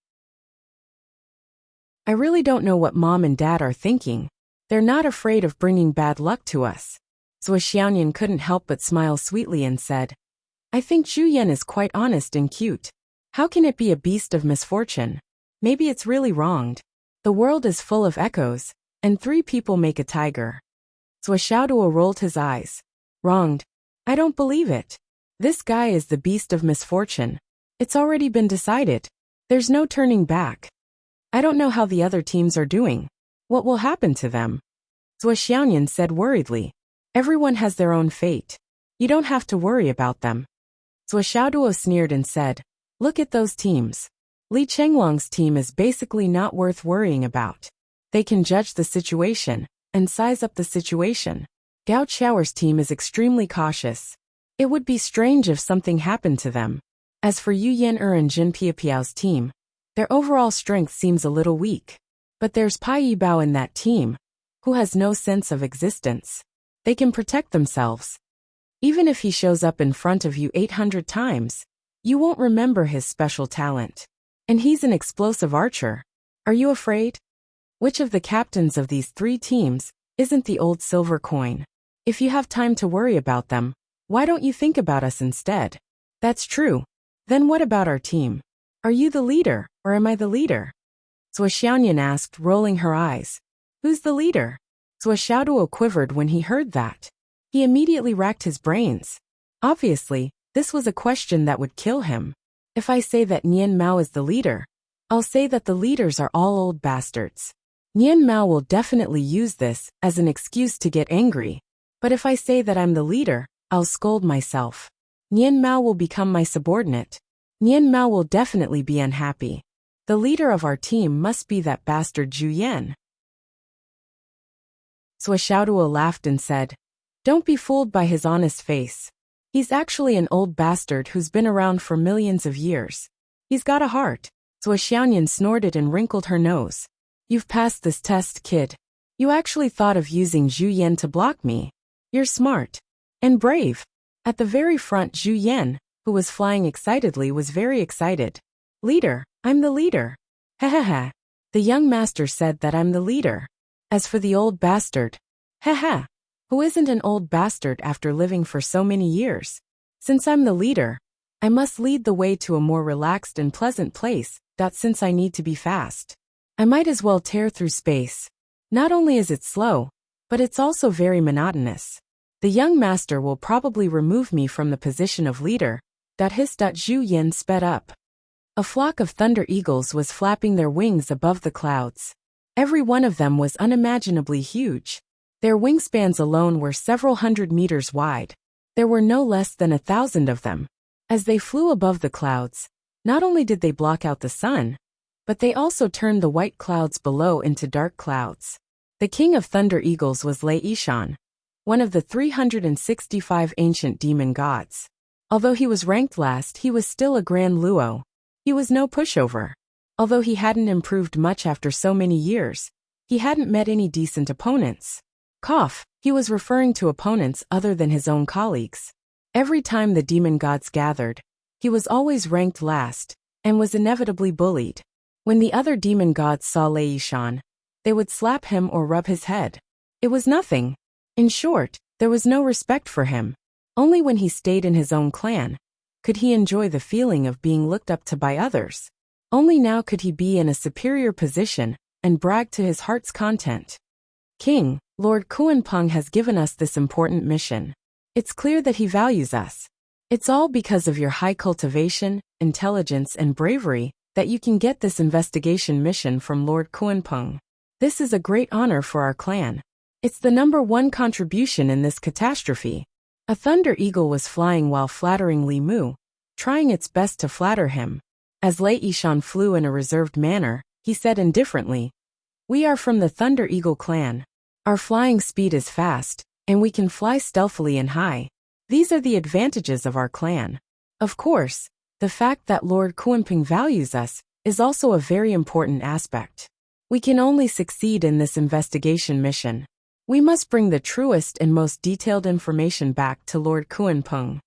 I really don't know what Mom and Dad are thinking. They're not afraid of bringing bad luck to us." Zhou Xiaonian couldn't help but smile sweetly and said, "I think Zhu Yan is quite honest and cute. How can it be a beast of misfortune? Maybe it's really wronged. The world is full of echoes, and 3 people make a tiger." Zhou Xiaoduo rolled his eyes. "Wronged? I don't believe it. This guy is the beast of misfortune. It's already been decided. There's no turning back. I don't know how the other teams are doing. What will happen to them?" Zhou Xiaonian said worriedly. "Everyone has their own fate. You don't have to worry about them." Zhou Xiaoduo sneered and said, "Look at those teams. Li Chenglong's team is basically not worth worrying about. They can judge the situation and size up the situation. Gao Chao's team is extremely cautious. It would be strange if something happened to them. As for Yu Yan and Jin Piapiao's team, their overall strength seems a little weak. But there's Pai Yibao in that team, who has no sense of existence. They can protect themselves. Even if he shows up in front of you 800 times, you won't remember his special talent. And he's an explosive archer. Are you afraid? Which of the captains of these 3 teams isn't the old silver coin? If you have time to worry about them, why don't you think about us instead?" "That's true. Then what about our team? Are you the leader, or am I the leader? Zhou Xiaoyan asked, rolling her eyes. Who's the leader? Zhou Xiaoduo quivered when he heard that. He immediately racked his brains. Obviously, this was a question that would kill him. If I say that Nian Mao is the leader, I'll say that the leaders are all old bastards. Nian Mao will definitely use this as an excuse to get angry. But if I say that I'm the leader, I'll scold myself. Nian Mao will become my subordinate. Nian Mao will definitely be unhappy. The leader of our team must be that bastard Zhu Yan. Zhou Xiaoduo laughed and said, Don't be fooled by his honest face. He's actually an old bastard who's been around for millions of years. He's got a heart. Zhou Xiaoyan snorted and wrinkled her nose. You've passed this test, kid. You actually thought of using Zhu Yan to block me. You're smart. And brave. At the very front, Zhu Yan, who was flying excitedly, was very excited. Leader, I'm the leader. Ha. The young master said that I'm the leader. As for the old bastard, ha, who isn't an old bastard after living for so many years? Since I'm the leader, I must lead the way to a more relaxed and pleasant place, since I need to be fast. I might as well tear through space. Not only is it slow, but it's also very monotonous. The young master will probably remove me from the position of leader. Zhu Yan sped up. A flock of thunder eagles was flapping their wings above the clouds. Every one of them was unimaginably huge. Their wingspans alone were several hundred meters wide. There were no less than 1,000 of them. As they flew above the clouds, not only did they block out the sun, but they also turned the white clouds below into dark clouds. The king of thunder eagles was Lei Yishan, one of the 365 ancient demon gods. Although he was ranked last, he was still a grand luo. He was no pushover. Although he hadn't improved much after so many years, he hadn't met any decent opponents. He was referring to opponents other than his own colleagues. Every time the demon gods gathered, he was always ranked last, and was inevitably bullied. When the other demon gods saw Lei Yishan, they would slap him or rub his head. It was nothing. In short, there was no respect for him. Only when he stayed in his own clan could he enjoy the feeling of being looked up to by others. Only now could he be in a superior position and brag to his heart's content. King, Lord Kuanpeng has given us this important mission. It's clear that he values us. It's all because of your high cultivation, intelligence, and bravery that you can get this investigation mission from Lord Kuanpeng. This is a great honor for our clan. It's the #1 contribution in this catastrophe. A thunder eagle was flying while flattering Li Mu, trying its best to flatter him. As Lei Yishan flew in a reserved manner, he said indifferently, We are from the Thunder Eagle clan. Our flying speed is fast, and we can fly stealthily and high. These are the advantages of our clan. Of course, the fact that Lord Kuanpeng values us is also a very important aspect. We can only succeed in this investigation mission. We must bring the truest and most detailed information back to Lord Kuanpeng.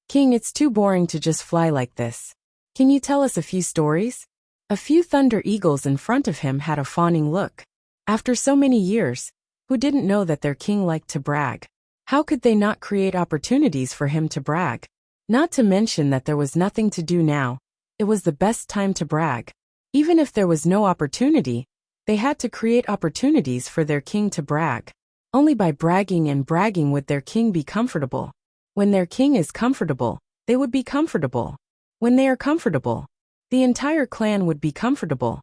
King, it's too boring to just fly like this. Can you tell us a few stories? A few thunder eagles in front of him had a fawning look. After so many years, who didn't know that their king liked to brag? How could they not create opportunities for him to brag? Not to mention that there was nothing to do now. It was the best time to brag. Even if there was no opportunity, they had to create opportunities for their king to brag. Only by bragging and bragging would their king be comfortable. When their king is comfortable, they would be comfortable. When they are comfortable, the entire clan would be comfortable.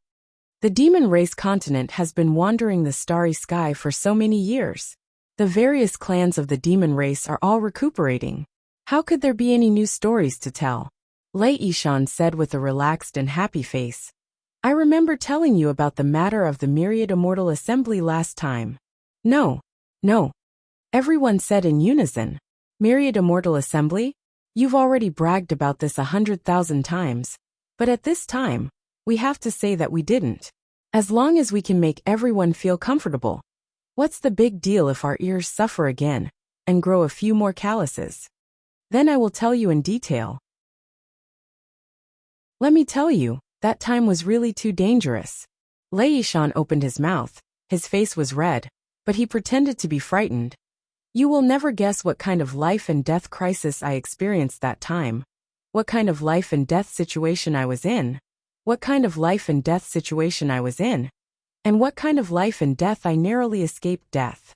The demon race continent has been wandering the starry sky for so many years. The various clans of the demon race are all recuperating. How could there be any new stories to tell? Lei Yishan said with a relaxed and happy face. I remember telling you about the matter of the Myriad Immortal Assembly last time. No. Everyone said in unison. Myriad Immortal Assembly? You've already bragged about this 100,000 times. But at this time, we have to say that we didn't. As long as we can make everyone feel comfortable. What's the big deal if our ears suffer again and grow a few more calluses? Then I will tell you in detail. Let me tell you, that time was really too dangerous. Lei Yishan opened his mouth. His face was red, but he pretended to be frightened. You will never guess what kind of life and death crisis I experienced that time. what kind of life and death situation I was in, what kind of life and death situation I was in, and what kind of life and death I narrowly escaped death.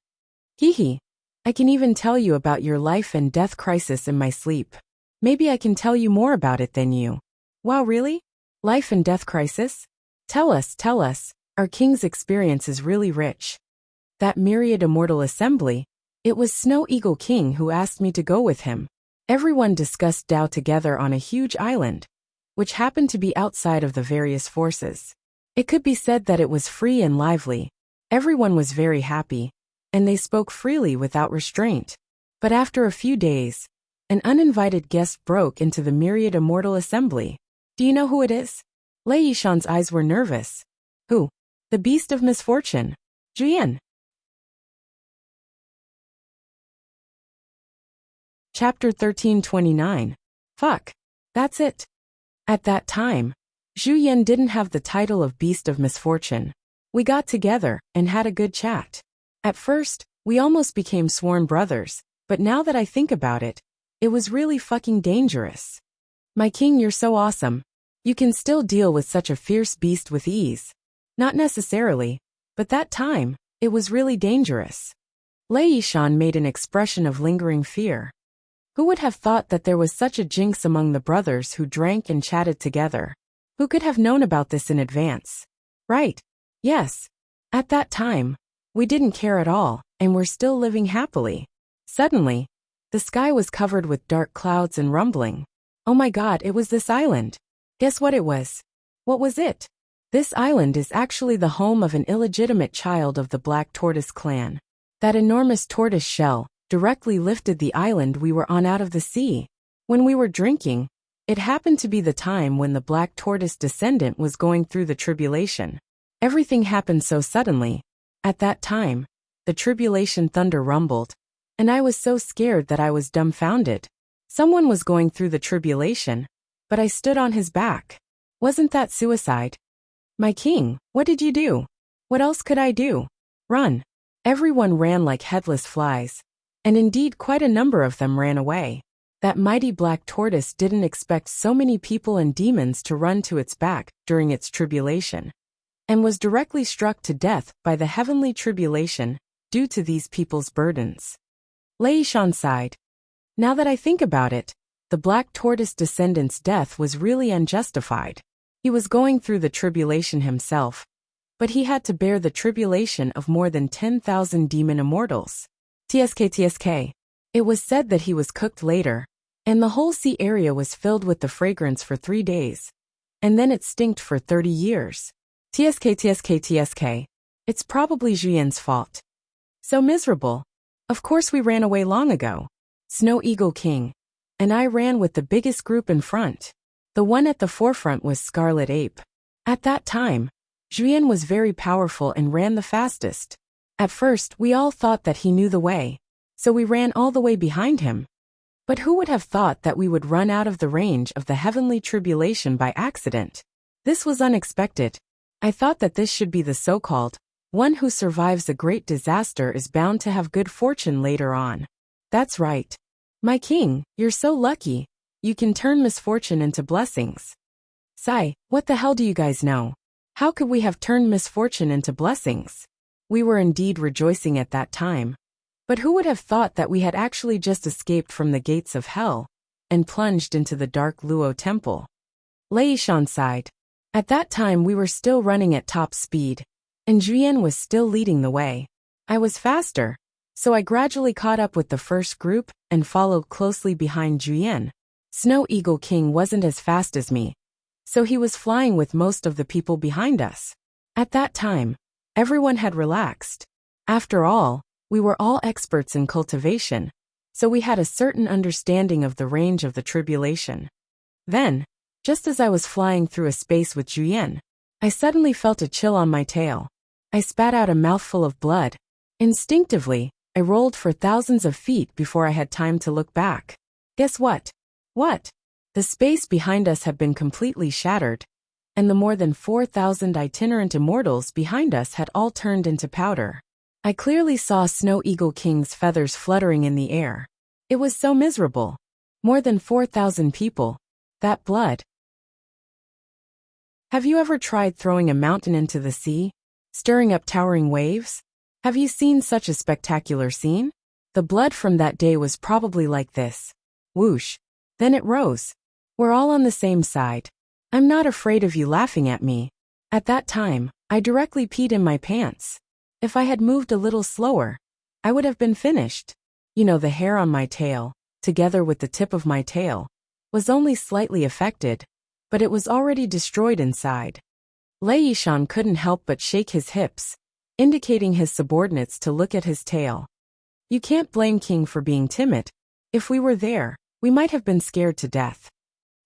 Hee hee. I can even tell you about your life and death crisis in my sleep. Maybe I can tell you more about it than you. Wow, really? Life and death crisis? Tell us. Our king's experience is really rich. That myriad immortal assembly, it was Snow Eagle King who asked me to go with him. Everyone discussed Tao together on a huge island, which happened to be outside of the various forces. It could be said that it was free and lively. Everyone was very happy, and they spoke freely without restraint. But after a few days, an uninvited guest broke into the myriad immortal assembly. Do you know who it is? Lei Yishan's eyes were nervous. Who? The beast of misfortune. Juyan. Chapter 1329. Fuck. That's it. At that time, Zhu Yan didn't have the title of Beast of Misfortune. We got together and had a good chat. At first, we almost became sworn brothers, but now that I think about it, it was really fucking dangerous. My king, you're so awesome. You can still deal with such a fierce beast with ease. Not necessarily, but that time, it was really dangerous. Lei Yishan made an expression of lingering fear. Who would have thought that there was such a jinx among the brothers who drank and chatted together? Who could have known about this in advance? Right. Yes. At that time, we didn't care at all, and were still living happily. Suddenly, the sky was covered with dark clouds and rumbling. Oh my god, it was this island. Guess what it was? What was it? This island is actually the home of an illegitimate child of the Black Tortoise clan. That enormous tortoise shell directly lifted the island we were on out of the sea. When we were drinking, it happened to be the time when the Black Tortoise descendant was going through the tribulation. Everything happened so suddenly. At that time, the tribulation thunder rumbled, and I was so scared that I was dumbfounded. Someone was going through the tribulation, but I stood on his back. Wasn't that suicide? My king, what did you do? What else could I do? Run. Everyone ran like headless flies, and indeed quite a number of them ran away. That mighty black tortoise didn't expect so many people and demons to run to its back during its tribulation, and was directly struck to death by the heavenly tribulation due to these people's burdens. Lei Yishan sighed. Now that I think about it, the black tortoise descendant's death was really unjustified. He was going through the tribulation himself, but he had to bear the tribulation of more than 10,000 demon immortals. TSK. It was said that he was cooked later, and the whole sea area was filled with the fragrance for 3 days, and then it stinked for 30 years. TSK. It's probably Juyan's fault. So miserable. Of course we ran away long ago. Snow Eagle King. And I ran with the biggest group in front. The one at the forefront was Scarlet Ape. At that time, Juyan was very powerful and ran the fastest. At first, we all thought that he knew the way, so we ran all the way behind him. But who would have thought that we would run out of the range of the heavenly tribulation by accident? This was unexpected. I thought that this should be the so-called one who survives a great disaster is bound to have good fortune later on. That's right. My king, you're so lucky. You can turn misfortune into blessings. Sigh, what the hell do you guys know? How could we have turned misfortune into blessings? We were indeed rejoicing at that time. But who would have thought that we had actually just escaped from the gates of hell and plunged into the dark Luo temple? Lei Yishan sighed. At that time we were still running at top speed, and Juyan was still leading the way. I was faster, so I gradually caught up with the first group and followed closely behind Juyan. Snow Eagle King wasn't as fast as me, so he was flying with most of the people behind us. At that time, everyone had relaxed. After all, we were all experts in cultivation, so we had a certain understanding of the range of the tribulation. Then, just as I was flying through a space with Juyan, I suddenly felt a chill on my tail. I spat out a mouthful of blood. Instinctively, I rolled for thousands of feet before I had time to look back. Guess what? What? The space behind us had been completely shattered, and the more than 4,000 itinerant immortals behind us had all turned into powder. I clearly saw Snow Eagle King's feathers fluttering in the air. It was so miserable. More than 4,000 people. That blood. Have you ever tried throwing a mountain into the sea, stirring up towering waves? Have you seen such a spectacular scene? The blood from that day was probably like this. Whoosh. Then it rose. We're all on the same side. I'm not afraid of you laughing at me. At that time, I directly peed in my pants. If I had moved a little slower, I would have been finished. You know, the hair on my tail, together with the tip of my tail, was only slightly affected, but it was already destroyed inside. Lei Yishan couldn't help but shake his hips, indicating his subordinates to look at his tail. You can't blame King for being timid. If we were there, we might have been scared to death.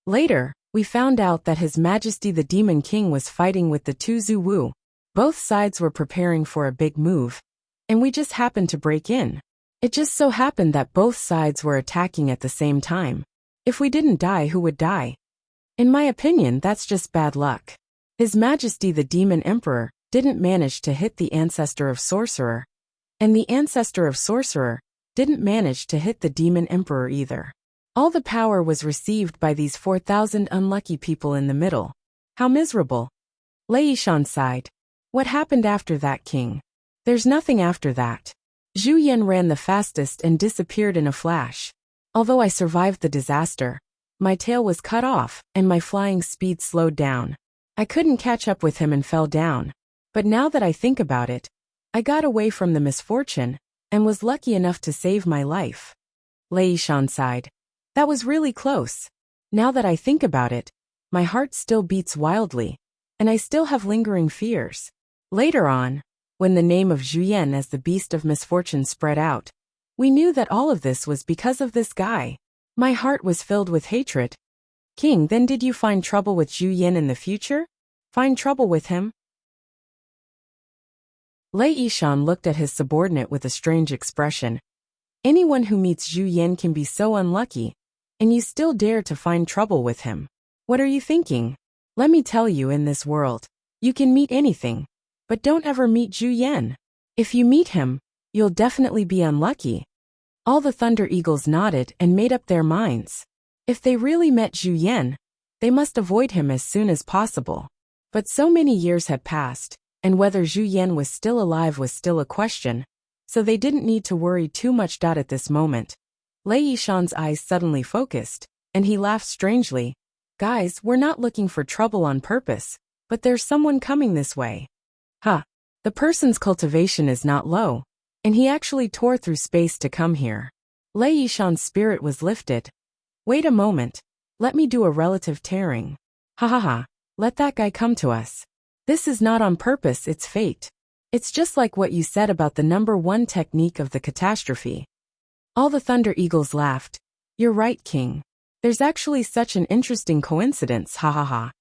Later, we found out that His Majesty the Demon King was fighting with the two Zhu Wu. Both sides were preparing for a big move, and we just happened to break in. It just so happened that both sides were attacking at the same time. If we didn't die, who would die? In my opinion, that's just bad luck. His Majesty the Demon Emperor didn't manage to hit the Ancestor of Sorcerer, and the Ancestor of Sorcerer didn't manage to hit the Demon Emperor either. All the power was received by these 4,000 unlucky people in the middle. How miserable. Lei Yishan sighed. What happened after that, King? There's nothing after that. Zhu Yan ran the fastest and disappeared in a flash. Although I survived the disaster, my tail was cut off and my flying speed slowed down. I couldn't catch up with him and fell down. But now that I think about it, I got away from the misfortune and was lucky enough to save my life. Lei Yishan sighed. That was really close. Now that I think about it, my heart still beats wildly, and I still have lingering fears. Later on, when the name of Zhu Yan as the Beast of Misfortune spread out, we knew that all of this was because of this guy. My heart was filled with hatred. King, then did you find trouble with Zhu Yan in the future? Find trouble with him? Lei Yishan looked at his subordinate with a strange expression. Anyone who meets Zhu Yan can be so unlucky, and you still dare to find trouble with him. What are you thinking? Let me tell you, in this world, you can meet anything, but don't ever meet Zhu Yan. If you meet him, you'll definitely be unlucky. All the Thunder Eagles nodded and made up their minds. If they really met Zhu Yan, they must avoid him as soon as possible. But so many years had passed, and whether Zhu Yan was still alive was still a question, so they didn't need to worry too much. At this moment, Lei Yishan's eyes suddenly focused, and he laughed strangely. Guys, we're not looking for trouble on purpose, but there's someone coming this way. Huh. The person's cultivation is not low, and he actually tore through space to come here. Lei Yishan's spirit was lifted. Wait a moment. Let me do a relative tearing. Ha ha ha. Let that guy come to us. This is not on purpose, it's fate. It's just like what you said about the #1 technique of the catastrophe. All the Thunder Eagles laughed. You're right, King. There's actually such an interesting coincidence, ha ha ha.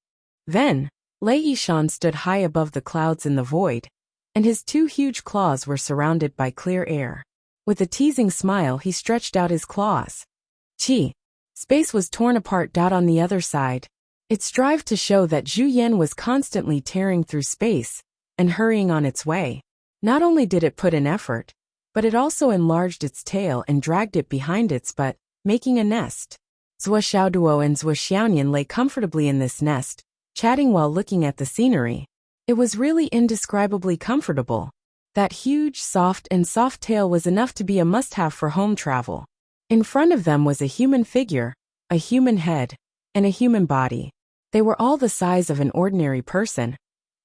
Then, Lei Yishan stood high above the clouds in the void, and his two huge claws were surrounded by clear air. With a teasing smile, he stretched out his claws. Chi. Space was torn apart. On the other side, it strived to show that Zhu Yan was constantly tearing through space and hurrying on its way. Not only did it put in effort, but it also enlarged its tail and dragged it behind its butt, making a nest. Zhuo Xiaoduo and Zhuo Xiaonian lay comfortably in this nest, chatting while looking at the scenery. It was really indescribably comfortable. That huge, soft tail was enough to be a must-have for home travel. In front of them was a human figure, a human head, and a human body. They were all the size of an ordinary person,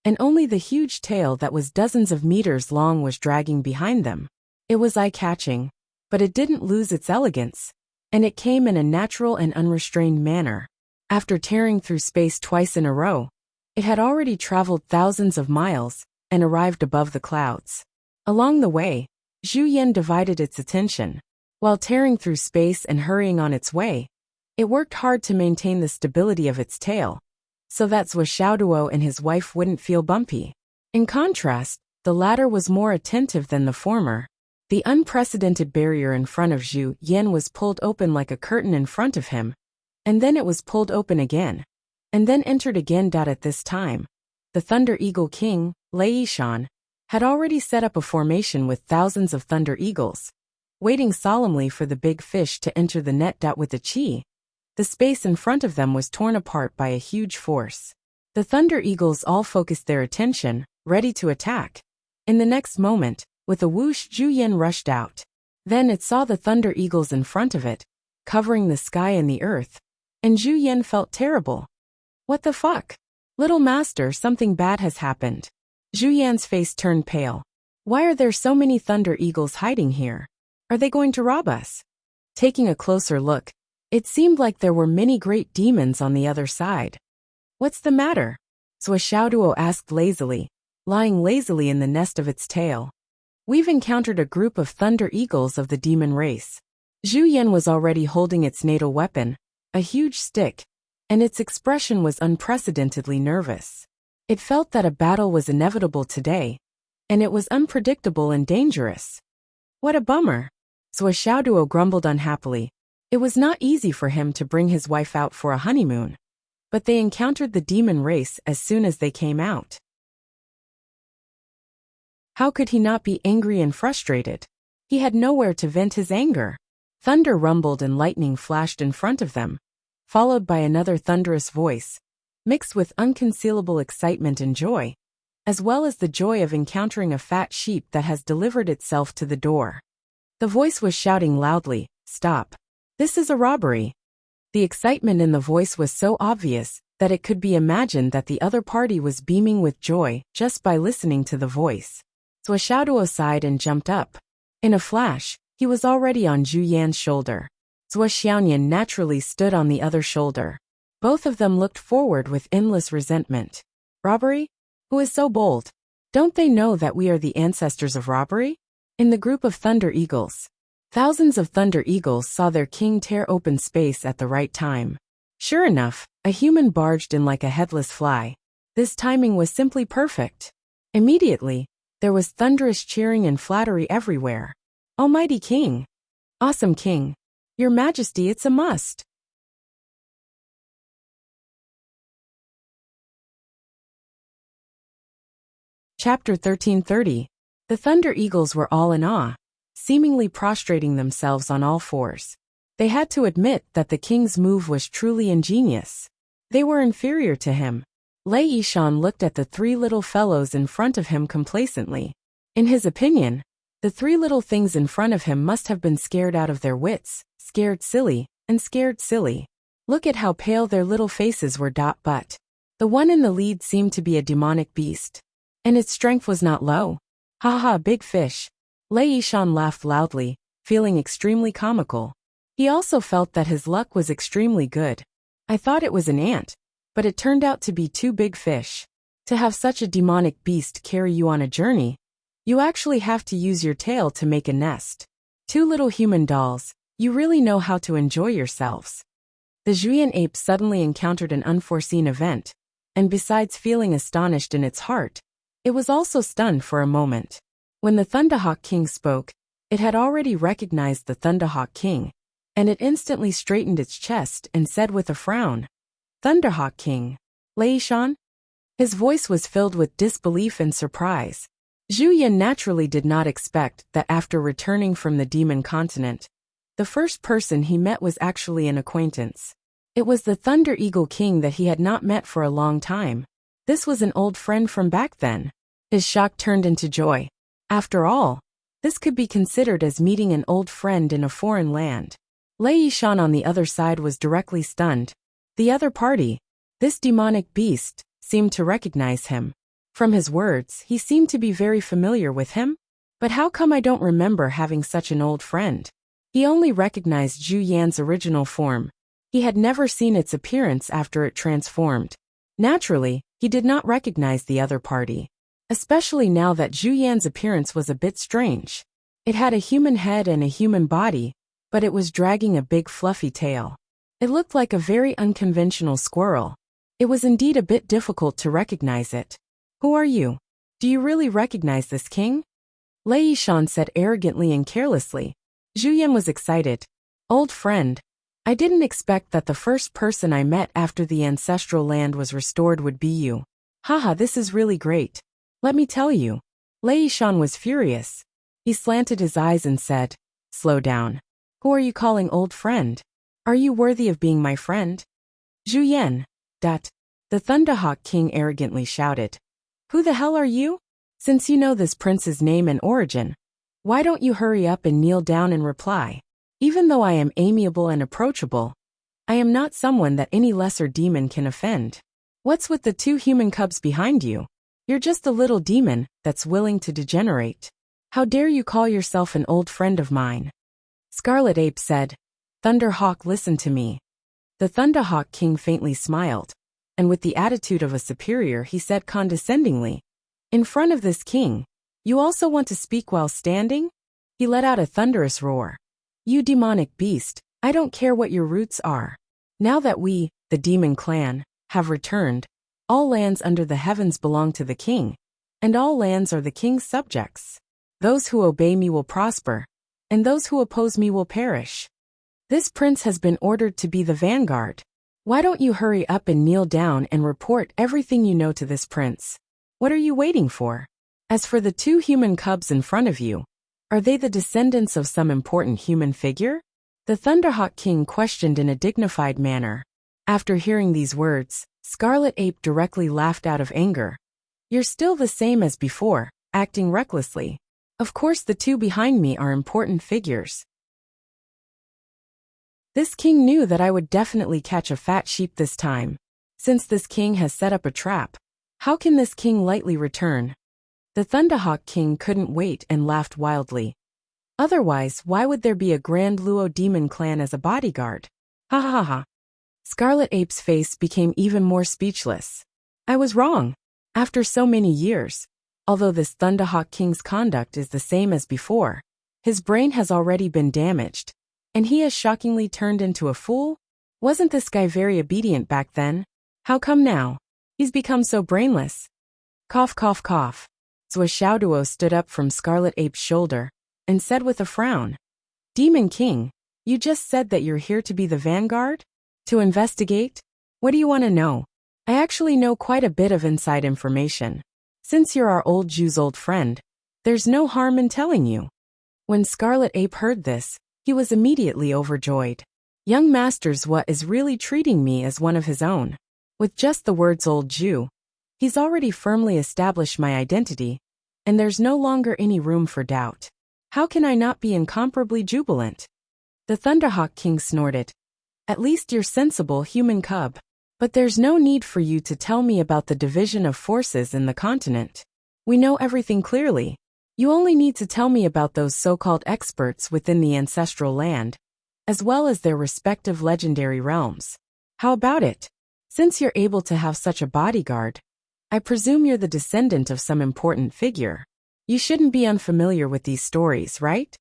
and only the huge tail that was dozens of meters long was dragging behind them. It was eye-catching, but it didn't lose its elegance, and it came in a natural and unrestrained manner. After tearing through space twice in a row, it had already traveled thousands of miles and arrived above the clouds. Along the way, Zhu Yan divided its attention. While tearing through space and hurrying on its way, it worked hard to maintain the stability of its tail, so that Zhuo Xiaoduo and his wife wouldn't feel bumpy. In contrast, the latter was more attentive than the former. The unprecedented barrier in front of Zhu Yan was pulled open like a curtain in front of him, and then it was pulled open again, and then entered again. At this time, the Thunder Eagle King, Lei Yishan, had already set up a formation with thousands of Thunder Eagles, waiting solemnly for the big fish to enter the net. With the chi, The space in front of them was torn apart by a huge force. The Thunder Eagles all focused their attention, ready to attack. In the next moment, with a whoosh, Zhu Yan rushed out. Then it saw the Thunder Eagles in front of it, covering the sky and the earth. And Zhu Yan felt terrible. What the fuck? Little master, something bad has happened. Zhu Yan's face turned pale. Why are there so many Thunder Eagles hiding here? Are they going to rob us? Taking a closer look, it seemed like there were many great demons on the other side. What's the matter? Swordsmanship asked lazily, lying lazily in the nest of its tail. We've encountered a group of Thunder Eagles of the demon race. Zhu Yan was already holding its natal weapon, a huge stick, and its expression was unprecedentedly nervous. It felt that a battle was inevitable today, and it was unpredictable and dangerous. What a bummer. Swordsmanship grumbled unhappily. It was not easy for him to bring his wife out for a honeymoon. But they encountered the demon race as soon as they came out. How could he not be angry and frustrated? He had nowhere to vent his anger. Thunder rumbled and lightning flashed in front of them, followed by another thunderous voice, mixed with unconcealable excitement and joy, as well as the joy of encountering a fat sheep that has delivered itself to the door. The voice was shouting loudly, "Stop. This is a robbery." The excitement in the voice was so obvious that it could be imagined that the other party was beaming with joy just by listening to the voice. Swordsmanship sighed and jumped up. In a flash, he was already on Zhu Yan's shoulder. Swordsmanship naturally stood on the other shoulder. Both of them looked forward with endless resentment. Robbery? Who is so bold? Don't they know that we are the ancestors of robbery? In the group of Thunder Eagles, thousands of Thunder Eagles saw their king tear open space at the right time. Sure enough, a human barged in like a headless fly. This timing was simply perfect. Immediately, there was thunderous cheering and flattery everywhere. Almighty King! Awesome King! Your Majesty, it's a must! Chapter 1330. The Thunder Eagles were all in awe, seemingly prostrating themselves on all fours. They had to admit that the king's move was truly ingenious. They were inferior to him. Lei Yishan looked at the three little fellows in front of him complacently. In his opinion, the three little things in front of him must have been scared out of their wits, scared silly, and scared silly. Look at how pale their little faces were. But the one in the lead seemed to be a demonic beast. And its strength was not low. Haha, big fish. Lei Yishan laughed loudly, feeling extremely comical. He also felt that his luck was extremely good. I thought it was an ant, but it turned out to be two big fish. To have such a demonic beast carry you on a journey, you actually have to use your tail to make a nest. Two little human dolls, you really know how to enjoy yourselves. The Zhuyan ape suddenly encountered an unforeseen event, and besides feeling astonished in its heart, it was also stunned for a moment. When the Thunderhawk King spoke, it had already recognized the Thunderhawk King, and it instantly straightened its chest and said with a frown, "Thunderhawk King, Lei Yishan?" His voice was filled with disbelief and surprise. Zhu Yan naturally did not expect that after returning from the demon continent, the first person he met was actually an acquaintance. It was the Thunder Eagle King that he had not met for a long time. This was an old friend from back then. His shock turned into joy. After all, this could be considered as meeting an old friend in a foreign land. Lei Yishan on the other side was directly stunned. The other party, this demonic beast, seemed to recognize him. From his words, he seemed to be very familiar with him. But how come I don't remember having such an old friend? He only recognized Zhu Yan's original form. He had never seen its appearance after it transformed. Naturally, he did not recognize the other party. Especially now that Zhu Yan's appearance was a bit strange. It had a human head and a human body, but it was dragging a big fluffy tail. It looked like a very unconventional squirrel. It was indeed a bit difficult to recognize it. Who are you? Do you really recognize this king? Lei Yishan said arrogantly and carelessly. Zhu Yan was excited. Old friend, I didn't expect that the first person I met after the ancestral land was restored would be you. Haha, this is really great. Let me tell you. Lei Yishan was furious. He slanted his eyes and said, "Slow down. Who are you calling old friend? Are you worthy of being my friend? Zhu Yan. The Thunderhawk King arrogantly shouted. Who the hell are you? Since you know this prince's name and origin, why don't you hurry up and kneel down and reply? Even though I am amiable and approachable, I am not someone that any lesser demon can offend. What's with the 2 human cubs behind you? You're just a little demon that's willing to degenerate. How dare you call yourself an old friend of mine? Scarlet Ape said. Thunderhawk, listen to me. The Thunderhawk King faintly smiled, and with the attitude of a superior he said condescendingly, in front of this king, you also want to speak while standing? He let out a thunderous roar. You demonic beast, I don't care what your roots are. Now that we, the demon clan, have returned, all lands under the heavens belong to the king, and all lands are the king's subjects. Those who obey me will prosper, and those who oppose me will perish. This prince has been ordered to be the vanguard. Why don't you hurry up and kneel down and report everything you know to this prince? What are you waiting for? As for the 2 human cubs in front of you, are they the descendants of some important human figure? The Thunderhawk King questioned in a dignified manner. After hearing these words, Scarlet Ape directly laughed out of anger. You're still the same as before, acting recklessly. Of course the 2 behind me are important figures. This king knew that I would definitely catch a fat sheep this time. Since this king has set up a trap, how can this king lightly return? The Thunderhawk King couldn't wait and laughed wildly. Otherwise, why would there be a Grand Luo demon clan as a bodyguard? Ha ha ha. Scarlet Ape's face became even more speechless. I was wrong. After so many years, although this Thunderhawk King's conduct is the same as before, his brain has already been damaged, and he has shockingly turned into a fool? Wasn't this guy very obedient back then? How come now? He's become so brainless. Cough cough cough. Xiaoduo stood up from Scarlet Ape's shoulder and said with a frown, Demon King, you just said that you're here to be the vanguard? To investigate? What do you want to know? I actually know quite a bit of inside information. Since you're our old Jew's old friend, there's no harm in telling you. When Scarlet Ape heard this, he was immediately overjoyed. Young Master's what is really treating me as one of his own. With just the words old Jew, he's already firmly established my identity, and there's no longer any room for doubt. How can I not be incomparably jubilant? The Thunderhawk King snorted. At least you're sensible, human cub. But there's no need for you to tell me about the division of forces in the continent. We know everything clearly. You only need to tell me about those so-called experts within the ancestral land, as well as their respective legendary realms. How about it? Since you're able to have such a bodyguard, I presume you're the descendant of some important figure. You shouldn't be unfamiliar with these stories, right?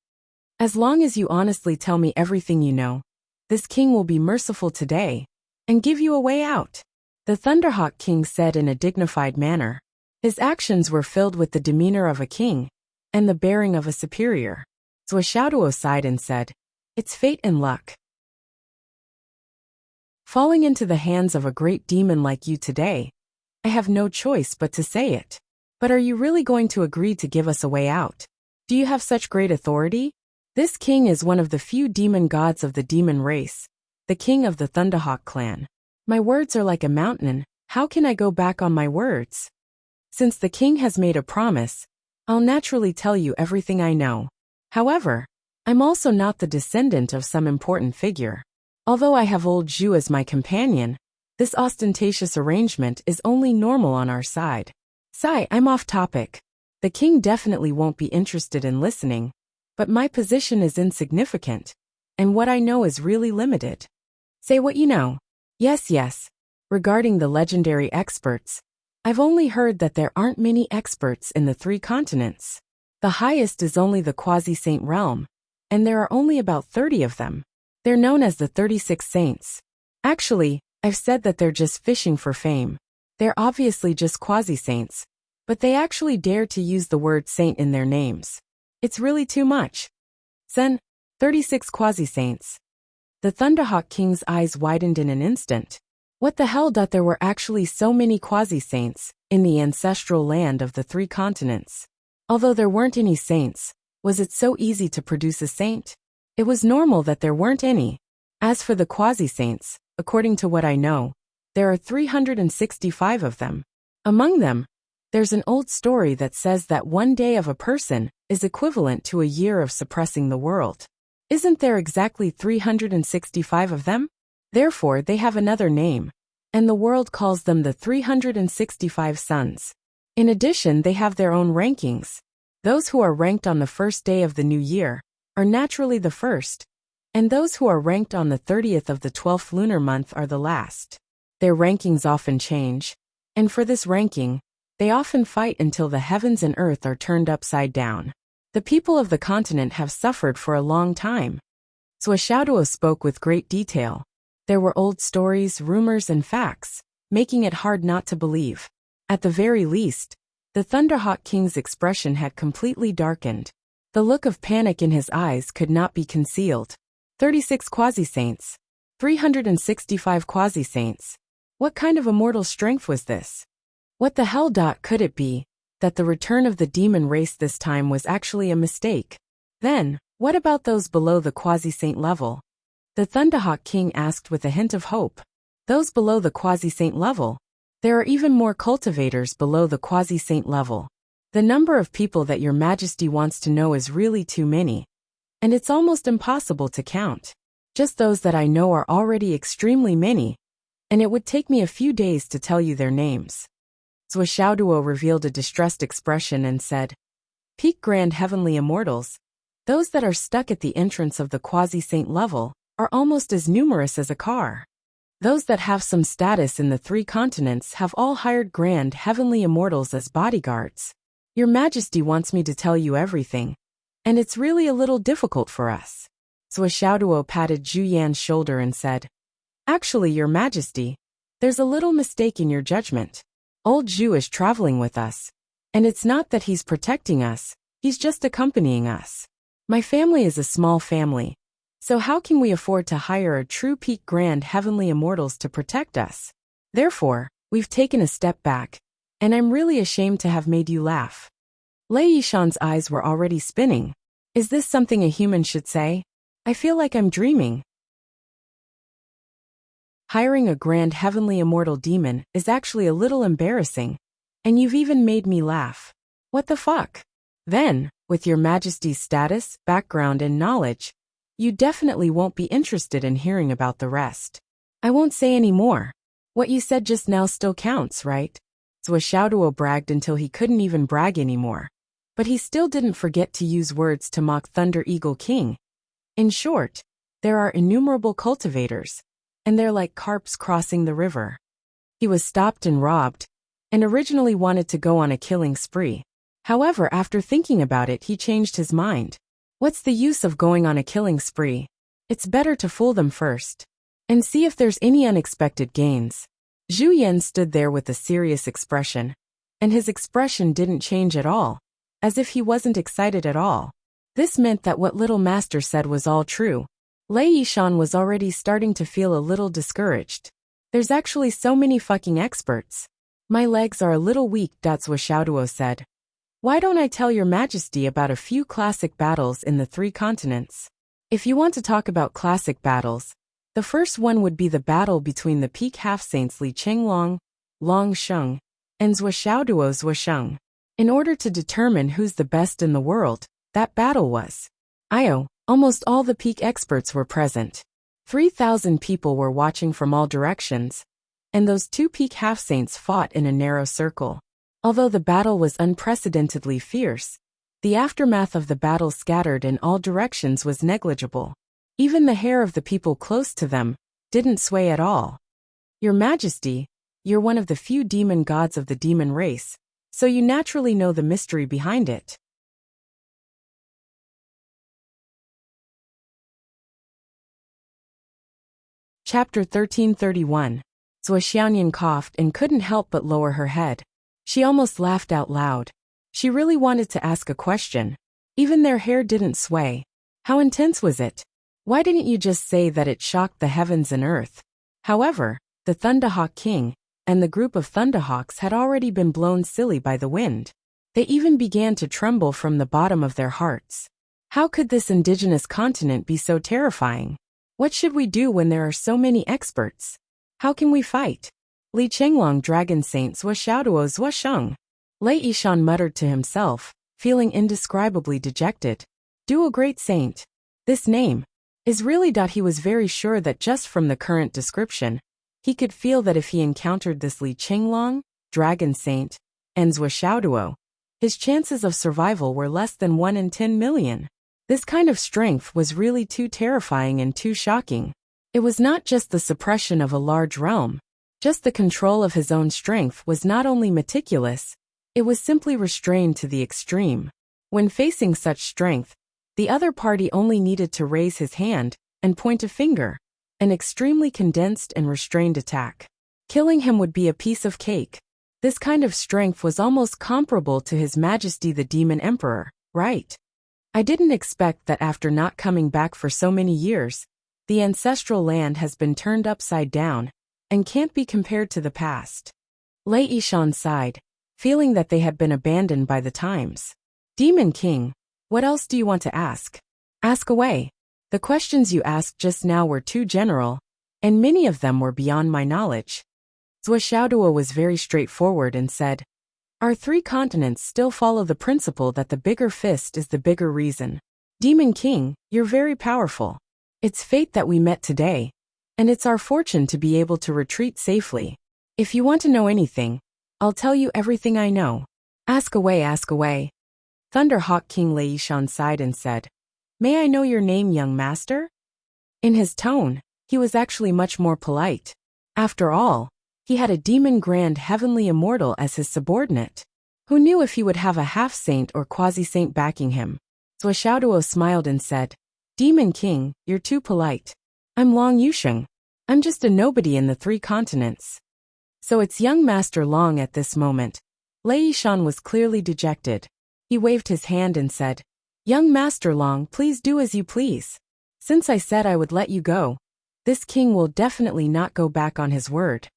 As long as you honestly tell me everything you know, this king will be merciful today and give you a way out. The Thunderhawk King said in a dignified manner. His actions were filled with the demeanor of a king and the bearing of a superior. Xiaoduo sighed and said, It's fate and luck. Falling into the hands of a great demon like you today, I have no choice but to say it. But are you really going to agree to give us a way out? Do you have such great authority? This king is one of the few demon gods of the demon race, the king of the Thunderhawk clan. My words are like a mountain, how can I go back on my words? Since the king has made a promise, I'll naturally tell you everything I know. However, I'm also not the descendant of some important figure. Although I have old Zhu as my companion, this ostentatious arrangement is only normal on our side. Sigh, I'm off topic. The king definitely won't be interested in listening, but my position is insignificant, and what I know is really limited. Say what you know. Yes. Regarding the legendary experts, I've only heard that there aren't many experts in the 3 continents. The highest is only the quasi-saint realm, and there are only about 30 of them. They're known as the 36 saints. Actually, I've said that they're just fishing for fame. They're obviously just quasi-saints, but they actually dare to use the word saint in their names. It's really too much. 36 quasi-saints. The Thunderhawk King's eyes widened in an instant. What the hell? There were actually so many quasi-saints in the ancestral land of the 3 continents. Although there weren't any saints, was it so easy to produce a saint? It was normal that there weren't any. As for the quasi-saints, according to what I know, there are 365 of them. Among them, there's an old story that says that one day of a person is equivalent to a year of suppressing the world. Isn't there exactly 365 of them? Therefore, they have another name, and the world calls them the 365 sons. In addition, they have their own rankings. Those who are ranked on the first day of the new year are naturally the first, and those who are ranked on the 30th of the 12th lunar month are the last. Their rankings often change, and for this ranking, they often fight until the heavens and earth are turned upside down. The people of the continent have suffered for a long time. Swordsmanship spoke with great detail. There were old stories, rumors, and facts, making it hard not to believe. At the very least, the Thunderhawk King's expression had completely darkened. The look of panic in his eyes could not be concealed. 36 quasi-saints. 365 quasi-saints. What kind of immortal strength was this? What the hell could it be, that the return of the demon race this time was actually a mistake? Then, what about those below the quasi-saint level? The Thunderhawk King asked with a hint of hope. Those below the quasi-saint level? There are even more cultivators below the quasi-saint level. The number of people that your majesty wants to know is really too many, and it's almost impossible to count. Just those that I know are already extremely many, and it would take me a few days to tell you their names. Swordsmanship revealed a distressed expression and said, Peak Grand Heavenly Immortals, those that are stuck at the entrance of the quasi-saint level, are almost as numerous as a car. Those that have some status in the 3 continents have all hired Grand Heavenly Immortals as bodyguards. Your Majesty wants me to tell you everything, and it's really a little difficult for us. Swordsmanship patted Zhu Yan's shoulder and said, Actually, Your Majesty, there's a little mistake in your judgment. Old Zhu is traveling with us, and it's not that he's protecting us, he's just accompanying us. My family is a small family, so how can we afford to hire a true peak Grand Heavenly Immortals to protect us? Therefore, we've taken a step back, and I'm really ashamed to have made you laugh. Lei Yishan's eyes were already spinning. Is this something a human should say? I feel like I'm dreaming. Hiring a Grand Heavenly Immortal demon is actually a little embarrassing, and you've even made me laugh. What the fuck? Then, with your Majesty's status, background, and knowledge, you definitely won't be interested in hearing about the rest. I won't say any more. What you said just now still counts, right? Swordsmanship bragged until he couldn't even brag anymore. But he still didn't forget to use words to mock Thunder Eagle King. In short, there are innumerable cultivators, and they're like carps crossing the river. He was stopped and robbed, and originally wanted to go on a killing spree. However, after thinking about it, he changed his mind. What's the use of going on a killing spree? It's better to fool them first, and see if there's any unexpected gains. Zhu Yan stood there with a serious expression, and his expression didn't change at all, as if he wasn't excited at all. This meant that what little master said was all true. Lei Yishan was already starting to feel a little discouraged. There's actually so many fucking experts. My legs are a little weak, Swordsmanship said. Why don't I tell your Majesty about a few classic battles in the 3 continents? If you want to talk about classic battles, the first one would be the battle between the peak half-saints Li Chenglong, Long Sheng, and Zhuo. In order to determine who's the best in the world, that battle was. Almost all the peak experts were present. 3,000 people were watching from all directions, and those 2 peak half-saints fought in a narrow circle. Although the battle was unprecedentedly fierce, the aftermath of the battle scattered in all directions was negligible. Even the hair of the people close to them didn't sway at all. Your Majesty, you're one of the few demon gods of the demon race, so you naturally know the mystery behind it. Chapter 1331. Xiaoyan coughed and couldn't help but lower her head. She almost laughed out loud. She really wanted to ask a question. Even their hair didn't sway. How intense was it? Why didn't you just say that it shocked the heavens and earth? However, the Thunderhawk King and the group of Thunderhawks had already been blown silly by the wind. They even began to tremble from the bottom of their hearts. How could this indigenous continent be so terrifying? What should we do when there are so many experts? How can we fight? Li Chenglong Dragon Saint Zua Xiaoduo Zua Sheng. Lei Yishan muttered to himself, feeling indescribably dejected. Duo Great Saint. This name is really. He was very sure that just from the current description, he could feel that if he encountered this Li Chenglong, Dragon Saint, and Zua Xiaoduo, his chances of survival were less than 1 in 10 million. This kind of strength was really too terrifying and too shocking. It was not just the suppression of a large realm. Just the control of his own strength was not only meticulous, it was simply restrained to the extreme. When facing such strength, the other party only needed to raise his hand and point a finger. An extremely condensed and restrained attack. Killing him would be a piece of cake. This kind of strength was almost comparable to His Majesty the Demon Emperor, right? I didn't expect that after not coming back for so many years, the ancestral land has been turned upside down and can't be compared to the past. Lei Yishan sighed, feeling that they had been abandoned by the times. Demon King, what else do you want to ask? Ask away. The questions you asked just now were too general, and many of them were beyond my knowledge. Zua Xiaoduo was very straightforward and said, Our 3 continents still follow the principle that the bigger fist is the bigger reason. Demon King, you're very powerful. It's fate that we met today, and it's our fortune to be able to retreat safely. If you want to know anything, I'll tell you everything I know. Ask away, ask away. Thunderhawk King Lei Yishan sighed and said, May I know your name, young master? In his tone, he was actually much more polite. After all, he had a demon grand heavenly immortal as his subordinate. Who knew if he would have a half-saint or quasi-saint backing him? Zua Xiaoduo smiled and said, Demon King, you're too polite. I'm Long Yusheng. I'm just a nobody in the 3 continents. So it's young Master Long at this moment. Lei Yishan was clearly dejected. He waved his hand and said, Young Master Long, please do as you please. Since I said I would let you go, this king will definitely not go back on his word.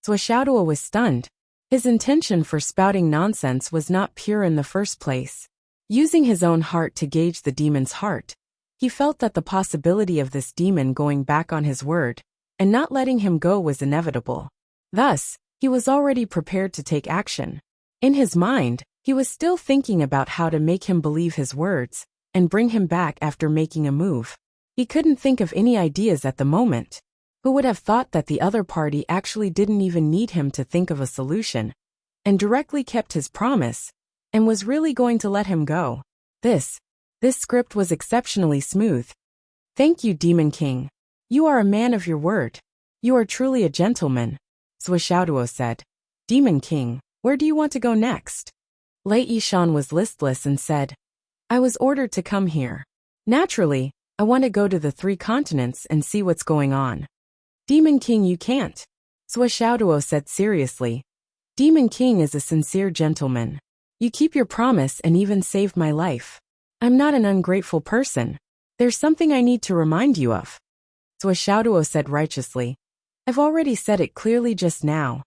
Zua Xiaoduo was stunned. His intention for spouting nonsense was not pure in the first place. Using his own heart to gauge the demon's heart, he felt that the possibility of this demon going back on his word and not letting him go was inevitable. Thus, he was already prepared to take action. In his mind, he was still thinking about how to make him believe his words and bring him back after making a move. He couldn't think of any ideas at the moment. Who would have thought that the other party actually didn't even need him to think of a solution, and directly kept his promise, and was really going to let him go? This script was exceptionally smooth. Thank you, Demon King. You are a man of your word. You are truly a gentleman, Zua Xiaoduo said. Demon King, where do you want to go next? Lei Yishan was listless and said, I was ordered to come here. Naturally, I want to go to the 3 continents and see what's going on. Demon King, you can't, Zua Xiaoduo said seriously. Demon King is a sincere gentleman. You keep your promise and even saved my life. I'm not an ungrateful person. There's something I need to remind you of, Zua Xiaoduo said righteously. I've already said it clearly just now.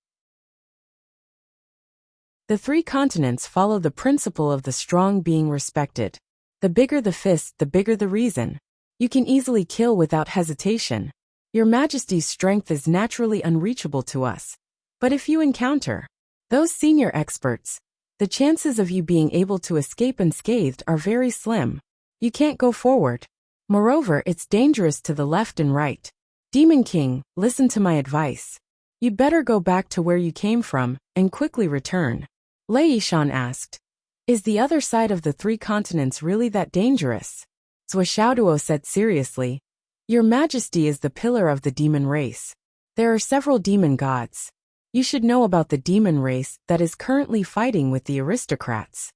The 3 continents follow the principle of the strong being respected. The bigger the fist, the bigger the reason. You can easily kill without hesitation. Your Majesty's strength is naturally unreachable to us. But if you encounter those senior experts, the chances of you being able to escape unscathed are very slim. You can't go forward. Moreover, it's dangerous to the left and right. Demon King, listen to my advice. You'd better go back to where you came from and quickly return. Lei Yishan asked, Is the other side of the 3 continents really that dangerous? Zua Xiaoduo said seriously, Your Majesty is the pillar of the demon race. There are several demon gods. You should know about the demon race that is currently fighting with the aristocrats.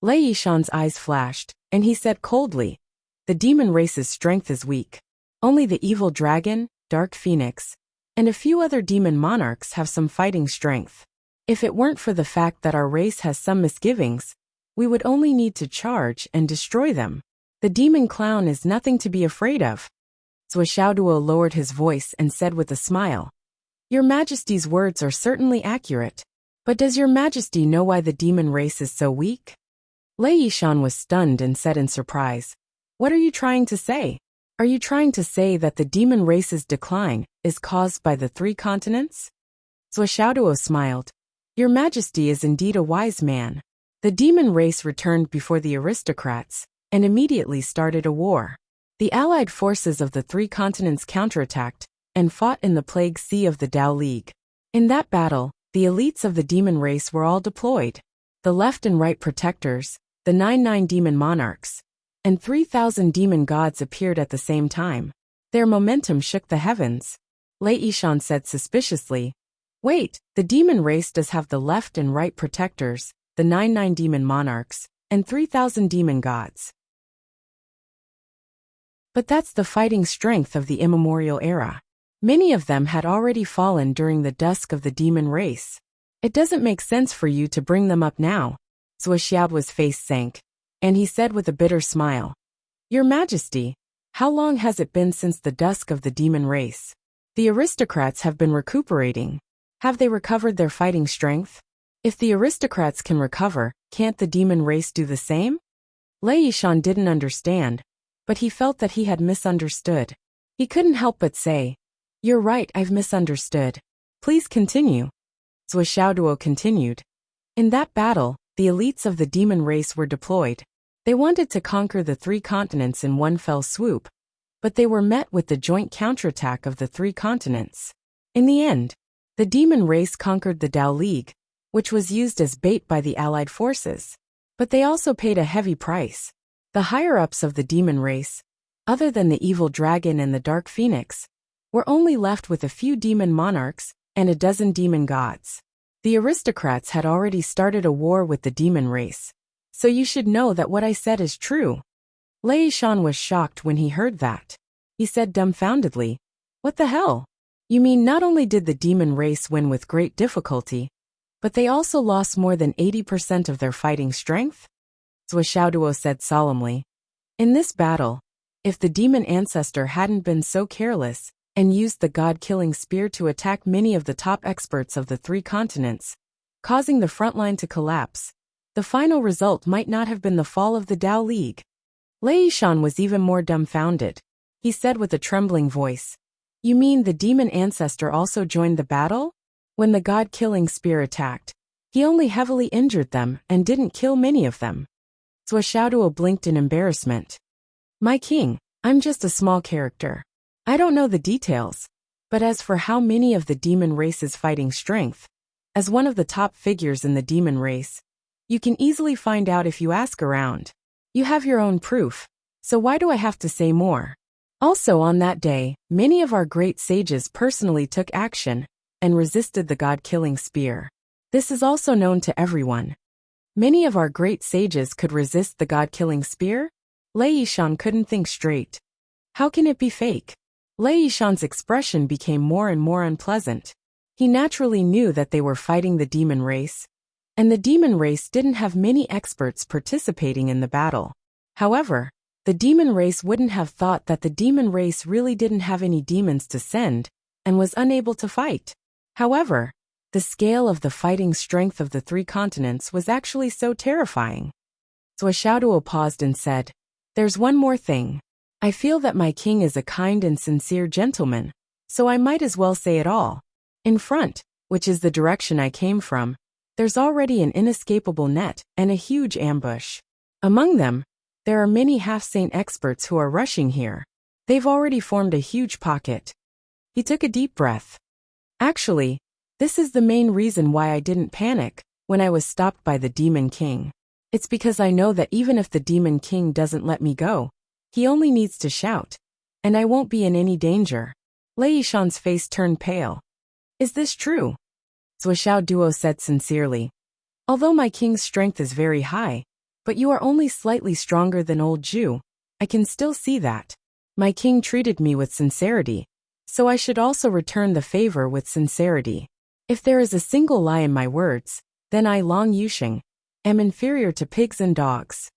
Lei Yishan's eyes flashed, and he said coldly, The demon race's strength is weak. Only the evil dragon, dark phoenix, and a few other demon monarchs have some fighting strength. If it weren't for the fact that our race has some misgivings, we would only need to charge and destroy them. The demon clown is nothing to be afraid of. Zua Xiaoduo lowered his voice and said with a smile, Your Majesty's words are certainly accurate. But does your Majesty know why the demon race is so weak? Lei Yishan was stunned and said in surprise, What are you trying to say? Are you trying to say that the demon race's decline is caused by the three continents? Swordsmanship smiled. Your Majesty is indeed a wise man. The demon race returned before the aristocrats and immediately started a war. The allied forces of the three continents counterattacked and fought in the Plague Sea of the Tao League. In that battle, the elites of the demon race were all deployed. The left and right protectors, the 99 demon monarchs, and 3,000 demon gods appeared at the same time. Their momentum shook the heavens. Lei Yishan said suspiciously, "Wait, the demon race does have the left and right protectors, the 99 demon monarchs, and 3,000 demon gods. But that's the fighting strength of the immemorial era. Many of them had already fallen during the dusk of the demon race. It doesn't make sense for you to bring them up now." Swordsmanship's face sank, and he said with a bitter smile, "Your Majesty, how long has it been since the dusk of the demon race? The aristocrats have been recuperating. Have they recovered their fighting strength? If the aristocrats can recover, can't the demon race do the same?" Lei Yishan didn't understand, but he felt that he had misunderstood. He couldn't help but say, "You're right, I've misunderstood. Please continue." Swordsmanship continued. In that battle, the elites of the demon race were deployed. They wanted to conquer the three continents in one fell swoop, but they were met with the joint counterattack of the three continents. In the end, the demon race conquered the Tao League, which was used as bait by the allied forces. But they also paid a heavy price. The higher-ups of the demon race, other than the evil dragon and the dark phoenix, were only left with a few demon monarchs and a dozen demon gods. The aristocrats had already started a war with the demon race, so you should know that what I said is true. Lei Yishan was shocked when he heard that. He said dumbfoundedly, "What the hell? You mean not only did the demon race win with great difficulty, but they also lost more than 80% of their fighting strength?" Swordsmanship said solemnly, "In this battle, if the demon ancestor hadn't been so careless and used the god-killing spear to attack many of the top experts of the three continents, causing the front line to collapse, the final result might not have been the fall of the Tao League." Lei Yishan was even more dumbfounded. He said with a trembling voice, "You mean the demon ancestor also joined the battle? When the god-killing spear attacked, he only heavily injured them and didn't kill many of them." Swordsmanship blinked in embarrassment. "My king, I'm just a small character. I don't know the details, but as for how many of the demon race's fighting strength, as one of the top figures in the demon race, you can easily find out if you ask around. You have your own proof, so why do I have to say more? Also on that day, many of our great sages personally took action and resisted the god-killing spear. This is also known to everyone. Many of our great sages could resist the god-killing spear?" Lei Yishan couldn't think straight. How can it be fake? Lei Yishan's expression became more and more unpleasant. He naturally knew that they were fighting the demon race, and the demon race didn't have many experts participating in the battle. However, the demon race wouldn't have thought that the demon race really didn't have any demons to send and was unable to fight. However, the scale of the fighting strength of the three continents was actually so terrifying. Swordsmanship paused and said, "There's one more thing. I feel that my king is a kind and sincere gentleman, so I might as well say it all. In front, which is the direction I came from, there's already an inescapable net and a huge ambush. Among them, there are many half-saint experts who are rushing here. They've already formed a huge pocket." He took a deep breath. "Actually, this is the main reason why I didn't panic when I was stopped by the Demon King. It's because I know that even if the Demon King doesn't let me go, he only needs to shout, and I won't be in any danger." Lei Yishan's face turned pale. "Is this true?" Swordsmanship said sincerely. "Although my king's strength is very high, but you are only slightly stronger than old Ju. I can still see that. My king treated me with sincerity, so I should also return the favor with sincerity. If there is a single lie in my words, then I, Long Yusheng, am inferior to pigs and dogs."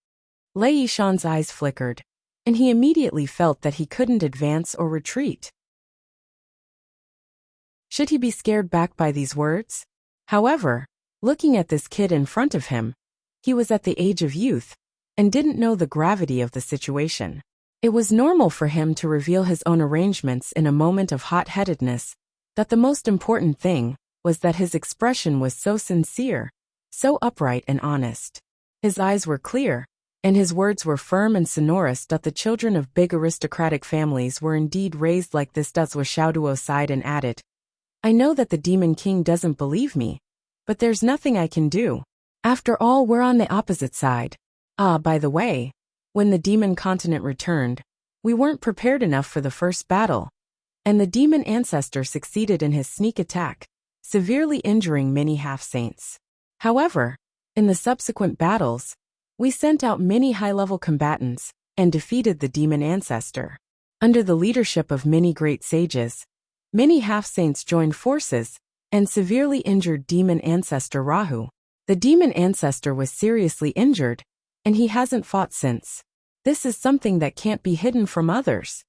Lei Yishan's eyes flickered, and he immediately felt that he couldn't advance or retreat. Should he be scared back by these words? However, looking at this kid in front of him, he was at the age of youth and didn't know the gravity of the situation. It was normal for him to reveal his own arrangements in a moment of hot-headedness, that the most important thing was that his expression was so sincere, so upright and honest. His eyes were clear, and his words were firm and sonorous that the children of big aristocratic families were indeed raised like this. Zhou Xiaoduo sighed and added, I know that the Demon King doesn't believe me, but there's nothing I can do. After all, we're on the opposite side. By the way, when the demon continent returned, we weren't prepared enough for the first battle, and the demon ancestor succeeded in his sneak attack, severely injuring many half-saints. However, in the subsequent battles, we sent out many high-level combatants and defeated the demon ancestor. Under the leadership of many great sages, many half-saints joined forces and severely injured demon ancestor Rahu. The demon ancestor was seriously injured, and he hasn't fought since. This is something that can't be hidden from others.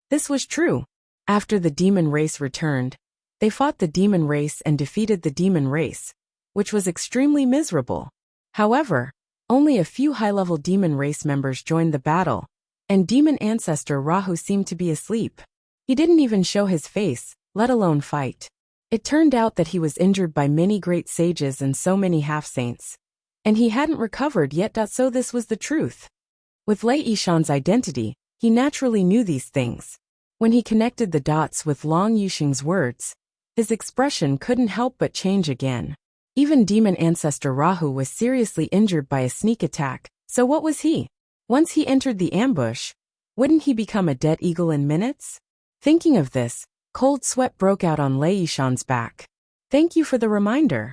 This was true. After the demon race returned, they fought the demon race and defeated the demon race, which was extremely miserable. However, only a few high-level demon race members joined the battle, and demon ancestor Rahu seemed to be asleep. He didn't even show his face, let alone fight. It turned out that he was injured by many great sages and so many half-saints, and he hadn't recovered yet. So this was the truth. With Lei Yishan's identity, he naturally knew these things. When he connected the dots with Long Yuxing's words, his expression couldn't help but change again. Even demon ancestor Rahu was seriously injured by a sneak attack, so what was he? Once he entered the ambush, wouldn't he become a dead eagle in minutes? Thinking of this, cold sweat broke out on Lei Yishan's back. Thank you for the reminder.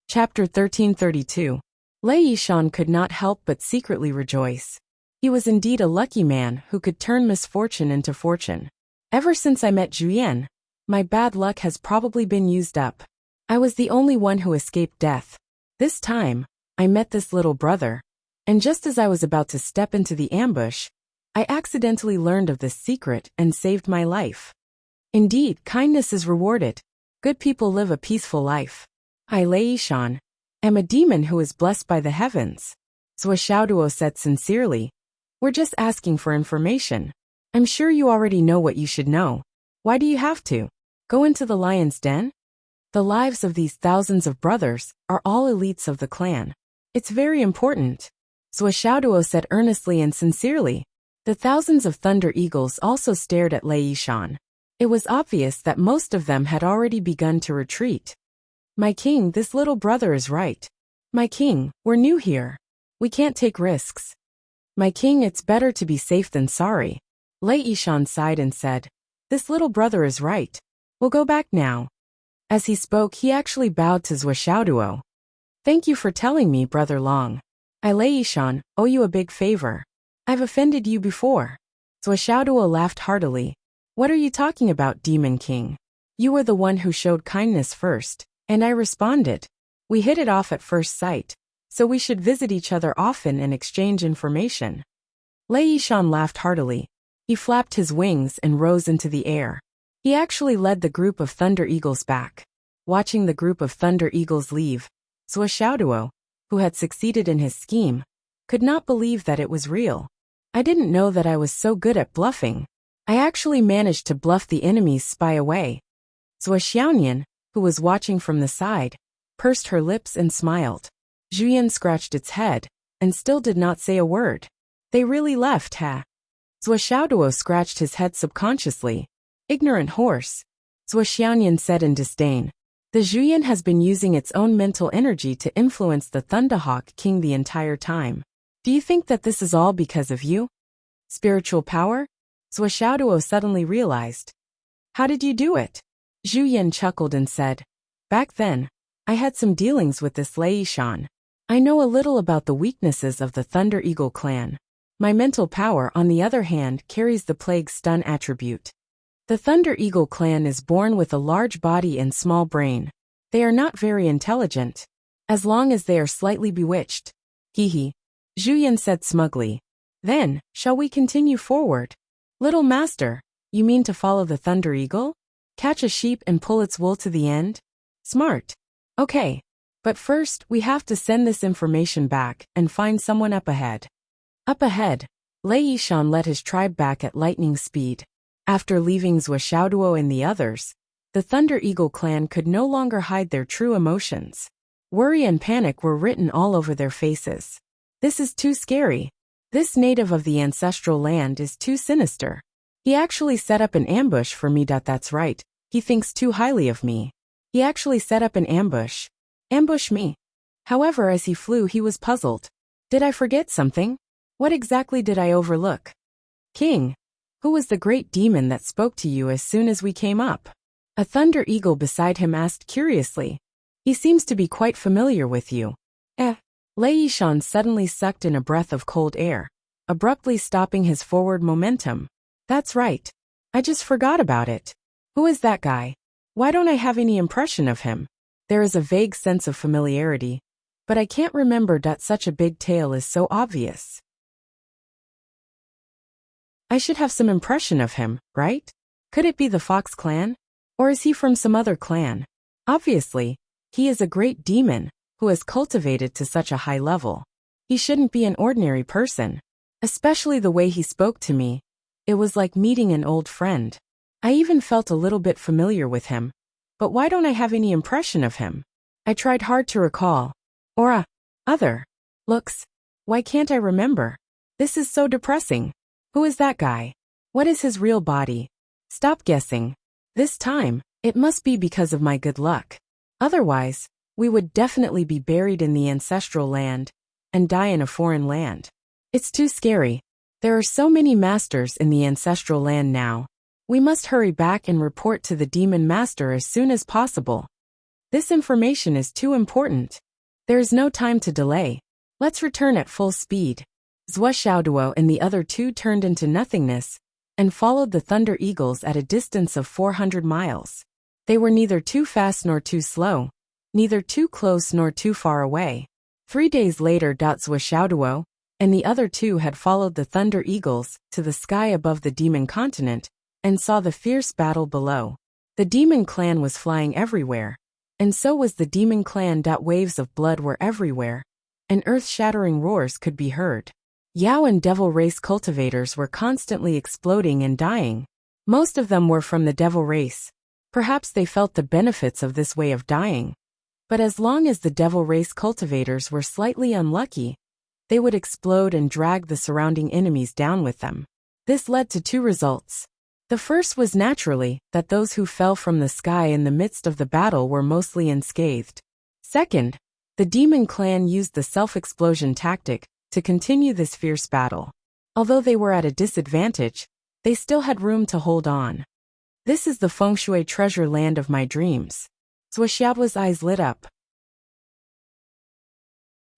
Chapter 1332. Lei Yishan could not help but secretly rejoice. He was indeed a lucky man who could turn misfortune into fortune. Ever since I met Juyan, my bad luck has probably been used up. I was the only one who escaped death. This time, I met this little brother, and just as I was about to step into the ambush, I accidentally learned of this secret and saved my life. Indeed, kindness is rewarded. Good people live a peaceful life. I, Lei Yishan, am a demon who is blessed by the heavens. Zhou Xiaoduo said sincerely, we're just asking for information. I'm sure you already know what you should know. Why do you have to go into the lion's den? The lives of these thousands of brothers are all elites of the clan. It's very important. Zhou Xiaoduo said earnestly and sincerely. The thousands of Thunder Eagles also stared at Lei Yishan. It was obvious that most of them had already begun to retreat. My king, this little brother is right. My king, we're new here. We can't take risks. My king, it's better to be safe than sorry. Lei Yishan sighed and said, this little brother is right. We'll go back now. As he spoke, he actually bowed to Zhou Xiaoduo. Thank you for telling me, Brother Long. I, Lei Yishan, owe you a big favor. I've offended you before. Zhou Xiaoduo laughed heartily. What are you talking about, Demon King? You were the one who showed kindness first, and I responded. We hit it off at first sight, so we should visit each other often and exchange information. Lei Yishan laughed heartily. He flapped his wings and rose into the air. He actually led the group of Thunder Eagles back. Watching the group of Thunder Eagles leave, Zhou Xiaoduo, who had succeeded in his scheme, could not believe that it was real. I didn't know that I was so good at bluffing. I actually managed to bluff the enemy's spy away. Zhou Xiaonian, who was watching from the side, pursed her lips and smiled. Juyan scratched its head, and still did not say a word. They really left, huh? Zhou Xiaoduo scratched his head subconsciously. Ignorant horse. Zhou Xiaonian said in disdain. The Juyan has been using its own mental energy to influence the Thunderhawk King the entire time. Do you think that this is all because of you? Spiritual power? Zhou Xiaoduo suddenly realized. How did you do it? Zhu Yan chuckled and said, back then, I had some dealings with this Lei Yishan. I know a little about the weaknesses of the Thunder Eagle clan. My mental power, on the other hand, carries the Plague Stun attribute. The Thunder Eagle clan is born with a large body and small brain. They are not very intelligent. As long as they are slightly bewitched. Hee. Zhu Yan said smugly. Then, shall we continue forward? Little master, you mean to follow the Thunder Eagle? Catch a sheep and pull its wool to the end? Smart. Okay. But first, we have to send this information back and find someone up ahead. Up ahead, Lei Yishan led his tribe back at lightning speed. After leaving Zhou Xiaoduo and the others, the Thunder Eagle clan could no longer hide their true emotions. Worry and panic were written all over their faces. This is too scary. This native of the ancestral land is too sinister. He actually set up an ambush for me. That's right, he thinks too highly of me. He actually set up an ambush. Ambush me. However, as he flew, he was puzzled. Did I forget something? What exactly did I overlook? King, who was the great demon that spoke to you as soon as we came up? A thunder eagle beside him asked curiously. He seems to be quite familiar with you. Lei Yishan suddenly sucked in a breath of cold air, abruptly stopping his forward momentum. That's right. I just forgot about it. Who is that guy? Why don't I have any impression of him? There is a vague sense of familiarity, but I can't remember. Such a big tail is so obvious. I should have some impression of him, right? Could it be the Fox clan? Or is he from some other clan? Obviously, he is a great demon who has cultivated to such a high level. He shouldn't be an ordinary person. Especially the way he spoke to me. It was like meeting an old friend. I even felt a little bit familiar with him. But why don't I have any impression of him? I tried hard to recall. Or other looks. Why can't I remember? This is so depressing. Who is that guy? What is his real body? Stop guessing. This time, it must be because of my good luck. Otherwise, we would definitely be buried in the ancestral land and die in a foreign land. It's too scary. There are so many masters in the ancestral land now. We must hurry back and report to the demon master as soon as possible. This information is too important. There is no time to delay. Let's return at full speed. Zhou Xiaoduo and the other two turned into nothingness and followed the Thunder Eagles at a distance of 400 miles. They were neither too fast nor too slow, neither too close nor too far away. 3 days later, Zhou Xiaoduo and the other two had followed the Thunder Eagles to the sky above the demon continent and saw the fierce battle below. The demon clan was flying everywhere, and so was the demon clan. Waves of blood were everywhere, and earth-shattering roars could be heard. Yao and devil race cultivators were constantly exploding and dying. Most of them were from the devil race. Perhaps they felt the benefits of this way of dying. But as long as the devil race cultivators were slightly unlucky, they would explode and drag the surrounding enemies down with them. This led to two results. The first was naturally that those who fell from the sky in the midst of the battle were mostly unscathed. Second, the demon clan used the self-explosion tactic to continue this fierce battle. Although they were at a disadvantage, they still had room to hold on. This is the feng shui treasure land of my dreams. Zhou Xiaoduo's eyes lit up.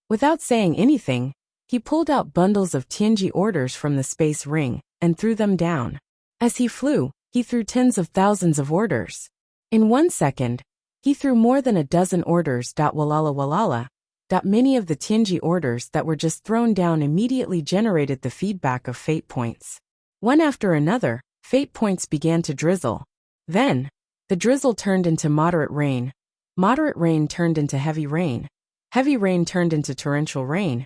Without saying anything, he pulled out bundles of Tianji orders from the space ring and threw them down. As he flew, he threw tens of thousands of orders. In 1 second, he threw more than a dozen orders. Walala. Many of the Tianji orders that were just thrown down immediately generated the feedback of fate points. One after another, fate points began to drizzle. Then, the drizzle turned into moderate rain turned into heavy rain turned into torrential rain,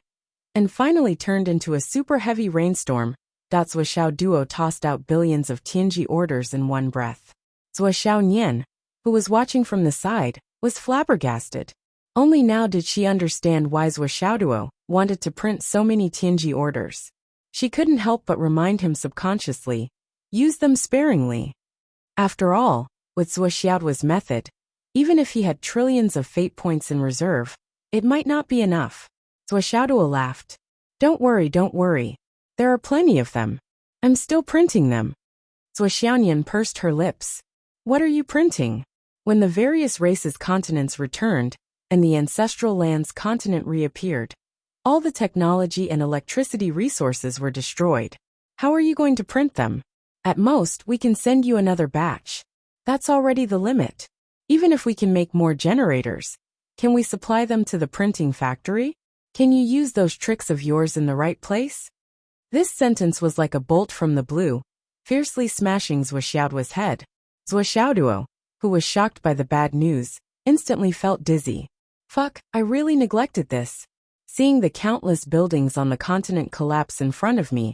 and finally turned into a super heavy rainstorm. Zhou Xiaoduo tossed out billions of Tianji orders in one breath. Zhou Xiaonian, who was watching from the side, was flabbergasted. Only now did she understand why Zhou Xiaoduo wanted to print so many Tianji orders. She couldn't help but remind him subconsciously, use them sparingly. After all, with Zhou Xiaoduo's method, even if he had trillions of fate points in reserve, it might not be enough. Zhou Xiaoduo laughed. Don't worry. There are plenty of them. I'm still printing them. Zhou Xiaonian pursed her lips. What are you printing? When the various races' continents returned, and the ancestral land's continent reappeared, all the technology and electricity resources were destroyed. How are you going to print them? At most, we can send you another batch. That's already the limit. Even if we can make more generators, can we supply them to the printing factory? Can you use those tricks of yours in the right place? This sentence was like a bolt from the blue, fiercely smashing Zhou Xiaoduo's head. Zhou Xiaoduo, who was shocked by the bad news, instantly felt dizzy. Fuck, I really neglected this. Seeing the countless buildings on the continent collapse in front of me,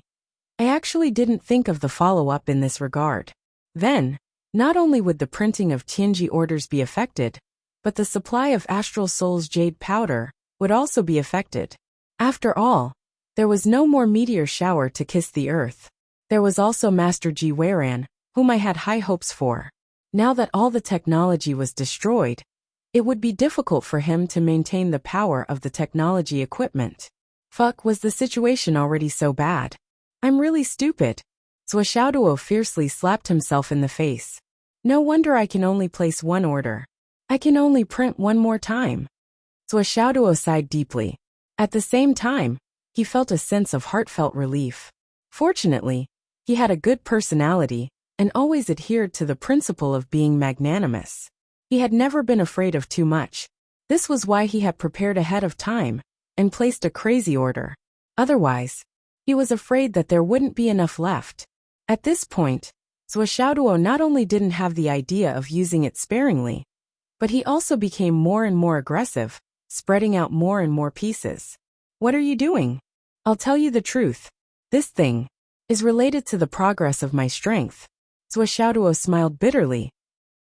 I actually didn't think of the follow-up in this regard. Then, not only would the printing of Tianji orders be affected, but the supply of Astral Soul's jade powder would also be affected. After all, there was no more meteor shower to kiss the earth. There was also Master Ji Weiran, whom I had high hopes for. Now that all the technology was destroyed, it would be difficult for him to maintain the power of the technology equipment. Fuck, was the situation already so bad? I'm really stupid. Zhuo Xiaoduo fiercely slapped himself in the face. No wonder I can only place one order. I can only print one more time. Zhuo Xiaoduo sighed deeply. At the same time, he felt a sense of heartfelt relief. Fortunately, he had a good personality and always adhered to the principle of being magnanimous. He had never been afraid of too much. This was why he had prepared ahead of time and placed a crazy order. Otherwise, he was afraid that there wouldn't be enough left. At this point, Zhuo Xiaoduo not only didn't have the idea of using it sparingly, but he also became more and more aggressive, spreading out more and more pieces. What are you doing? I'll tell you the truth. This thing is related to the progress of my strength. Zhuo Xiaoduo smiled bitterly.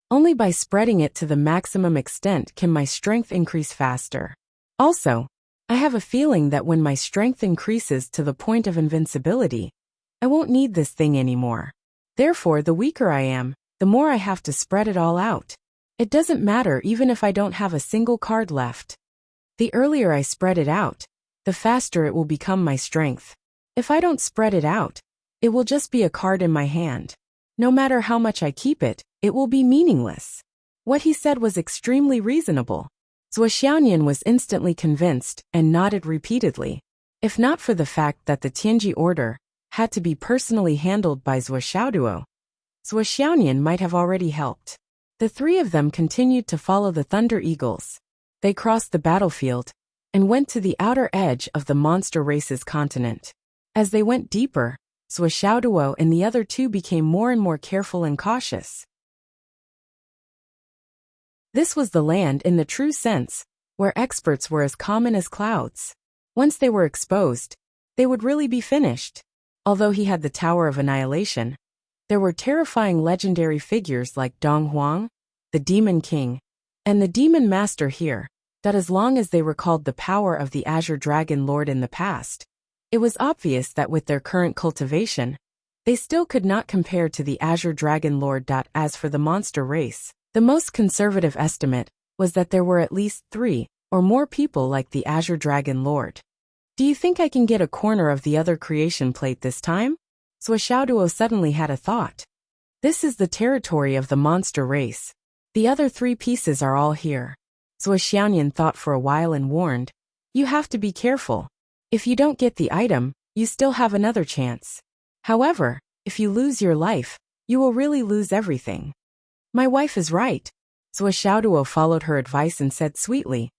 Only by spreading it to the maximum extent can my strength increase faster. Also, I have a feeling that when my strength increases to the point of invincibility, I won't need this thing anymore. Therefore, the weaker I am, the more I have to spread it all out. It doesn't matter even if I don't have a single card left. The earlier I spread it out, the faster it will become my strength. If I don't spread it out, it will just be a card in my hand. No matter how much I keep it, it will be meaningless. What he said was extremely reasonable. Zhuo Xiaoyan was instantly convinced and nodded repeatedly. If not for the fact that the Tianji order had to be personally handled by Zhuo Xiaoduo, Zhuo Xiaoyan might have already helped. The three of them continued to follow the Thunder Eagles. They crossed the battlefield and went to the outer edge of the monster race's continent. As they went deeper, Zhuo Xiaoduo and the other two became more and more careful and cautious. This was the land in the true sense, where experts were as common as clouds. Once they were exposed, they would really be finished. Although he had the Tower of Annihilation, there were terrifying legendary figures like Dong Huang, the Demon King, and the Demon Master here, that as long as they recalled the power of the Azure Dragon Lord in the past, it was obvious that with their current cultivation, they still could not compare to the Azure Dragon Lord. As for the monster race, the most conservative estimate was that there were at least 3 or more people like the Azure Dragon Lord. Do you think I can get a corner of the other creation plate this time? Zhuo Xiaoduo suddenly had a thought. This is the territory of the monster race. The other 3 pieces are all here. Zhuo Xiaoyan thought for a while and warned, you have to be careful. If you don't get the item, you still have another chance. However, if you lose your life, you will really lose everything. My wife is right. Zhuo Xiaoduo followed her advice and said sweetly,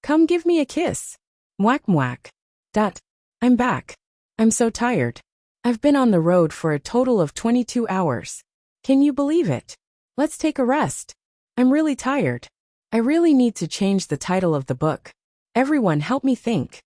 come give me a kiss. Mwack mwack. I'm back. I'm so tired. I've been on the road for a total of 22 hours. Can you believe it? Let's take a rest. I'm really tired. I really need to change the title of the book. Everyone help me think.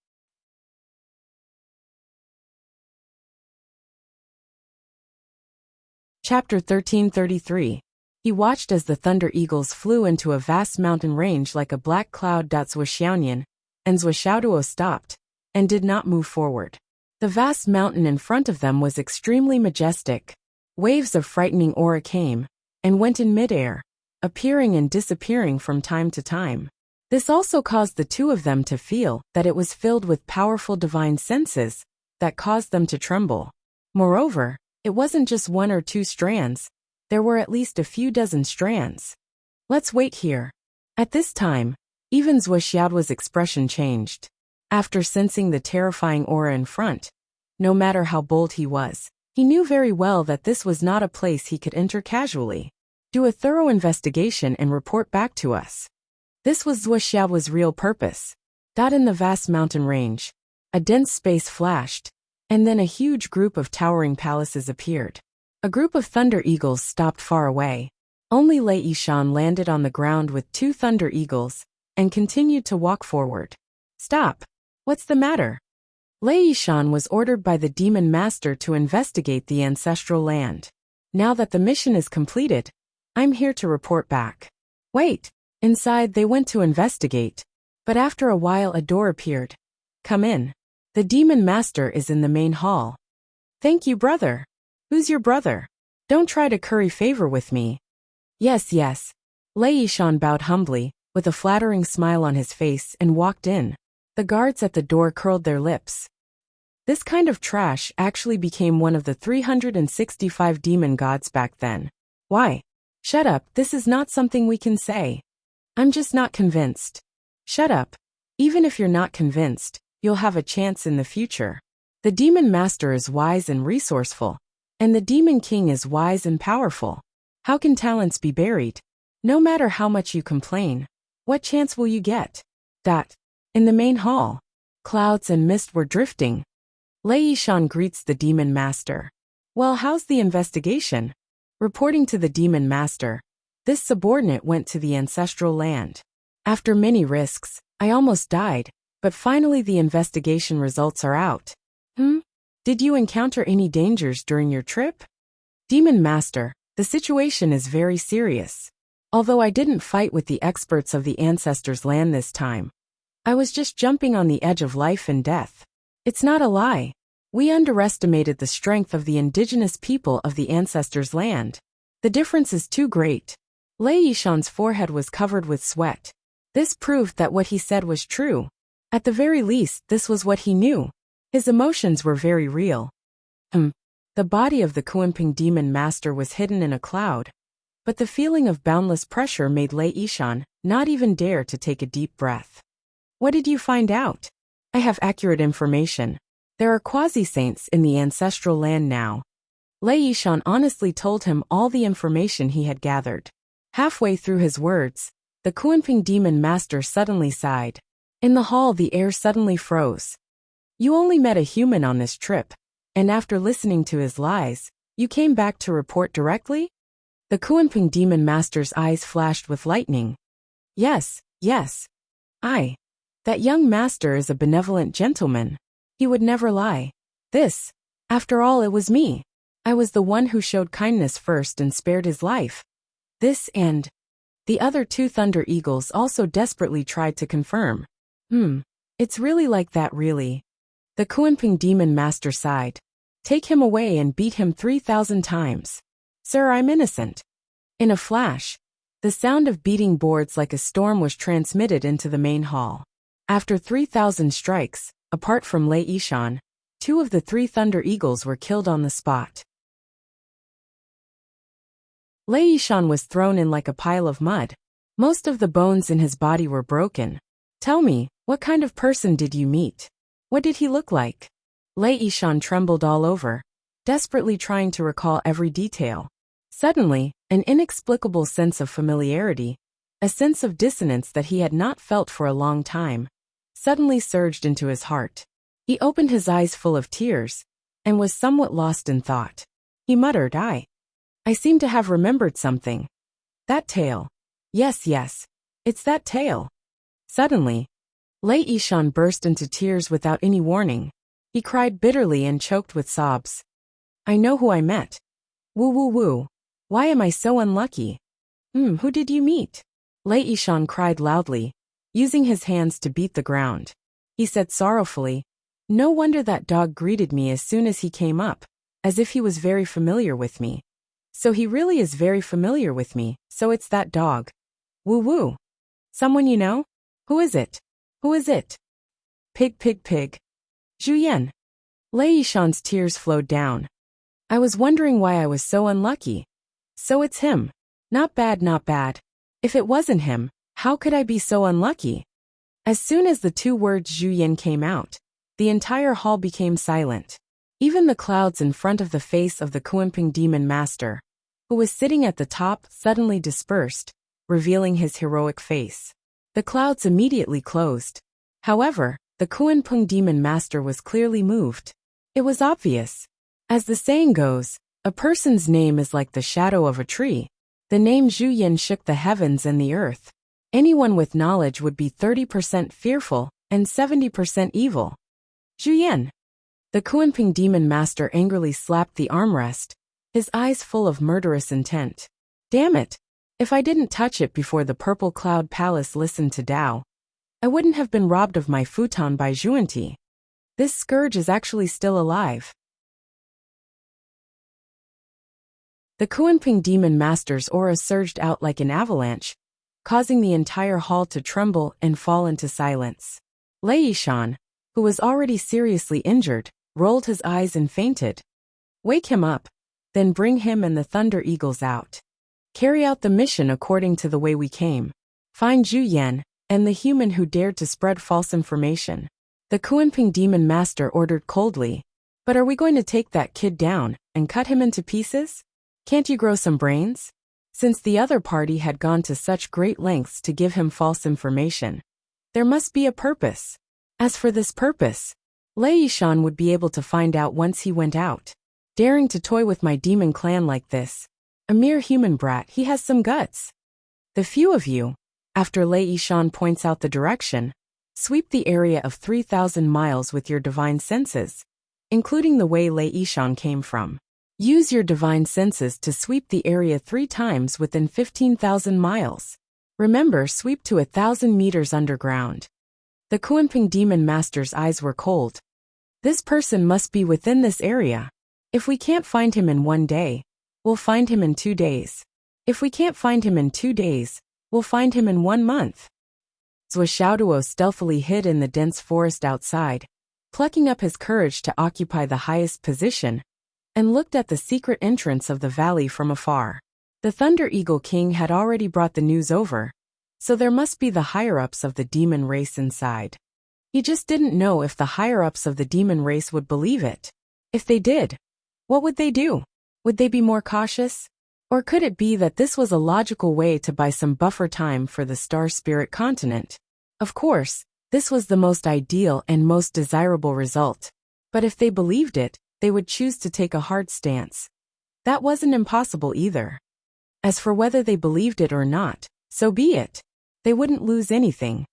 Chapter 1333. He watched as the Thunder Eagles flew into a vast mountain range like a black cloud. Zhuo Xiaoyan and Zhuo Xiaoduo stopped and did not move forward. The vast mountain in front of them was extremely majestic. Waves of frightening aura came and went in midair, appearing and disappearing from time to time. This also caused the two of them to feel that it was filled with powerful divine senses that caused them to tremble. Moreover, it wasn't just 1 or 2 strands, there were at least a few dozen strands. Let's wait here. At this time, even Zhuo Xiaoduo's expression changed. After sensing the terrifying aura in front, no matter how bold he was, he knew very well that this was not a place he could enter casually. Do a thorough investigation and report back to us. This was Zhuo Xiaoduo's real purpose. In the vast mountain range, a dense space flashed, and then a huge group of towering palaces appeared. A group of Thunder Eagles stopped far away. Only Lei Yishan landed on the ground with 2 Thunder Eagles, and continued to walk forward. Stop. What's the matter? Lei Yishan was ordered by the demon master to investigate the ancestral land. Now that the mission is completed, I'm here to report back. Wait. Inside they went to investigate. But after a while a door appeared. Come in. The demon master is in the main hall. Thank you, brother. Who's your brother? Don't try to curry favor with me. Yes, yes. Lei Yishan bowed humbly, with a flattering smile on his face, and walked in. The guards at the door curled their lips. This kind of trash actually became one of the 365 demon gods back then. Why? Shut up, this is not something we can say. I'm just not convinced. Shut up. Even if you're not convinced, you'll have a chance in the future. The demon master is wise and resourceful, and the demon king is wise and powerful. How can talents be buried? No matter how much you complain, what chance will you get? In the main hall, clouds and mist were drifting. Lei Yishan greets the demon master. Well, how's the investigation? Reporting to the demon master, this subordinate went to the ancestral land. After many risks, I almost died, but finally the investigation results are out. Did you encounter any dangers during your trip? Demon master, the situation is very serious. Although I didn't fight with the experts of the ancestors' land this time, I was just jumping on the edge of life and death. It's not a lie. We underestimated the strength of the indigenous people of the ancestors' land. The difference is too great. Lei Yishan's forehead was covered with sweat. This proved that what he said was true. At the very least, this was what he knew. His emotions were very real. The body of the Kuanping demon master was hidden in a cloud, but the feeling of boundless pressure made Lei Yishan not even dare to take a deep breath. What did you find out? I have accurate information. There are quasi-saints in the ancestral land now. Lei Yishan honestly told him all the information he had gathered. Halfway through his words, the Kuanping demon master suddenly sighed. In the hall the air suddenly froze. You only met a human on this trip, and after listening to his lies, you came back to report directly? The Kuanping demon master's eyes flashed with lightning. Yes. That young master is a benevolent gentleman. He would never lie. After all, it was me. I was the one who showed kindness first and spared his life. This and the other two Thunder Eagles also desperately tried to confirm. It's really like that, really. The Kuanping demon master sighed. Take him away and beat him 3,000 times. Sir, I'm innocent. In a flash, the sound of beating boards like a storm was transmitted into the main hall. After 3,000 strikes, apart from Lei Yishan, 2 of the 3 Thunder Eagles were killed on the spot. Lei Yishan was thrown in like a pile of mud. Most of the bones in his body were broken. Tell me, what kind of person did you meet? What did he look like? Lei Yishan trembled all over, desperately trying to recall every detail. Suddenly, an inexplicable sense of familiarity, a sense of dissonance that he had not felt for a long time, suddenly surged into his heart. He opened his eyes full of tears, and was somewhat lost in thought. He muttered, I seem to have remembered something. That tail. Yes, it's that tail. Suddenly, Lei Yishan burst into tears without any warning. He cried bitterly and choked with sobs. I know who I met. Woo. Why am I so unlucky? Who did you meet? Lei Yishan cried loudly, using his hands to beat the ground. He said sorrowfully, no wonder that dog greeted me as soon as he came up, as if he was very familiar with me. So he really is very familiar with me, so it's that dog. Woo. Someone you know? Who is it? Pig. Zhu. Lei Yishan's tears flowed down. I was wondering why I was so unlucky. So it's him. Not bad. If it wasn't him, how could I be so unlucky? As soon as the 2 words Zhu came out, the entire hall became silent. Even the clouds in front of the face of the Kuanping demon master, who was sitting at the top, suddenly dispersed, revealing his heroic face. The clouds immediately closed. However, the Kuanping demon master was clearly moved. It was obvious. As the saying goes, a person's name is like the shadow of a tree. The name Zhu shook the heavens and the earth. Anyone with knowledge would be 30% fearful and 70% evil. Zhu Yan. The Kuanping demon master angrily slapped the armrest, his eyes full of murderous intent. Damn it! If I didn't touch it before the Purple Cloud Palace listened to Dao, I wouldn't have been robbed of my futon by Zhuanti. This scourge is actually still alive. The Kuanping demon master's aura surged out like an avalanche, causing the entire hall to tremble and fall into silence. Lei Yishan, who was already seriously injured, rolled his eyes and fainted. Wake him up, then bring him and the Thunder Eagles out. Carry out the mission according to the way we came. Find Zhu Yan and the human who dared to spread false information. The Kuanping demon master ordered coldly. But are we going to take that kid down and cut him into pieces? Can't you grow some brains? Since the other party had gone to such great lengths to give him false information, there must be a purpose. As for this purpose, Lei Yishan would be able to find out once he went out. Daring to toy with my demon clan like this. A mere human brat, he has some guts. The few of you, after Lei Yishan points out the direction, sweep the area of 3,000 miles with your divine senses, including the way Lei Yishan came from. Use your divine senses to sweep the area 3 times within 15,000 miles. Remember, sweep to 1,000 meters underground. The Kuanping demon master's eyes were cold. This person must be within this area. If we can't find him in 1 day, we'll find him in 2 days. If we can't find him in 2 days, we'll find him in 1 month. Zhou Xiaoduo stealthily hid in the dense forest outside, plucking up his courage to occupy the highest position, and looked at the secret entrance of the valley from afar. The Thunder Eagle King had already brought the news over, so there must be the higher-ups of the demon race inside. He just didn't know if the higher-ups of the demon race would believe it. If they did, what would they do? Would they be more cautious? Or could it be that this was a logical way to buy some buffer time for the Star Spirit continent? Of course, this was the most ideal and most desirable result. But if they believed it, they would choose to take a hard stance. That wasn't impossible either. As for whether they believed it or not, so be it. They wouldn't lose anything.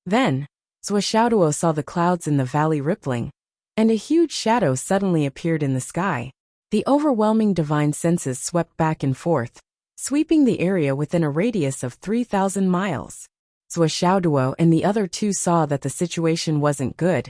Then, Zhou Xiaoduo saw the clouds in the valley rippling, and a huge shadow suddenly appeared in the sky. The overwhelming divine senses swept back and forth, sweeping the area within a radius of 3,000 miles. Zhou Xiaoduo and the other two saw that the situation wasn't good,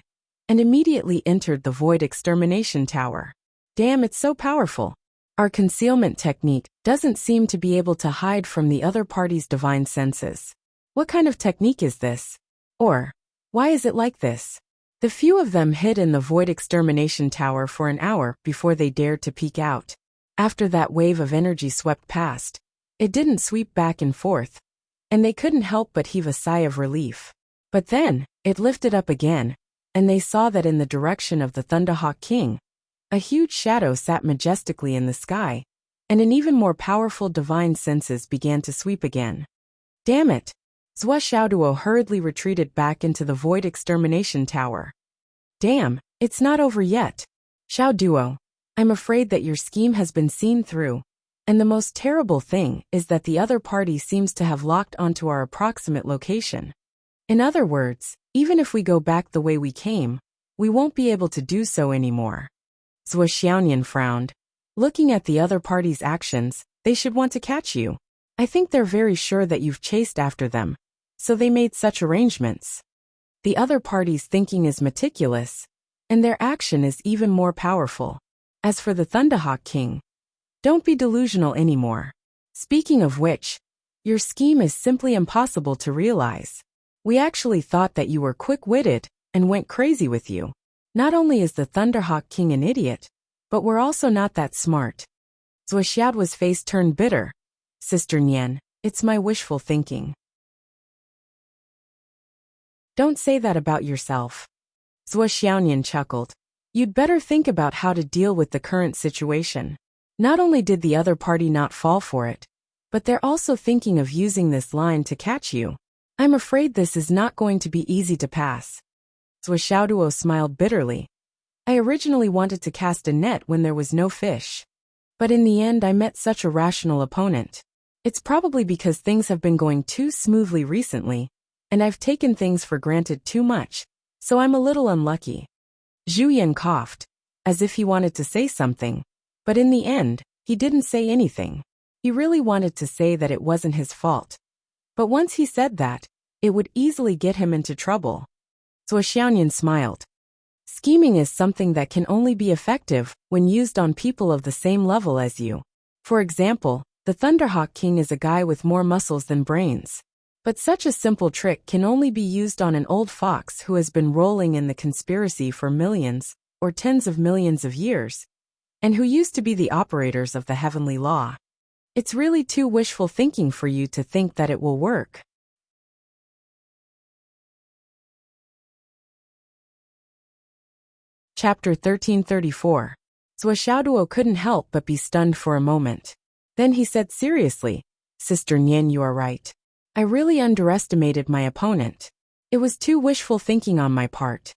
and immediately entered the Void Extermination Tower. Damn, it's so powerful. Our concealment technique doesn't seem to be able to hide from the other party's divine senses. What kind of technique is this? Or, why is it like this? The few of them hid in the Void Extermination Tower for an hour before they dared to peek out. After that wave of energy swept past, it didn't sweep back and forth, and they couldn't help but heave a sigh of relief. But then, it lifted up again, and they saw that in the direction of the Thunderhawk King, a huge shadow sat majestically in the sky, and an even more powerful divine senses began to sweep again. Damn it! Zhou Xiaoduo hurriedly retreated back into the Void Extermination Tower. Damn, it's not over yet. Xiaoduo, I'm afraid that your scheme has been seen through, and the most terrible thing is that the other party seems to have locked onto our approximate location. In other words, even if we go back the way we came, we won't be able to do so anymore. Zhou Xiaonian frowned. Looking at the other party's actions, they should want to catch you. I think they're very sure that you've chased after them, so they made such arrangements. The other party's thinking is meticulous, and their action is even more powerful. As for the Thunderhawk King, don't be delusional anymore. Speaking of which, your scheme is simply impossible to realize. We actually thought that you were quick-witted and went crazy with you. Not only is the Thunderhawk King an idiot, but we're also not that smart. Zhou Xiaoduo's face turned bitter. Sister Nian, it's my wishful thinking. Don't say that about yourself. Zhou Xiaonian chuckled. You'd better think about how to deal with the current situation. Not only did the other party not fall for it, but they're also thinking of using this line to catch you. I'm afraid this is not going to be easy to pass. Zhou Xiaoduo smiled bitterly. I originally wanted to cast a net when there was no fish. But in the end I met such a rational opponent. It's probably because things have been going too smoothly recently, and I've taken things for granted too much, so I'm a little unlucky. Zhu Yan coughed, as if he wanted to say something, but in the end, he didn't say anything. He really wanted to say that it wasn't his fault. But once he said that, it would easily get him into trouble. Zhuo Xiaoyan smiled. Scheming is something that can only be effective when used on people of the same level as you. For example, the Thunderhawk King is a guy with more muscles than brains. But such a simple trick can only be used on an old fox who has been rolling in the conspiracy for millions, or tens of millions of years, and who used to be the operators of the heavenly law. It's really too wishful thinking for you to think that it will work. Chapter 1334. Zhuo Xiaoduo couldn't help but be stunned for a moment. Then he said seriously, Sister Nian, you are right. I really underestimated my opponent. It was too wishful thinking on my part.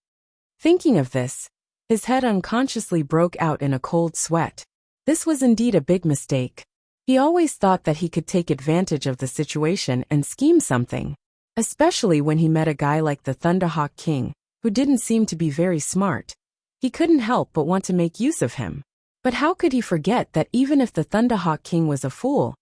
Thinking of this, his head unconsciously broke out in a cold sweat. This was indeed a big mistake. He always thought that he could take advantage of the situation and scheme something, especially when he met a guy like the Thunderhawk King, who didn't seem to be very smart. He couldn't help but want to make use of him. But how could he forget that even if the Thunderhawk King was a fool,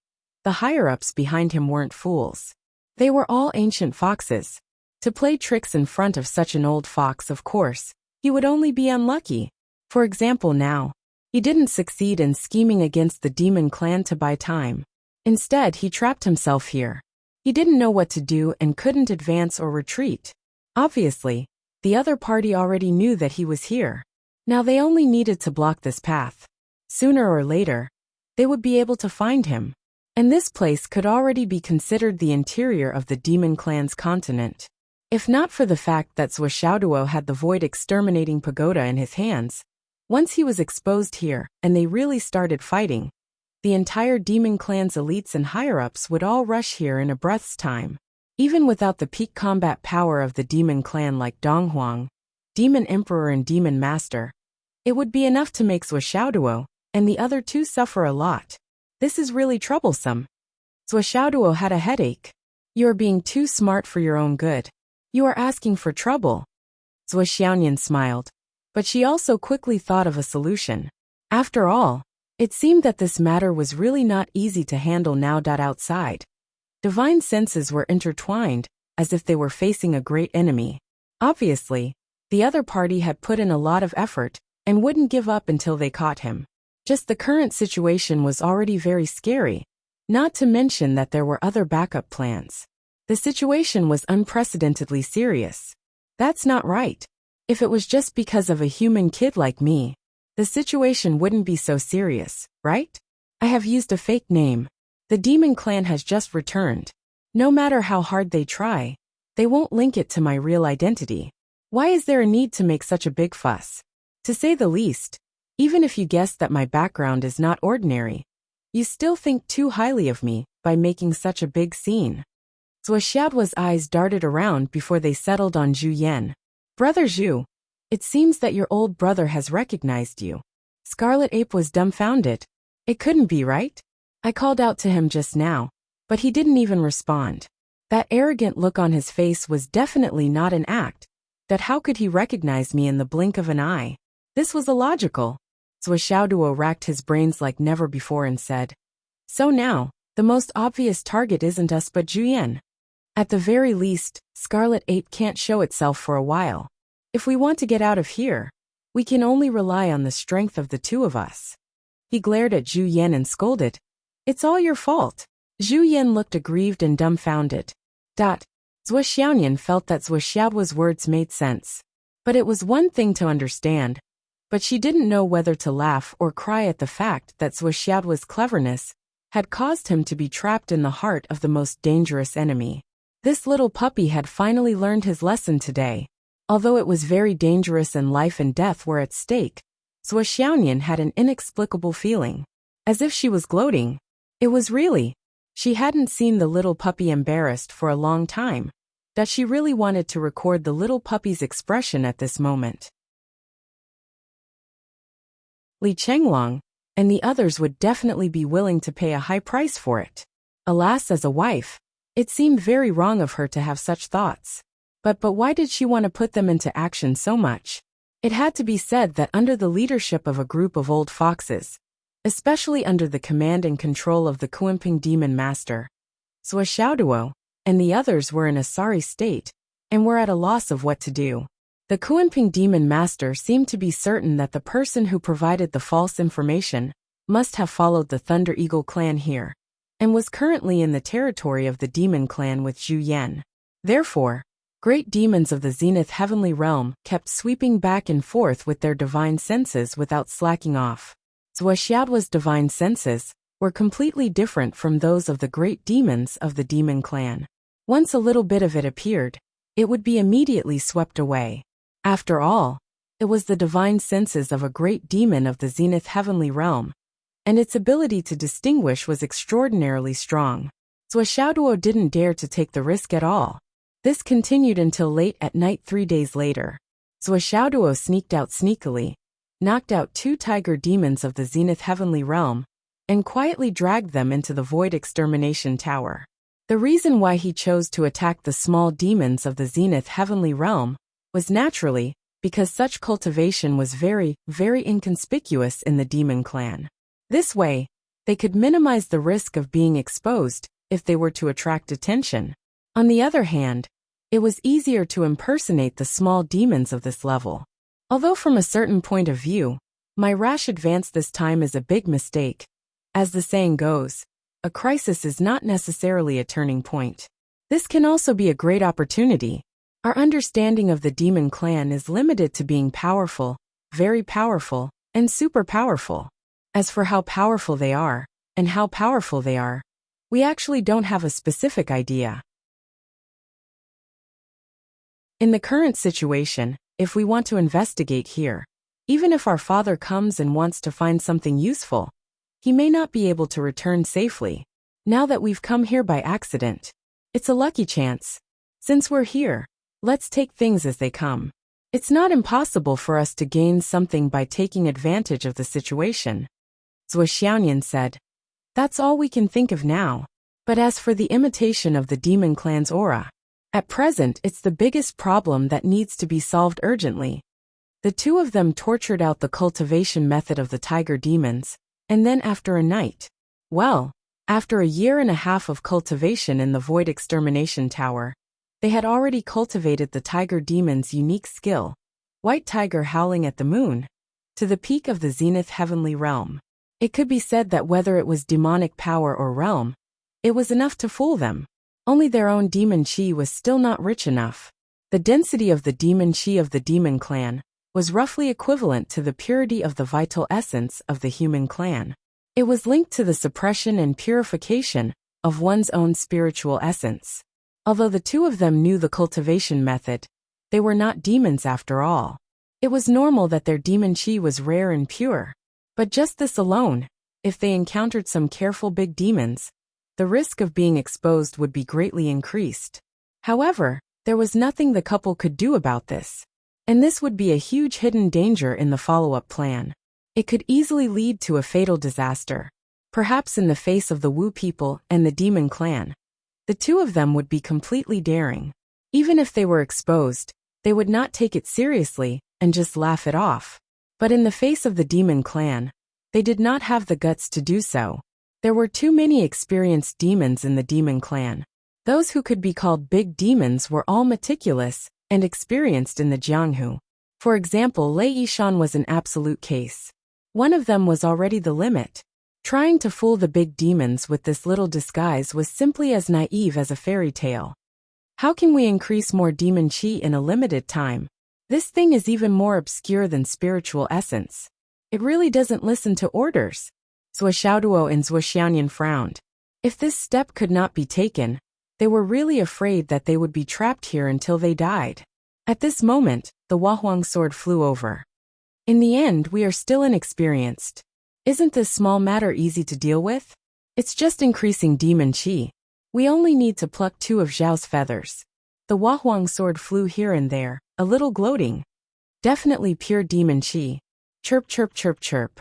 the higher-ups behind him weren't fools. They were all ancient foxes. To play tricks in front of such an old fox, of course, he would only be unlucky. For example, now, he didn't succeed in scheming against the demon clan to buy time. Instead, he trapped himself here. He didn't know what to do and couldn't advance or retreat. Obviously, the other party already knew that he was here. Now they only needed to block this path. Sooner or later, they would be able to find him. And this place could already be considered the interior of the demon clan's continent. If not for the fact that Zhuo Xiaoduo had the void exterminating pagoda in his hands, once he was exposed here and they really started fighting, the entire demon clan's elites and higher-ups would all rush here in a breath's time. Even without the peak combat power of the demon clan like Donghuang, Demon Emperor and Demon Master, it would be enough to make Zhuo Xiaoduo and the other two suffer a lot. This is really troublesome. Zhuo Xiaoduo had a headache. You are being too smart for your own good. You are asking for trouble. Zhuo Xiaoyan smiled, but she also quickly thought of a solution. After all, it seemed that this matter was really not easy to handle now. Outside, divine senses were intertwined, as if they were facing a great enemy. Obviously, the other party had put in a lot of effort and wouldn't give up until they caught him. Just the current situation was already very scary, not to mention that there were other backup plans. The situation was unprecedentedly serious. That's not right. If it was just because of a human kid like me, the situation wouldn't be so serious, right? I have used a fake name. The demon clan has just returned. No matter how hard they try, they won't link it to my real identity. Why is there a need to make such a big fuss? To say the least, even if you guess that my background is not ordinary, you still think too highly of me by making such a big scene. Zhuo Xiaoduo's eyes darted around before they settled on Zhu Yan. Brother Zhu, it seems that your old brother has recognized you. Scarlet Ape was dumbfounded. It couldn't be, right? I called out to him just now, but he didn't even respond. That arrogant look on his face was definitely not an act. That how could he recognize me in the blink of an eye? This was illogical. Zhuo Xiaoduo racked his brains like never before and said, So now, the most obvious target isn't us but Zhu Yan. At the very least, Scarlet Ape can't show itself for a while. If we want to get out of here, we can only rely on the strength of the two of us. He glared at Zhu Yan and scolded, It's all your fault. Zhu Yan looked aggrieved and dumbfounded. Zhuo Xiaoyan felt that Zhuo Xiaoduo's words made sense. But it was one thing to understand, but she didn't know whether to laugh or cry at the fact that Zhuo Xiaoduo's cleverness had caused him to be trapped in the heart of the most dangerous enemy. This little puppy had finally learned his lesson today. Although it was very dangerous and life and death were at stake, Zhuo Xiaoyan had an inexplicable feeling. As if she was gloating. It was really. She hadn't seen the little puppy embarrassed for a long time. That she really wanted to record the little puppy's expression at this moment. Li Chenglong and the others would definitely be willing to pay a high price for it. Alas, as a wife, it seemed very wrong of her to have such thoughts. But why did she want to put them into action so much? It had to be said that under the leadership of a group of old foxes, especially under the command and control of the Kuimping demon master, Swordsmanship, and the others were in a sorry state, and were at a loss of what to do. The Kuimping demon master seemed to be certain that the person who provided the false information must have followed the Thunder Eagle clan here, and was currently in the territory of the demon clan with Zhu Yan. Therefore, great demons of the zenith heavenly realm kept sweeping back and forth with their divine senses without slacking off. Zhuoxiao's divine senses were completely different from those of the great demons of the demon clan. Once a little bit of it appeared, it would be immediately swept away. After all, it was the divine senses of a great demon of the zenith heavenly realm, and its ability to distinguish was extraordinarily strong. Zhuoxiao didn't dare to take the risk at all. This continued until late at night 3 days later. Zhuoxiao sneaked out sneakily, knocked out 2 tiger demons of the zenith heavenly realm, and quietly dragged them into the void extermination tower. The reason why he chose to attack the small demons of the zenith heavenly realm was naturally because such cultivation was very, very inconspicuous in the demon clan. This way, they could minimize the risk of being exposed if they were to attract attention. On the other hand, it was easier to impersonate the small demons of this level. Although from a certain point of view, my rash advance this time is a big mistake. As the saying goes, a crisis is not necessarily a turning point. This can also be a great opportunity. Our understanding of the demon clan is limited to being powerful, very powerful, and super powerful. As for how powerful they are, and how powerful they are, we actually don't have a specific idea. In the current situation, if we want to investigate here, even if our father comes and wants to find something useful, he may not be able to return safely. Now that we've come here by accident, it's a lucky chance. Since we're here, let's take things as they come. It's not impossible for us to gain something by taking advantage of the situation. Zhuoxiaoyan said. That's all we can think of now. But as for the imitation of the demon clan's aura, at present it's the biggest problem that needs to be solved urgently. The two of them tortured out the cultivation method of the tiger demons, and then after a night, after 1.5 years of cultivation in the void extermination tower, they had already cultivated the tiger demon's unique skill, white tiger howling at the moon, to the peak of the zenith heavenly realm. It could be said that whether it was demonic power or realm, it was enough to fool them. Only their own demon chi was still not rich enough. The density of the demon chi of the demon clan was roughly equivalent to the purity of the vital essence of the human clan. It was linked to the suppression and purification of one's own spiritual essence. Although the two of them knew the cultivation method, they were not demons after all. It was normal that their demon chi was rare and pure. But just this alone, if they encountered some careful big demons, the risk of being exposed would be greatly increased. However, there was nothing the couple could do about this. And this would be a huge hidden danger in the follow-up plan. It could easily lead to a fatal disaster. Perhaps in the face of the Wu people and the demon clan, the two of them would be completely daring. Even if they were exposed, they would not take it seriously and just laugh it off. But in the face of the demon clan, they did not have the guts to do so. There were too many experienced demons in the demon clan. Those who could be called big demons were all meticulous and experienced in the Jianghu. For example, Lei Yishan was an absolute case. One of them was already the limit. Trying to fool the big demons with this little disguise was simply as naive as a fairy tale. How can we increase more demon chi in a limited time? This thing is even more obscure than spiritual essence. It really doesn't listen to orders. Zhuoxiao and Zhuoxiaoyan frowned. If this step could not be taken, they were really afraid that they would be trapped here until they died. At this moment, the Wahuang sword flew over. In the end, we are still inexperienced. Isn't this small matter easy to deal with? It's just increasing demon chi. We only need to pluck 2 of Zhao's feathers. The Wahuang sword flew here and there, a little gloating. Definitely pure demon chi. Chirp, chirp, chirp, chirp.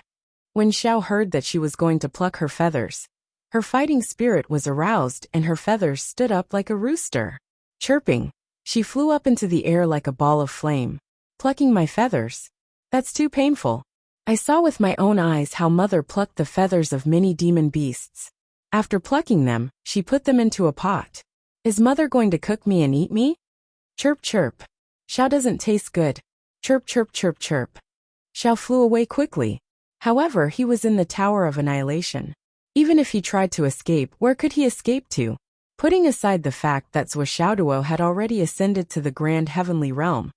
When Xiao heard that she was going to pluck her feathers, Her fighting spirit was aroused and her feathers stood up like a rooster. Chirping, she flew up into the air like a ball of flame. Plucking my feathers? That's too painful. I saw with my own eyes how Mother plucked the feathers of many demon beasts. After plucking them, she put them into a pot. Is Mother going to cook me and eat me? Chirp chirp. Xiao doesn't taste good. Chirp chirp chirp chirp. Xiao flew away quickly. However, he was in the Tower of Annihilation. Even if he tried to escape, where could he escape to? Putting aside the fact that Zhuoxiaoduo had already ascended to the grand heavenly realm,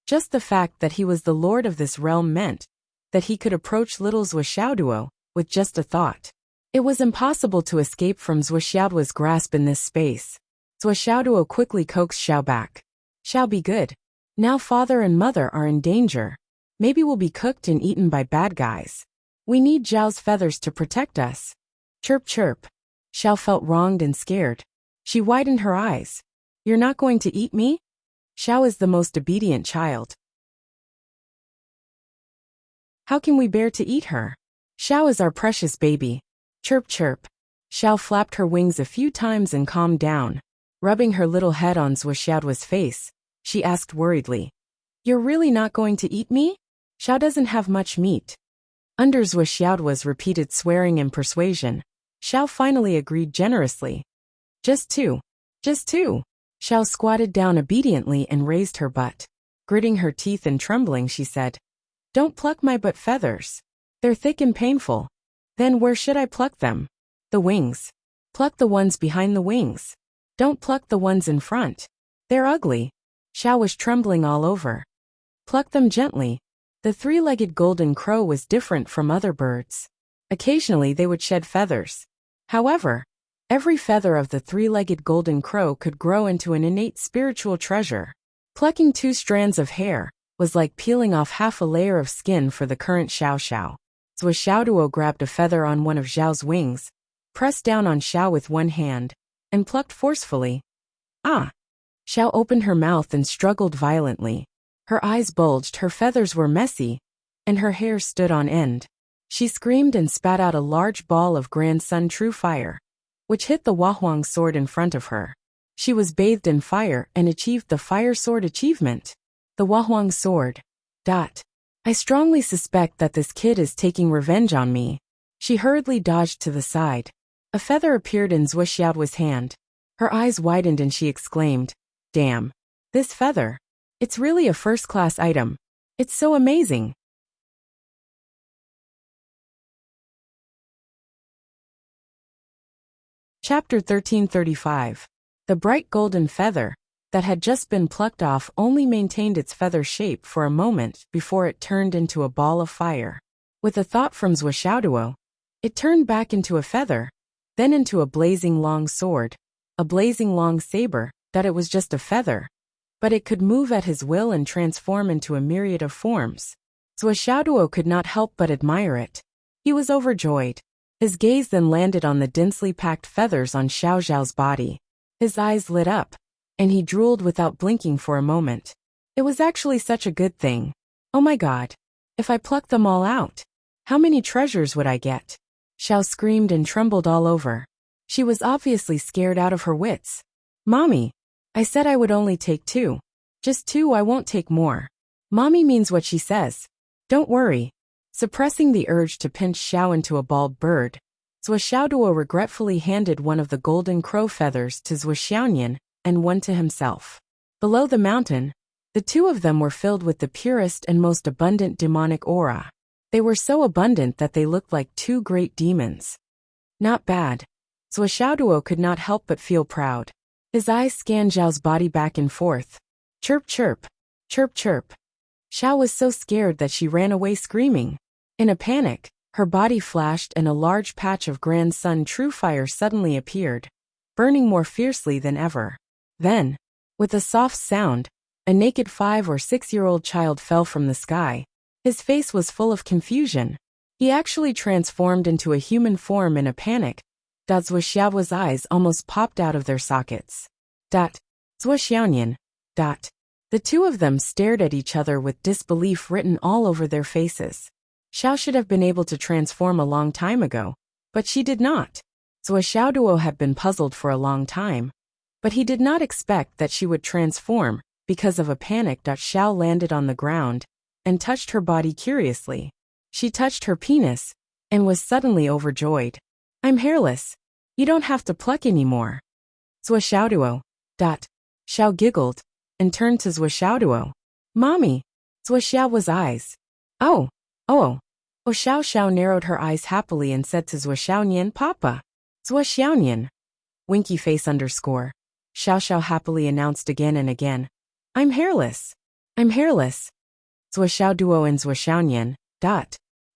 just the fact that he was the lord of this realm meant that he could approach little Zhuoxiaoduo with just a thought. It was impossible to escape from Zhuoxiaoduo's grasp in this space. Zhuoxiaoduo quickly coaxed Xiao back. Xiao, be good. Now father and mother are in danger. Maybe we'll be cooked and eaten by bad guys. We need Zhao's feathers to protect us. Chirp chirp. Xiao felt wronged and scared. She widened her eyes. You're not going to eat me? Xiao is the most obedient child. How can we bear to eat her? Xiao is our precious baby. Chirp chirp. Xiao flapped her wings a few times and calmed down. Rubbing her little head on Zhuoxiaoduo's face, she asked worriedly, You're really not going to eat me? Xiao doesn't have much meat. Under Zhuoxiaoduo's repeated swearing and persuasion, Xiao finally agreed generously. Just two. Just two. Xiao squatted down obediently and raised her butt. Gritting her teeth and trembling, she said, Don't pluck my butt feathers. They're thick and painful. Then where should I pluck them? The wings. Pluck the ones behind the wings. Don't pluck the ones in front. They're ugly. Xiao was trembling all over. Pluck them gently. The three-legged golden crow was different from other birds. Occasionally they would shed feathers. However, every feather of the three-legged golden crow could grow into an innate spiritual treasure. Plucking 2 strands of hair was like peeling off half a layer of skin for the current Xiao Xiao. Zhuoxiaoduo grabbed a feather on one of Zhao's wings, pressed down on Xiao with one hand, and plucked forcefully. Ah! Xiao opened her mouth and struggled violently. Her eyes bulged, her feathers were messy, and her hair stood on end. She screamed and spat out a large ball of Grand Sun True Fire, which hit the Wahuang sword in front of her. She was bathed in fire and achieved the Fire Sword achievement. The Wahuang sword. I strongly suspect that this kid is taking revenge on me. She hurriedly dodged to the side. A feather appeared in Zhuoxiaoduo's hand. Her eyes widened and she exclaimed, Damn. This feather. It's really a first-class item. It's so amazing. Chapter 1335. The bright golden feather that had just been plucked off only maintained its feather shape for a moment before it turned into a ball of fire. With a thought from Zhuoxiaoduo, it turned back into a feather, then into a blazing long sword, a blazing long saber, that it was just a feather, but it could move at his will and transform into a myriad of forms. Zhuoxiaoduo could not help but admire it. He was overjoyed. His gaze then landed on the densely packed feathers on Xiao Zhao's body. His eyes lit up, and he drooled without blinking for a moment. It was actually such a good thing. Oh my god. If I plucked them all out, how many treasures would I get? Xiao screamed and trembled all over. She was obviously scared out of her wits. Mommy, I said I would only take 2. Just 2, I won't take more. Mommy means what she says. Don't worry. Suppressing the urge to pinch Xiao into a bald bird, Zhuoxiaoduo regretfully handed one of the golden crow feathers to Zhuoxiaonian and one to himself. Below the mountain, the 2 of them were filled with the purest and most abundant demonic aura. They were so abundant that they looked like 2 great demons. Not bad. Zhuoxiaoduo could not help but feel proud. His eyes scanned Zhao's body back and forth. Chirp chirp. Chirp chirp. Xiao was so scared that she ran away screaming. In a panic, her body flashed and a large patch of Grand Sun True Fire suddenly appeared, burning more fiercely than ever. Then, with a soft sound, a naked 5 or 6-year-old child fell from the sky. His face was full of confusion. He actually transformed into a human form in a panic. Zhuoxiaoduo's eyes almost popped out of their sockets. Zhuoxiaonian. The 2 of them stared at each other with disbelief written all over their faces. Xiao should have been able to transform a long time ago, but she did not. Xiaoduo had been puzzled for a long time, but he did not expect that she would transform. Because of a panic, Xiao landed on the ground and touched her body curiously. She touched her penis and was suddenly overjoyed. I'm hairless. You don't have to pluck anymore. Xiaoduo. Xiao giggled and turned to Xiaoduo. Mommy. Xiao's eyes. Oh. Xiao narrowed her eyes happily and said to Xiaonian, Papa. Xiaonian. Winky face underscore. Xiao happily announced again and again. I'm hairless. I'm hairless. Xiaoduo and Xiaonian.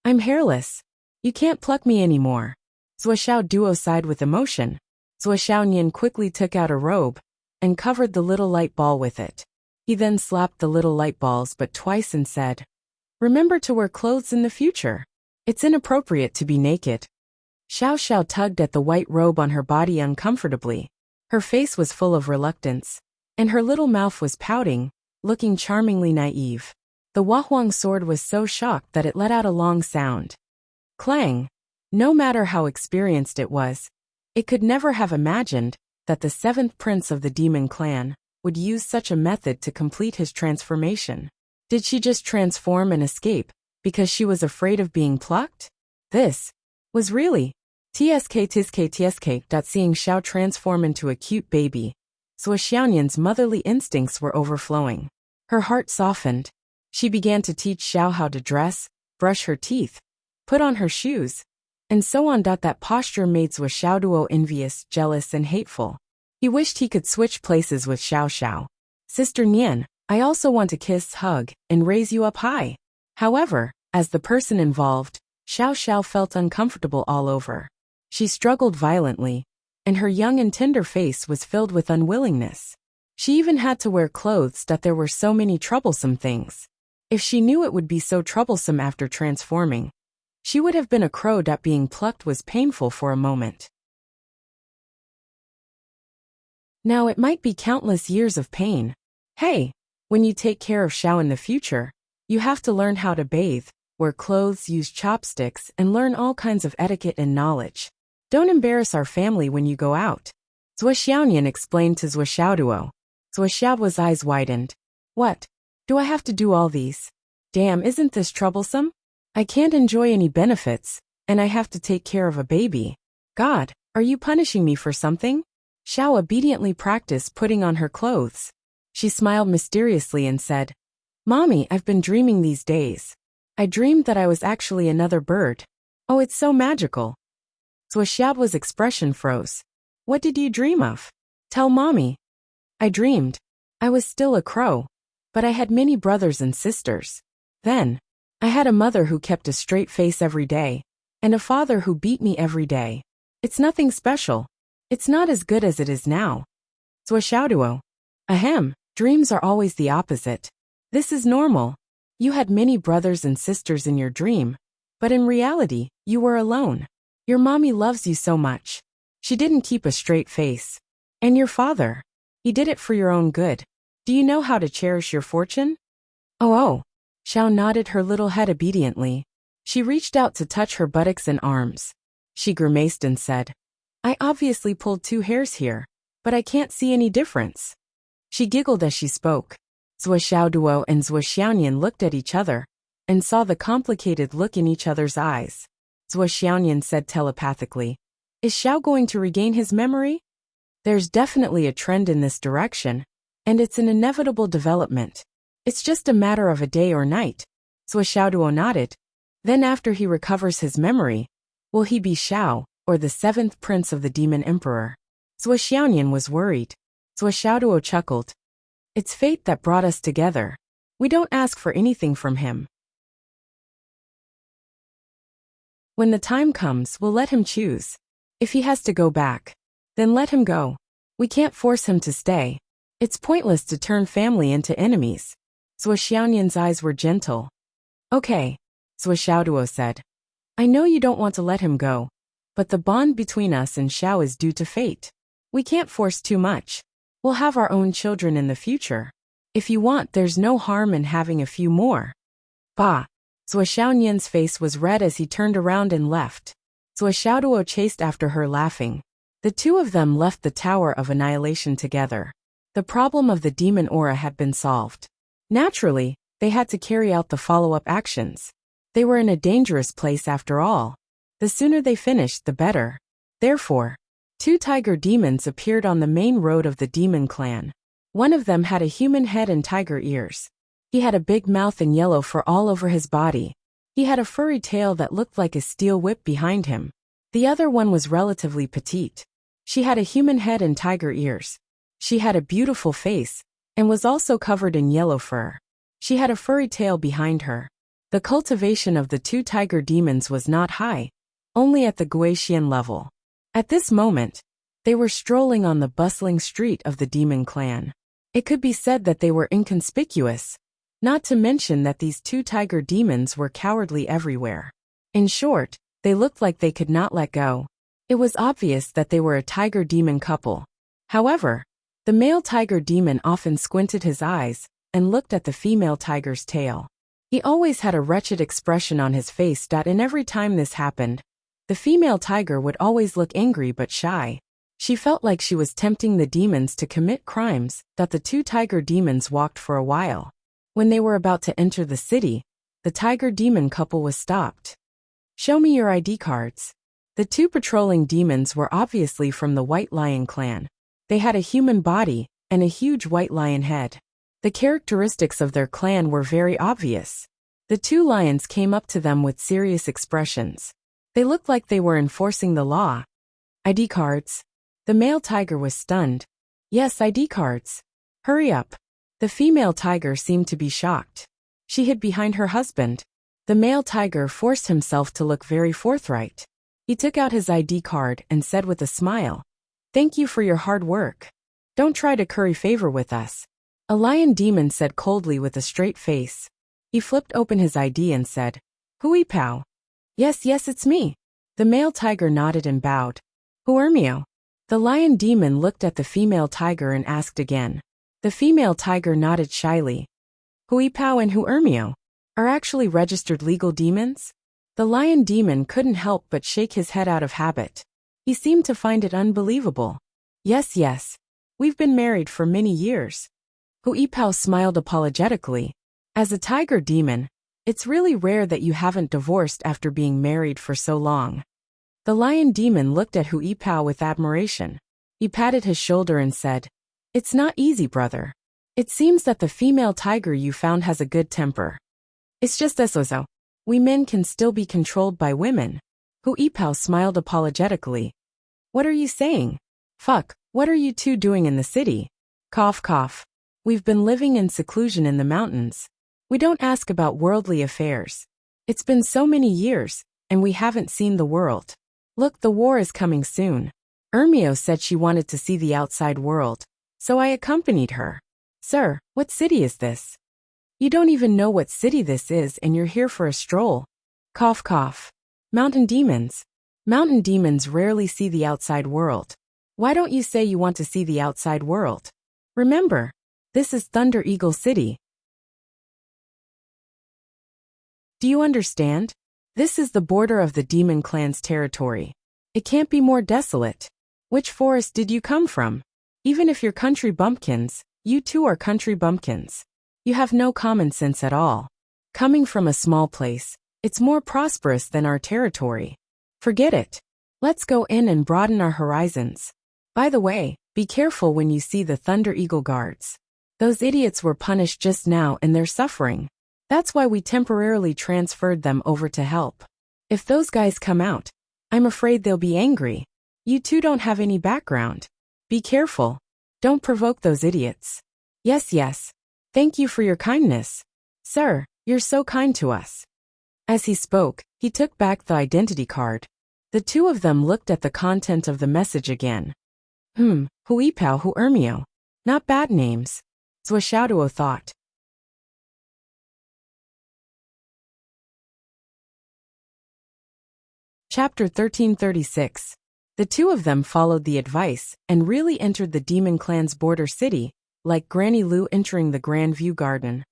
I'm hairless. You can't pluck me anymore. Xiaoduo sighed with emotion. Xiaonian quickly took out a robe and covered the little light ball with it. He then slapped the little light balls but twice and said, Remember to wear clothes in the future. It's inappropriate to be naked. Xiao tugged at the white robe on her body uncomfortably. Her face was full of reluctance, and her little mouth was pouting, looking charmingly naive. The Wahuang sword was so shocked that it let out a long sound. Clang! No matter how experienced it was, it could never have imagined that the seventh prince of the demon clan would use such a method to complete his transformation. Did she just transform and escape because she was afraid of being plucked? This was really tsk. Seeing Xiao transform into a cute baby, Xiaonian's motherly instincts were overflowing. Her heart softened. She began to teach Xiao how to dress, brush her teeth, put on her shoes, and so on. That posture made Xiaoduo envious, jealous, and hateful. He wished he could switch places with Xiao. Sister Nian, I also want to kiss, hug, and raise you up high. However, as the person involved, Xiao felt uncomfortable all over. She struggled violently, and her young and tender face was filled with unwillingness. She even had to wear clothes. There were so many troublesome things. If she knew it would be so troublesome after transforming, she would have been a crow. Being plucked was painful for a moment. Now it might be countless years of pain. Hey, when you take care of Xiao in the future, you have to learn how to bathe, wear clothes, use chopsticks, and learn all kinds of etiquette and knowledge. Don't embarrass our family when you go out. Xiaonian explained to Xiaoduo. Xiaoduo's eyes widened. What? Do I have to do all these? Damn, isn't this troublesome? I can't enjoy any benefits, and I have to take care of a baby. God, are you punishing me for something? Xiao obediently practiced putting on her clothes. She smiled mysteriously and said, Mommy, I've been dreaming these days. I dreamed that I was actually another bird. Oh, it's so magical. Xiaoduo's expression froze. What did you dream of? Tell Mommy. I dreamed. I was still a crow, but I had many brothers and sisters. Then, I had a mother who kept a straight face every day, and a father who beat me every day. It's nothing special. It's not as good as it is now. Xiaoduo. Ahem, dreams are always the opposite. This is normal. You had many brothers and sisters in your dream, but in reality, you were alone. Your mommy loves you so much. She didn't keep a straight face. And your father. He did it for your own good. Do you know how to cherish your fortune? Oh. Xiao nodded her little head obediently. She reached out to touch her buttocks and arms. She grimaced and said, I obviously pulled 2 hairs here, but I can't see any difference. She giggled as she spoke. Xiaoduo and Xiaonian looked at each other and saw the complicated look in each other's eyes. Xiaonian said telepathically, Is Xiao going to regain his memory? There's definitely a trend in this direction, and it's an inevitable development. It's just a matter of a day or night. Xiaoduo nodded. Then after he recovers his memory, will he be Xiao, or the 7th prince of the demon emperor? Xiaonian was worried. Xiaoduo chuckled. It's fate that brought us together. We don't ask for anything from him. When the time comes, we'll let him choose. If he has to go back, then let him go. We can't force him to stay. It's pointless to turn family into enemies. Xiaonian's eyes were gentle. Okay, Xiaoduo said. I know you don't want to let him go, but the bond between us and Xiao is due to fate. We can't force too much. We'll have our own children in the future. If you want, there's no harm in having a few more. Bah! Xiaonian's face was red as he turned around and left. Swordsmanship chased after her laughing. The two of them left the Tower of Annihilation together. The problem of the demon aura had been solved. Naturally, they had to carry out the follow-up actions. They were in a dangerous place after all. The sooner they finished, the better. Therefore, two tiger demons appeared on the main road of the demon clan. One of them had a human head and tiger ears. He had a big mouth and yellow fur all over his body. He had a furry tail that looked like a steel whip behind him. The other one was relatively petite. She had a human head and tiger ears. She had a beautiful face, and was also covered in yellow fur. She had a furry tail behind her. The cultivation of the two tiger demons was not high, only at the Guaxian level. At this moment, they were strolling on the bustling street of the demon clan. It could be said that they were inconspicuous, not to mention that these two tiger demons were cowardly everywhere. In short, they looked like they could not let go. It was obvious that they were a tiger demon couple. However, the male tiger demon often squinted his eyes and looked at the female tiger's tail. He always had a wretched expression on his face. And every time this happened, the female tiger would always look angry but shy. She felt like she was tempting the demons to commit crimes. The two tiger demons walked for a while. When they were about to enter the city, the tiger demon couple was stopped. "Show me your ID cards." The two patrolling demons were obviously from the White Lion clan. They had a human body and a huge white lion head. The characteristics of their clan were very obvious. The two lions came up to them with serious expressions. They looked like they were enforcing the law. "ID cards." The male tiger was stunned. "Yes, ID cards." "Hurry up." The female tiger seemed to be shocked. She hid behind her husband. The male tiger forced himself to look very forthright. He took out his ID card and said with a smile, "Thank you for your hard work. Don't try to curry favor with us." A lion demon said coldly with a straight face. He flipped open his ID and said, "Hui Pao." Yes, it's me." The male tiger nodded and bowed. "Who are you?" The lion demon looked at the female tiger and asked again. The female tiger nodded shyly. "Hui Pao and Hu Ermio are actually registered legal demons?" The lion demon couldn't help but shake his head out of habit. He seemed to find it unbelievable. Yes. We've been married for many years." Hui Pao smiled apologetically. As a tiger demon, it's really rare that you haven't divorced after being married for so long. The lion demon looked at Hui Pao with admiration. He patted his shoulder and said, "It's not easy, brother. It seems that the female tiger you found has a good temper. It's just so. We men can still be controlled by women." Hui Pao smiled apologetically. "What are you saying? Fuck, what are you two doing in the city?" Cough, cough. "We've been living in seclusion in the mountains. We don't ask about worldly affairs. It's been so many years, and we haven't seen the world. Look, the war is coming soon. Ermio said she wanted to see the outside world, so I accompanied her." "Sir, what city is this? You don't even know what city this is and you're here for a stroll." Cough, cough. "Mountain demons. Mountain demons rarely see the outside world. Why don't you say you want to see the outside world? Remember, this is Thunder Eagle City. Do you understand? This is the border of the demon clan's territory. It can't be more desolate. Which forest did you come from? Even if you're country bumpkins, you too are country bumpkins. You have no common sense at all. Coming from a small place, it's more prosperous than our territory. Forget it. Let's go in and broaden our horizons. By the way, be careful when you see the Thunder Eagle guards. Those idiots were punished just now and they're suffering. That's why we temporarily transferred them over to help. If those guys come out, I'm afraid they'll be angry. You two don't have any background. Be careful. Don't provoke those idiots." Yes. Thank you for your kindness. Sir, you're so kind to us." As he spoke, he took back the identity card. The two of them looked at the content of the message again. Hui Pao, Hu Ermio. Not bad names. Swordsmanship thought. Chapter 1336. The two of them followed the advice and really entered the demon clan's border city, like Granny Lu entering the Grand View Garden,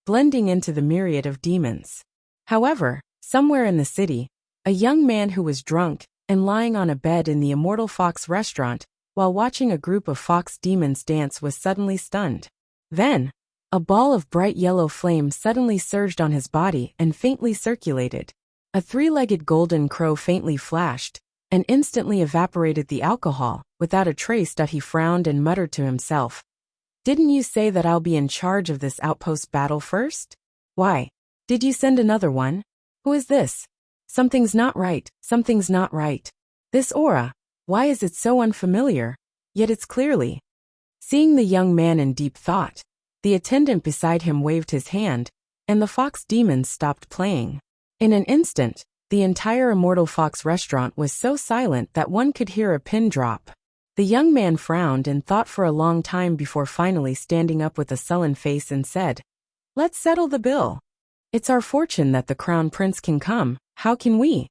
blending into the myriad of demons. However, somewhere in the city, a young man who was drunk and lying on a bed in the Immortal Fox restaurant, while watching a group of fox demons dance, was suddenly stunned. Then, a ball of bright yellow flame suddenly surged on his body and faintly circulated. A three-legged golden crow faintly flashed, and instantly evaporated the alcohol, without a trace. He frowned and muttered to himself. "Didn't you say that I'll be in charge of this outpost battle first? Why? Did you send another one? Who is this? Something's not right, something's not right. This aura, why is it so unfamiliar? Yet it's clearly." Seeing the young man in deep thought, the attendant beside him waved his hand, and the fox demons stopped playing. In an instant, the entire Immortal Fox restaurant was so silent that one could hear a pin drop. The young man frowned and thought for a long time before finally standing up with a sullen face and said, "Let's settle the bill. It's our fortune that the crown prince can come. How can we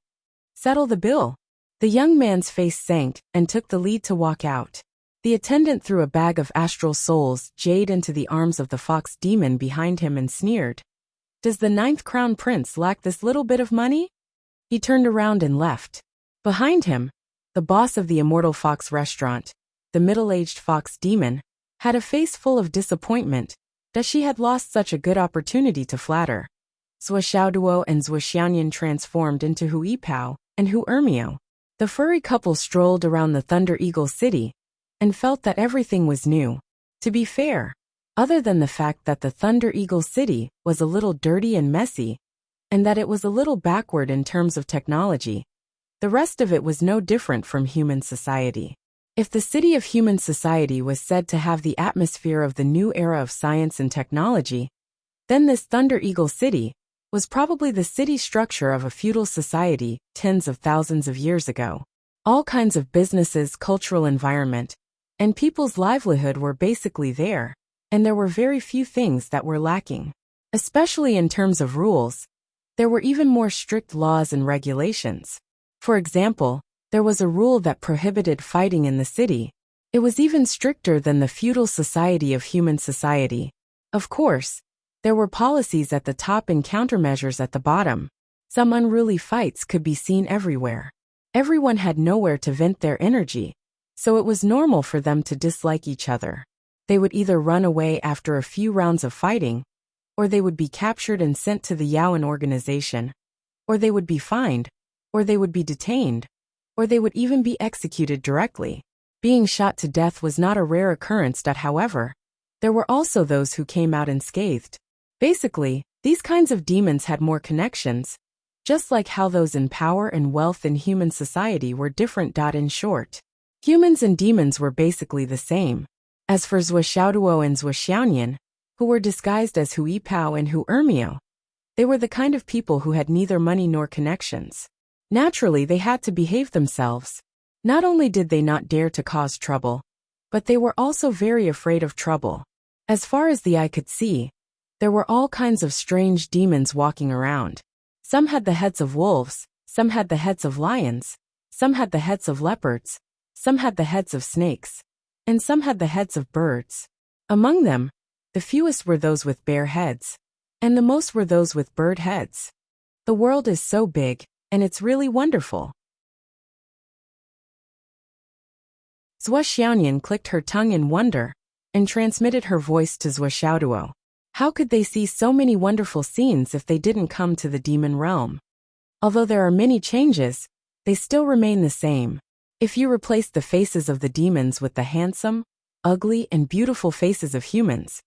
settle the bill?" The young man's face sank and took the lead to walk out. The attendant threw a bag of astral souls jade into the arms of the fox demon behind him and sneered. "Does the 9th crown prince lack this little bit of money?" He turned around and left. Behind him, the boss of the Immortal Fox restaurant, the middle-aged fox demon, had a face full of disappointment that she had lost such a good opportunity to flatter. Zuoxiaoduo and Zuoxianyan transformed into Hu Yipao and Hu Ermio. The furry couple strolled around the Thunder Eagle City and felt that everything was new. To be fair, other than the fact that the Thunder Eagle City was a little dirty and messy, and that it was a little backward in terms of technology, the rest of it was no different from human society. If the city of human society was said to have the atmosphere of the new era of science and technology, then this Thunder Eagle City was probably the city structure of a feudal society tens of thousands of years ago. All kinds of businesses, cultural environment, and people's livelihood were basically there, and there were very few things that were lacking. Especially in terms of rules, there were even more strict laws and regulations. For example, there was a rule that prohibited fighting in the city. It was even stricter than the feudal society of human society. Of course, there were policies at the top and countermeasures at the bottom. Some unruly fights could be seen everywhere. Everyone had nowhere to vent their energy, so it was normal for them to dislike each other. They would either run away after a few rounds of fighting, or they would be captured and sent to the Yaoan organization, or they would be fined, or they would be detained, or they would even be executed directly. Being shot to death was not a rare occurrence. However, there were also those who came out unscathed. Basically, these kinds of demons had more connections, just like how those in power and wealth in human society were different. In short, humans and demons were basically the same. As for Zuoxiaoduo and Zuoxianyan, who were disguised as Hu Yipao and Hu Ermio, they were the kind of people who had neither money nor connections. Naturally, they had to behave themselves. Not only did they not dare to cause trouble, but they were also very afraid of trouble. As far as the eye could see, there were all kinds of strange demons walking around. Some had the heads of wolves, some had the heads of lions, some had the heads of leopards, some had the heads of snakes, and some had the heads of birds. Among them, the fewest were those with bear heads, and the most were those with bird heads. The world is so big, and it's really wonderful. Zuoxianyan clicked her tongue in wonder and transmitted her voice to Zuoxiaoduo. How could they see so many wonderful scenes if they didn't come to the demon realm? Although there are many changes, they still remain the same. If you replace the faces of the demons with the handsome, ugly, and beautiful faces of humans,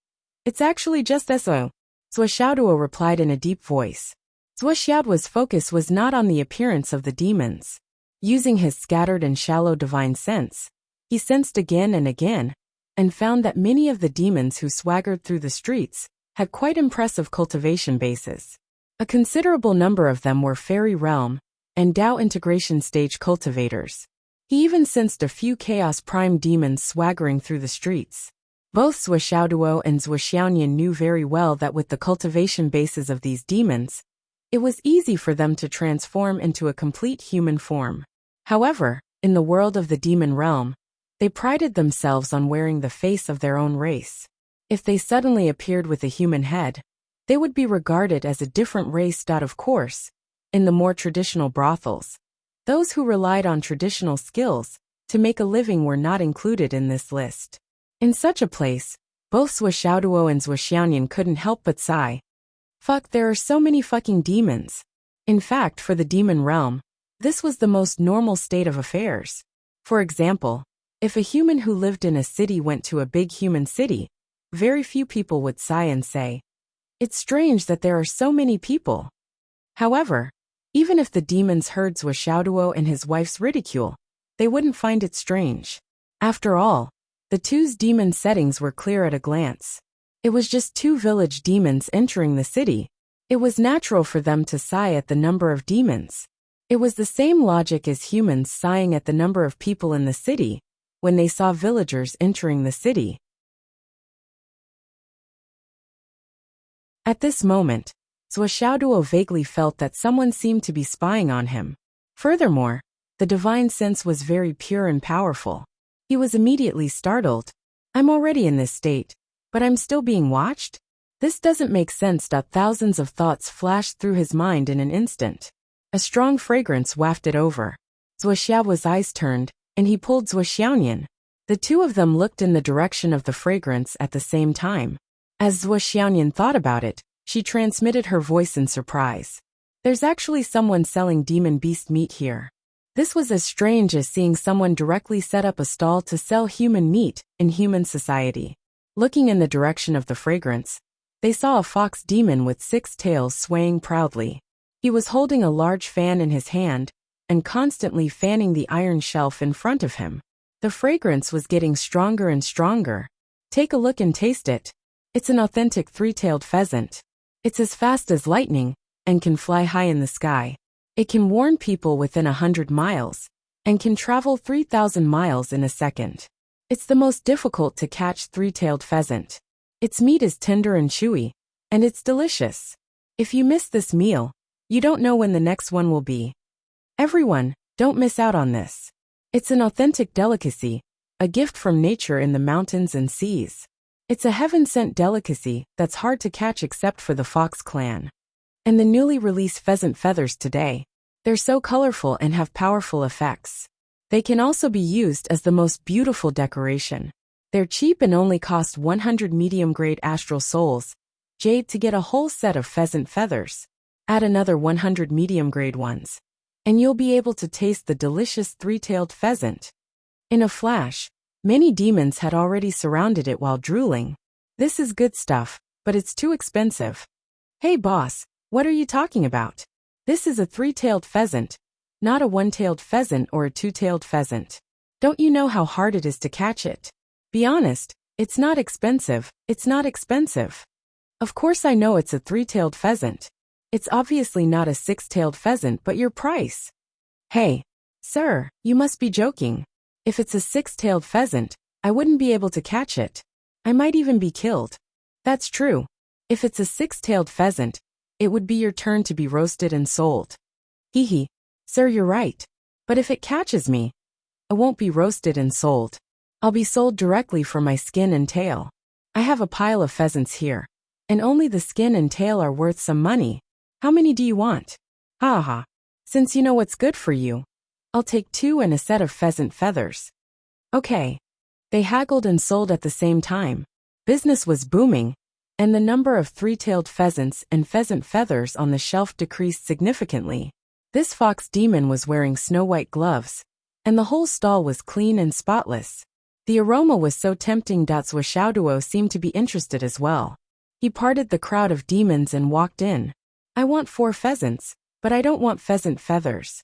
it's actually just as so. Zuoxiaoduo replied in a deep voice. Zuoxiaoduo's focus was not on the appearance of the demons. Using his scattered and shallow divine sense, he sensed again and found that many of the demons who swaggered through the streets had quite impressive cultivation bases. A considerable number of them were fairy realm and Dao integration stage cultivators. He even sensed a few Chaos Prime demons swaggering through the streets. Both Zuoxiaoduo and Zuoxianyan knew very well that with the cultivation bases of these demons, it was easy for them to transform into a complete human form. However, in the world of the demon realm, they prided themselves on wearing the face of their own race. If they suddenly appeared with a human head, they would be regarded as a different race. Of course, in the more traditional brothels, Those who relied on traditional skills to make a living were not included in this list. In such a place, both Swishaoduo and Zhuoxianyan couldn't help but sigh. Fuck, there are so many fucking demons. In fact, for the demon realm, this was the most normal state of affairs. For example, if a human who lived in a city went to a big human city, very few people would sigh and say, "It's strange that there are so many people." However, even if the demons heard Zhuoxiaoduo and his wife's ridicule, they wouldn't find it strange. After all, the two's demon settings were clear at a glance. It was just two village demons entering the city. It was natural for them to sigh at the number of demons. It was the same logic as humans sighing at the number of people in the city when they saw villagers entering the city. At this moment, Zhuoxiaoduo vaguely felt that someone seemed to be spying on him. Furthermore, the divine sense was very pure and powerful. He was immediately startled. I'm already in this state, but I'm still being watched? This doesn't make sense. Thousands of thoughts flashed through his mind in an instant. A strong fragrance wafted over. Zhuoxiaoduo's eyes turned, and he pulled Zhuoxianyan. The two of them looked in the direction of the fragrance at the same time. As Zhuoxianyan thought about it, she transmitted her voice in surprise. There's actually someone selling demon beast meat here. This was as strange as seeing someone directly set up a stall to sell human meat in human society. Looking in the direction of the fragrance, they saw a fox demon with 6 tails swaying proudly. He was holding a large fan in his hand and constantly fanning the iron shelf in front of him. The fragrance was getting stronger and stronger. Take a look and taste it. It's an authentic 3-tailed pheasant. It's as fast as lightning and can fly high in the sky. It can warn people within 100 miles and can travel 3,000 miles in a second. It's the most difficult to catch 3-tailed pheasant. Its meat is tender and chewy, and it's delicious. If you miss this meal, you don't know when the next one will be. Everyone, don't miss out on this. It's an authentic delicacy, a gift from nature in the mountains and seas. It's a heaven-sent delicacy that's hard to catch except for the Fox clan. And the newly released pheasant feathers today. They're so colorful and have powerful effects. They can also be used as the most beautiful decoration. They're cheap and only cost 100 medium-grade astral souls, jade to get a whole set of pheasant feathers. Add another 100 medium-grade ones, and you'll be able to taste the delicious 3-tailed pheasant. In a flash, many demons had already surrounded it while drooling. This is good stuff, but it's too expensive. Hey boss, what are you talking about? This is a 3-tailed pheasant, not a 1-tailed pheasant or a 2-tailed pheasant. Don't you know how hard it is to catch it? Be honest, it's not expensive, it's not expensive. Of course I know it's a 3-tailed pheasant. It's obviously not a 6-tailed pheasant, but your price. Hey, sir, you must be joking. If it's a 6-tailed pheasant, I wouldn't be able to catch it. I might even be killed. That's true. If it's a 6-tailed pheasant, it would be your turn to be roasted and sold. Hee hee. Sir, you're right. But if it catches me, I won't be roasted and sold. I'll be sold directly for my skin and tail. I have a pile of pheasants here, and only the skin and tail are worth some money. How many do you want? Ha ha. Since you know what's good for you, I'll take 2 and a set of pheasant feathers. Okay. They haggled and sold at the same time. Business was booming, and the number of 3-tailed pheasants and pheasant feathers on the shelf decreased significantly. This fox demon was wearing snow-white gloves, and the whole stall was clean and spotless. The aroma was so tempting that Zhuoxiaoduo seemed to be interested as well. He parted the crowd of demons and walked in. I want 4 pheasants, but I don't want pheasant feathers.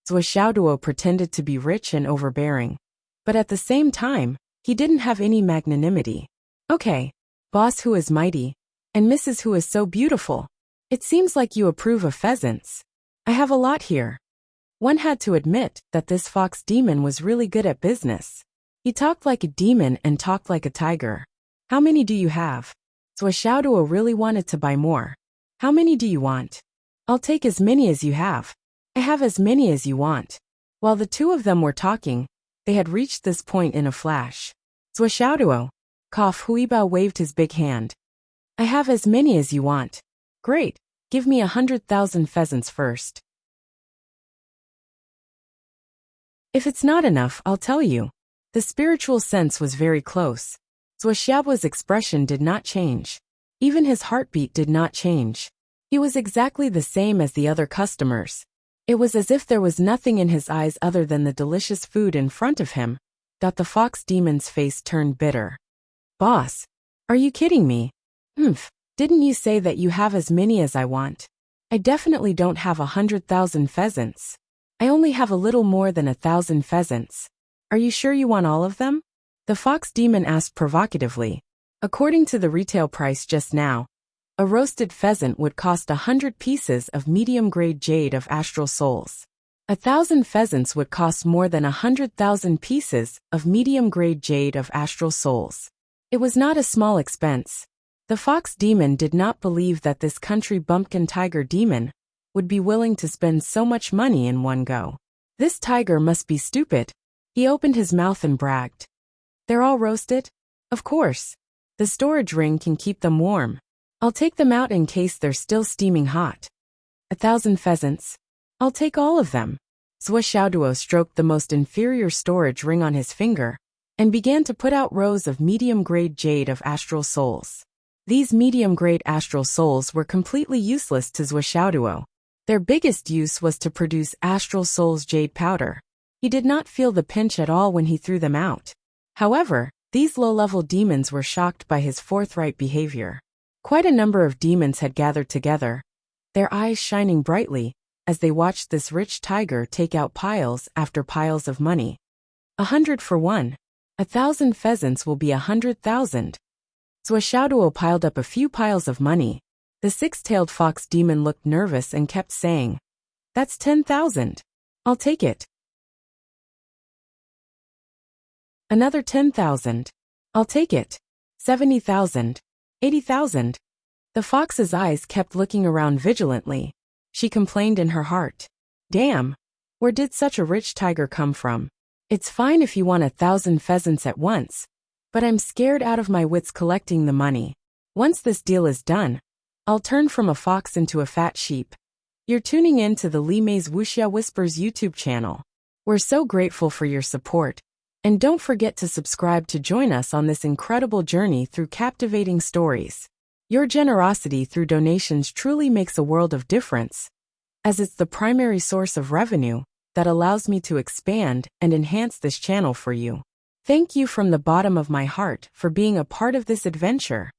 Zhuoxiaoduo pretended to be rich and overbearing, but at the same time, he didn't have any magnanimity. Okay, boss who is mighty, and Mrs. who is so beautiful. It seems like you approve of pheasants. I have a lot here. One had to admit that this fox demon was really good at business. He talked like a demon and talked like a tiger. How many do you have? Zhuoxiaoduo really wanted to buy more. How many do you want? I'll take as many as you have. I have as many as you want. While the two of them were talking, they had reached this point in a flash. Zhuoxiaoduo, cough, Huibao waved his big hand. I have as many as you want. Great, give me 100,000 pheasants first. If it's not enough, I'll tell you. The spiritual sense was very close. Zhuoxiao's expression did not change. Even his heartbeat did not change. He was exactly the same as the other customers. It was as if there was nothing in his eyes other than the delicious food in front of him. The fox demon's face turned bitter. Boss, are you kidding me? Didn't you say that you have as many as I want? I definitely don't have 100,000 pheasants. I only have a little more than 1,000 pheasants. Are you sure you want all of them? The fox demon asked provocatively. According to the retail price just now, a roasted pheasant would cost 100 pieces of medium-grade jade of astral souls. 1,000 pheasants would cost more than 100,000 pieces of medium-grade jade of astral souls. It was not a small expense. The fox demon did not believe that this country bumpkin tiger demon would be willing to spend so much money in one go. This tiger must be stupid. He opened his mouth and bragged. They're all roasted? Of course. The storage ring can keep them warm. I'll take them out in case they're still steaming hot. 1,000 pheasants. I'll take all of them. Zhuoxiaoduo stroked the most inferior storage ring on his finger and began to put out rows of medium-grade jade of astral souls. These medium-grade astral souls were completely useless to Zhuoxiaoduo. Their biggest use was to produce astral souls jade powder. He did not feel the pinch at all when he threw them out. However, these low-level demons were shocked by his forthright behavior. Quite a number of demons had gathered together, their eyes shining brightly, as they watched this rich tiger take out piles after piles of money. 100 for one. 1,000 pheasants will be 100,000. Zhuoxiaoduo piled up a few piles of money. The six-tailed fox demon looked nervous and kept saying, That's 10,000. I'll take it. Another 10,000. I'll take it. 70,000. 80,000. The fox's eyes kept looking around vigilantly. She complained in her heart. Damn. Where did such a rich tiger come from? It's fine if you want 1,000 pheasants at once, but I'm scared out of my wits collecting the money. Once this deal is done, I'll turn from a fox into a fat sheep. You're tuning in to the Li Mei's Wuxia Whispers YouTube channel. We're so grateful for your support. And don't forget to subscribe to join us on this incredible journey through captivating stories. Your generosity through donations truly makes a world of difference, as it's the primary source of revenue that allows me to expand and enhance this channel for you. Thank you from the bottom of my heart for being a part of this adventure.